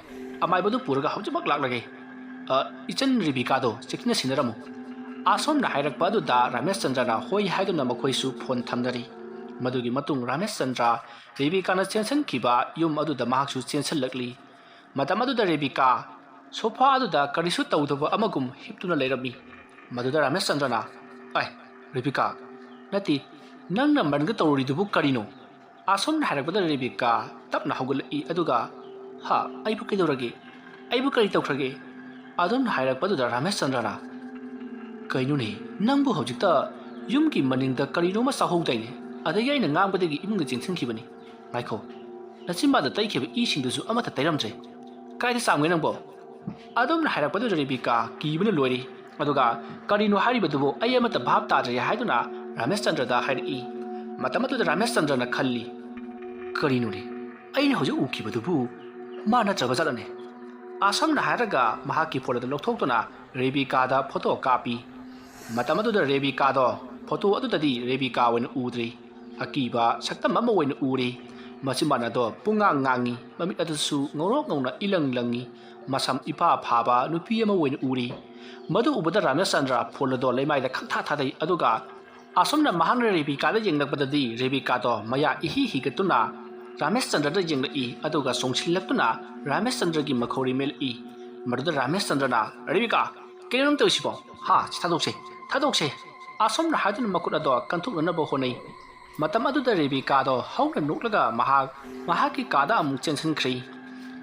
amaibadu puraga haujamak laklage ichan Rebecca do chekna sinaramu asomna hairakpa adu da Ramesh Chandra na hoi haiduna makhoisu phone thamdari madugi matung Ramesh Chandra Rebecca na chensan khiba yum adu da mahaksu chensan lakli matam adu da Rebecca sofa adu da karisu tawdaba amagum hiptuna leirami maduda Ramesh Chandra na ai Rebecca nati nang na man ga tawri dubu karino asom na harak bada Rebecca tap na hawgal I aduga ha ai bu kidorage ai bu kari tawkrage adon harak badu da Ramesh Chandra kainu ne nang bu hojikta yum ki maning da karino ma sahau dai ne adai ai na ngang badagi imung ga jingthing ki bani maiko nachimba da tai khebe I sing du su amata tairam je kai da samgai nang bo adom na harak badu Rebecca ki bani lori aduga karino hari badu bo ai amata bhab ta je haiduna Ramesh Chandra da hari matamatu da Ramesh Chandra na khalli karino ne ai ne hoju uki badu bu ma na chaga jalane asam na haraga mahaki phola da lokthokna Rebecca da photo copy matamatu da Rebecca do photo adu da di Rebecca wen udri akiba saktam amma wen uri masimana do punga ngangi mamit adu su ngorok ngona ilang langi masam ipa phaba nupi ama wen uri madu ubada Ramesh Chandra phola do leimai da khakha thadai aduga asomna mahang Rebecca da jengnak badadi Rebecca do maya ihi hi gatuna Ramesh Chandra da jengla I aduga songsillatuna Ramesh Chandra gi makhori mel I maduda Ramesh Chandra na Rebecca kenong tawsibo ha thadokse asomna hadun makut ado kanthuk na bo honai matam adu da Rebecca do hauna nuklaga mahaki kada amung chensen khri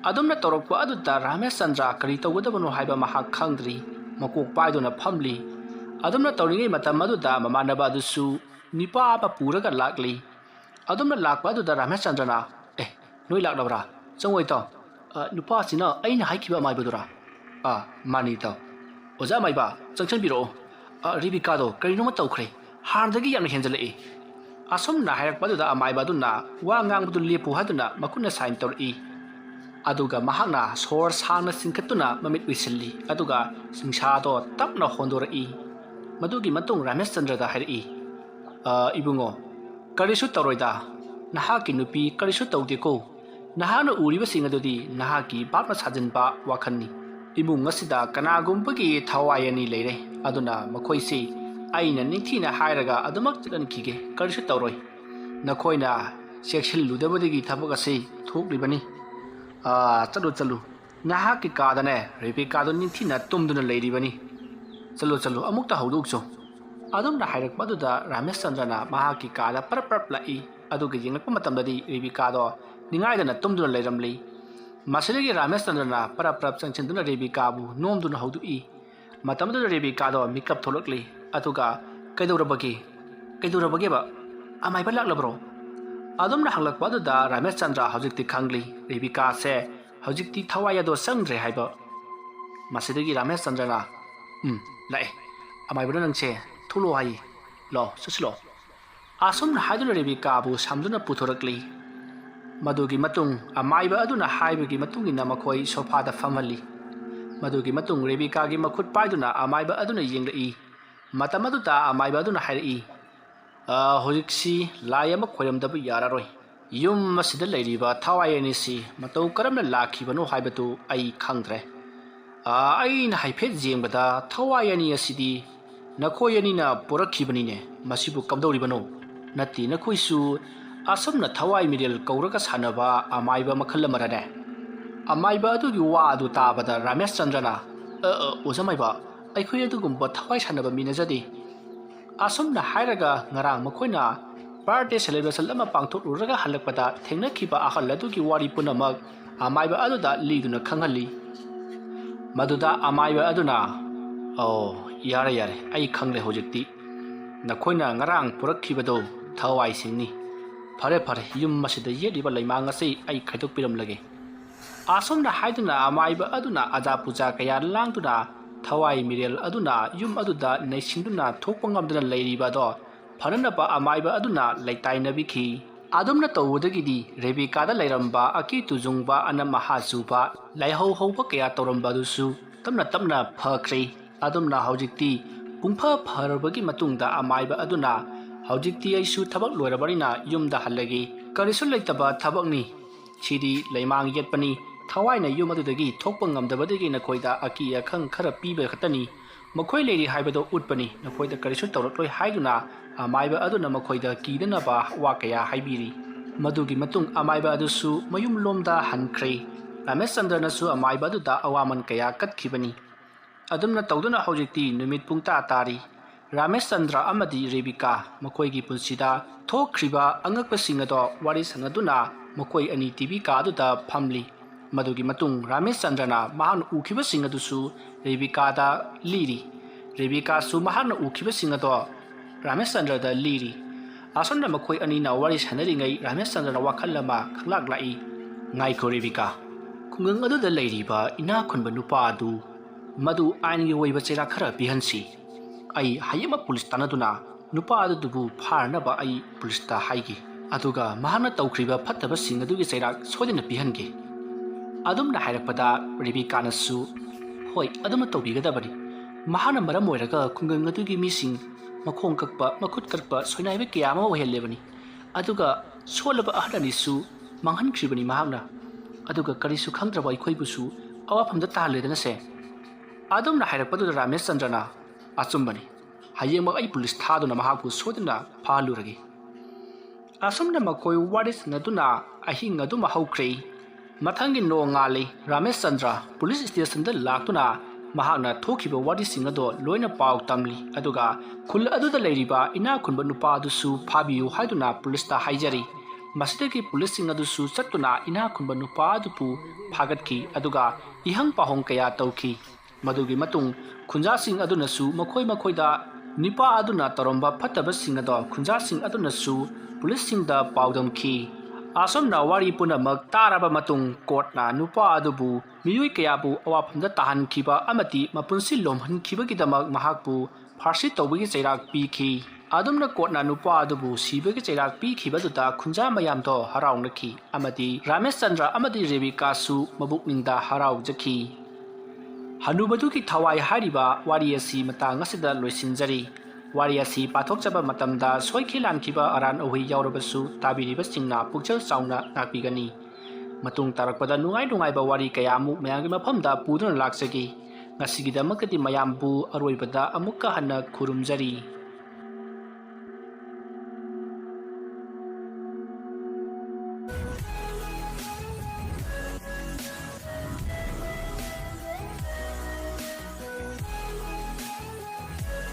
adumna torokwa adu da Ramesh Chandra kari tawda bano haiba mahak khangdri makok paidona phamli adumna tawringai matam adu da mamanaba adu su nipa pa puraga lakli adumna lakpa adu da Ramesh Chandra na noi lak dabra changoi to nupa sina aina haikiba mai badura mani to oja mai ba changchen biro Rebecca do karino ma tawkhre hardagi yang henjale asom na hairak padu da amai badu na wa ngang badu lepu haduna makuna sign tor I aduga mahakna sor sangna singkatuna mamit wisilli aduga singsa do tapna hondora I madugi matung Ramesh Chandra da hai ibungo karisu toroida nahaki nupi karisu tawde ko nahana uriba sing adudi nahaki bapna sajanba wakhanni imung asida kanagumbagi thawayani leire aduna makhoi se aina ningthina hairaga adumak chikan khige karisu tawroi nakhoina section ludabadigi thabaka se thokribani chalu nahaki kadane Rebecca do ningthina tumduna leiribani chalu amukta hawdukso adum na hairak baduda Ramesh Chandra na mahaki kada parap lai aduga jingakpa matamdadi Rebecca do ningai da na tumduna leiramli masilegi Ramesh Chandra na parap changchenduna Rebecca bu nomduna hawdu I matamdu Rebecca do mikap tholakli aduga kaidurabage ba amai balak labro adum na halak baduda Ramesh Chandra hawjikti khangli Rebecca se hawjikti thawaya do sangdre haiba masilegi Ramesh Chandra na lai amai bana nangse thulo hai lo suslo asum na haduna Rebecca bu samduna puthorakli madugi matung amai ba aduna haibagi matungi na makhoi sofa da famali madugi matung Rebecca gi makhut paiduna amai ba aduna yengla I matamadu ta amai ba aduna hairi hojiksi layama khoyam da bu yararoi yum masida leiriba thawayani si matau karamna lakhibano haibatu ai khangdre ai na haiphet jengbada thawayani asidi nakoyani na porakhibani ne masibu kamdori bano nati nakoisu asomna thawai mirel kauraga sanaba amaiba makhalla marane amaiba adu gi wa adu tabada Ramesh Chandra na ozamaiba aikhoi adu gumba thawai sanaba minajadi asomna hairaga ngarang makhoina birthday celebration lama pangthok uraga halakpada thengnakhiba ahal adu gi wari punamak amaiba adu da liduna khangali maduda amaiba aduna yare ai khangle hojikti nakhoina ngarang purakhibado thawai singni fare yum masida yediba laimang ase ai khaidok piram lage asomna haiduna amaiba aduna aja puja kaya langtuna thawai mirel aduna yum aduda naisingduna thokpangamduna leiriba do farana ba amaiba aduna laitai nabikhi adumna tawudagidi Rebecca da lairamba aki tujungba anamahazuba laihau hauba kaya tawramba dusu tamna phakri adumna haujikti pungpha pharabagi matungda amaiba aduna haujikti aisu thabak loirabarina yumda hallagi karisu laitaba thabakni chidi laimang yetpani thawaina yum adudagi thokpa ngamdabadagi nakoida aki akhang khara piba khatani makhoi leiri haibado utpani nakoida karisu tawrakloi haiduna amaiba aduna makoida kidana ba wakaya haibiri madugi matung amaiba adusu mayum lomda hankhre Ramesh Chandra nasu amaiba aduda awaman kaya katkhibani adumna tawduna hojikti numit pungta tari Rameshchandra ꯑꯃꯗꯤ ꯔꯦꯕꯤꯀꯥ ꯃꯈꯣꯏꯒꯤ ꯄꯨꯟꯁꯤꯗ ꯊꯣꯛꯈ꯭ꯔꯤꯕ ꯑꯉꯛꯄꯁꯤꯡ ꯑꯗꯣ ꯋꯥꯔꯤ ꯁꯥꯟꯅꯗꯨꯅ ꯃꯈꯣꯏ ꯑꯅꯤ TV ꯀꯥ ꯑꯗꯨꯗ ꯐꯝꯂꯤ꯫ ꯃꯗꯨꯒꯤ ꯃꯇꯨꯡ ꯔꯥꯃꯦꯁꯆꯟꯗ꯭ꯔꯅ ꯃꯍꯥꯛꯅ ꯎꯈꯤꯕꯁꯤꯡ ꯑꯗꯨꯁꯨ ꯔꯦꯕꯤꯀꯥꯗ ꯂꯤꯔꯤ꯫ ꯔꯦꯕꯤꯀꯥꯁꯨ ꯃꯍꯥꯛꯅ ꯎꯈꯤꯕꯁꯤꯡ ꯑꯗꯣ ꯔꯥꯃꯦꯁꯆꯟꯗ꯭ꯔꯗ ꯂꯤꯔꯤ꯫ ꯑꯁꯣꯝꯗ ꯃꯈꯣꯏ ꯑꯅꯤꯅ ꯋꯥꯔꯤ ꯁꯥꯟꯅꯔꯤꯉꯩ ꯔꯥꯃꯦꯁꯆꯟꯗ꯭ꯔꯅ ꯋꯥꯈꯜ ꯑꯃ ꯈꯪꯂꯥꯛꯂꯛꯏ꯫ ꯉꯥꯏꯈꯣ ꯔꯦꯕꯤꯀꯥ, ꯈꯨꯡꯒꯪ ꯑꯗꯨꯗ ꯂꯩꯔꯤꯕ ꯏꯅꯥꯛ ꯈꯨꯟꯕ ꯅꯨꯄꯥ ꯑꯗꯨ ꯃꯗꯨ ꯑꯥꯏꯟꯒꯤ ꯑꯣꯏꯕ ꯆꯩꯔꯥꯛ ꯈꯔ ꯄꯤꯍꯟꯁꯤ꯫ ꯑꯩ ꯍꯌꯦꯡꯃꯛ ꯄꯨꯂꯤꯁ ꯇꯥꯟꯅꯗꯨꯅ ꯅꯨꯄꯥ ꯑꯗꯨꯕꯨ ꯐꯥꯔꯅꯕ ꯑꯩ ꯄꯨꯂꯤꯁꯇ ꯍꯥꯏꯒꯦ, ꯑꯗꯨꯒ ꯃꯍꯥꯛꯅ ꯇꯧꯈ꯭ꯔꯤꯕ ꯐꯠꯇꯕꯁꯤꯡ ꯑꯗꯨꯒꯤ ꯆꯩꯔꯥꯛ ꯁꯣꯏꯗꯅ ꯄꯤꯍꯟꯒꯦ꯫ ꯑꯗꯨꯝꯅ ꯍꯥꯏꯔꯛꯄꯗ ꯔꯦꯕꯤꯀꯥꯅꯁꯨ ꯍꯣꯏ ꯑꯗꯨꯃ ꯇꯧꯕꯤꯒꯗꯕꯅꯤ꯫ ꯃꯍꯥꯛꯅ ꯃꯔꯝ ꯑꯣꯏꯔꯒ ꯈꯨꯡꯒꯪ ꯑꯗꯨꯒꯤ ꯃꯤꯁꯤꯡ ꯃꯈꯣꯡ ꯀꯛꯄ ꯃꯈꯨꯠ ꯀꯛꯄ ꯁꯣꯏꯅꯥꯏꯕ ꯀꯌా ꯑꯃ ꯑꯣꯏꯍꯜꯂꯦꯕꯅꯤ, ꯑꯗꯨꯒ ꯁꯣꯜꯂꯕ ꯑꯍꯜ ꯑꯅꯤꯁꯨ ꯃꯥꯡꯍꯟꯈ꯭ꯔꯤꯕꯅꯤ ꯃꯍꯥꯛꯅ, ꯑꯗꯨꯒ ꯀꯔꯤꯁꯨ ꯈꯪꯗ꯭ꯔꯕ ꯑꯩꯈꯣꯏꯕꯨꯁꯨ ꯑꯋꯥꯐꯝꯗ ꯇꯥꯍꯜꯂꯦꯗꯅꯁꯦ꯫ ꯑꯗꯨꯝꯅ ꯍꯥꯏꯔꯛꯄꯗꯨꯗ ꯔꯥꯃꯦꯁꯆꯟꯗ꯭ꯔꯅ ꯑꯆꯨꯝꯕꯅꯤ, ꯍꯌꯦꯡꯃꯛ ꯑꯩ ꯄꯨꯂꯤꯁ ꯊꯥꯗꯨꯅ ꯃꯍꯥꯛꯄꯨ ꯁꯣꯏꯗꯅ ꯐꯥꯍꯜꯂꯨꯔꯒꯦ꯫ ꯑꯁꯨꯝꯅ ꯃꯈꯣꯏ ꯋꯥꯔꯤ ꯁꯥꯟꯅꯗꯨꯅ ꯑꯍꯤꯡ ꯑꯗꯨꯃ ꯍꯧꯈ꯭ꯔꯦ꯫ ꯃꯊꯪꯒꯤ ꯅꯣꯡ ꯉꯥꯜꯂꯤ ꯔꯥꯃꯦꯁꯆꯟꯗ꯭ꯔ ꯄꯨꯂꯤꯁ ꯁ꯭ꯇꯦꯁꯟꯗ ꯂꯥꯛꯇꯨꯅ ꯃꯍꯥꯛꯅ ꯊꯣꯛꯈꯤꯕ ꯋꯥꯔꯤꯁꯤꯡ ꯑꯗꯣ ꯂꯣꯏꯅ ꯄꯥꯎ ꯇꯝꯂꯤ, ꯑꯗꯨꯒ ꯈꯨꯜ ꯑꯗꯨꯗ ꯂꯩꯔꯤꯕ ꯏꯅꯥꯛ ꯈꯨꯟꯕ ꯅꯨꯄꯥ ꯑꯗꯨꯁꯨ ꯐꯥꯕꯤꯌꯨ ꯍꯥꯏꯗꯨꯅ ꯄꯨꯂꯤꯁꯇ ꯍꯥꯏꯖꯔꯤ꯫ ꯃꯁꯤꯗꯒꯤ ꯄꯨꯂꯤꯁꯁꯤꯡ ꯑꯗꯨꯁꯨ ꯆꯠꯇꯨꯅ ꯏꯅꯥꯛ ꯈꯨꯟꯕ ꯅꯨꯄꯥ ꯑꯗꯨꯕꯨ ꯐꯥꯒꯠꯈꯤ, ꯑꯗꯨꯒ ꯏꯍꯪ ꯄꯥꯎꯍꯪ ꯀꯌꯥ ꯇꯧꯈꯤ꯫ ꯃꯗꯨꯒꯤ ꯃꯇꯨꯡ ꯈꯨꯟꯖꯥꯁꯤꯡ ꯑꯗꯨꯅꯁꯨ ꯃꯈꯣꯏꯗ ꯅꯨꯄꯥ ꯑꯗꯨꯅ ꯇꯧꯔꯝꯕ ꯐꯠꯇꯕꯁꯤꯡ ꯑꯗꯣ ꯈꯨꯟꯖꯥꯁꯤꯡ ꯑꯗꯨꯅꯁꯨ ꯄꯨꯂꯤꯁꯁꯤꯡꯗ ꯄꯥꯎꯗꯝꯈꯤ꯫ ꯑꯁꯨꯝꯅ ꯋꯥꯔꯤ ꯄꯨꯝꯅꯃꯛ ꯇꯥꯔꯕ ꯃꯇꯨꯡ ꯀꯣꯔꯠꯅ ꯅꯨꯄꯥ ꯑꯗꯨꯕꯨ ꯃꯤꯑꯣꯏ ꯀꯌꯥꯕꯨ ꯑꯋꯥꯐꯝꯗ ꯇꯥꯍꯟꯈꯤꯕ ꯑꯃꯗꯤ ꯃꯄꯨꯟꯁꯤ ꯂꯣꯝꯍꯟꯈꯤꯕꯒꯤꯗꯃꯛ ꯃꯍꯥꯛꯄꯨ ꯐꯥꯔꯁꯤ ꯇꯧꯕꯒꯤ ꯆꯩꯔꯥꯛ ꯄꯤꯈꯤ꯫ ꯑꯗꯨꯝꯅ ꯀꯣꯔꯠꯅ ꯅꯨꯄꯥ ꯑꯗꯨꯕꯨ ꯁꯤꯕꯒꯤ ꯆꯩꯔꯥꯛ ꯄꯤꯈꯤꯕꯗꯨꯗ ꯈꯨꯟꯖꯥ ꯃꯌꯥꯝꯗꯣ ꯍꯔꯥꯎꯅꯈꯤ, ꯑꯃꯗꯤ ꯔꯥꯃꯦꯁꯆꯟꯗ꯭ꯔ ꯑꯃꯗꯤ ꯔꯦꯕꯤꯀꯥꯁꯨ ꯃꯕꯨꯛꯅꯤꯡꯗ ꯍꯔꯥꯎꯖꯈꯤ꯫ ꯍꯅꯨꯕꯗꯨꯒꯤ ꯊꯋꯥꯏ ꯍꯥꯏꯔꯤꯕ ꯋꯥꯔꯤ ꯑꯁꯤ ꯃꯇꯥꯡ ꯑꯁꯤꯗ ꯂꯣꯏꯁꯤꯟꯖꯔꯤ꯫ ꯋꯥꯔꯤ ꯑꯁꯤ ꯄꯥꯊꯣꯛꯆꯕ ꯃꯇꯝꯗ ꯁꯣꯏꯈꯤ ꯂꯥꯟꯈꯤꯕ ꯑꯔꯥꯟ ꯑꯍꯣꯏ ꯌꯥꯎꯔꯕꯁꯨ ꯇꯥꯕꯤꯔꯤꯕꯁꯤꯡꯅ ꯄꯨꯛꯆꯦꯜ ꯆꯥꯎꯅ ꯉꯥꯛꯄꯤꯒꯅꯤ꯫ ꯃꯇꯨꯡ ꯇꯥꯔꯛꯄꯗ ꯅꯨꯡꯉꯥꯏꯕ ꯋꯥꯔꯤ ꯀꯌꯥ ꯑꯃꯨꯛ ꯃꯌꯥꯝꯒꯤ ꯃꯐꯝꯗ ꯄꯨꯗꯨꯅ ꯂꯥꯛꯆꯒꯦ꯫ ꯉꯁꯤꯒꯤꯗꯃꯛꯇꯗꯤ ꯃꯌꯥꯝꯕꯨ ꯑꯔꯣꯏꯕꯗ ꯑꯃꯨꯛꯀ ꯍꯟꯅ ꯈꯨꯔꯨꯝꯖꯔꯤ꯫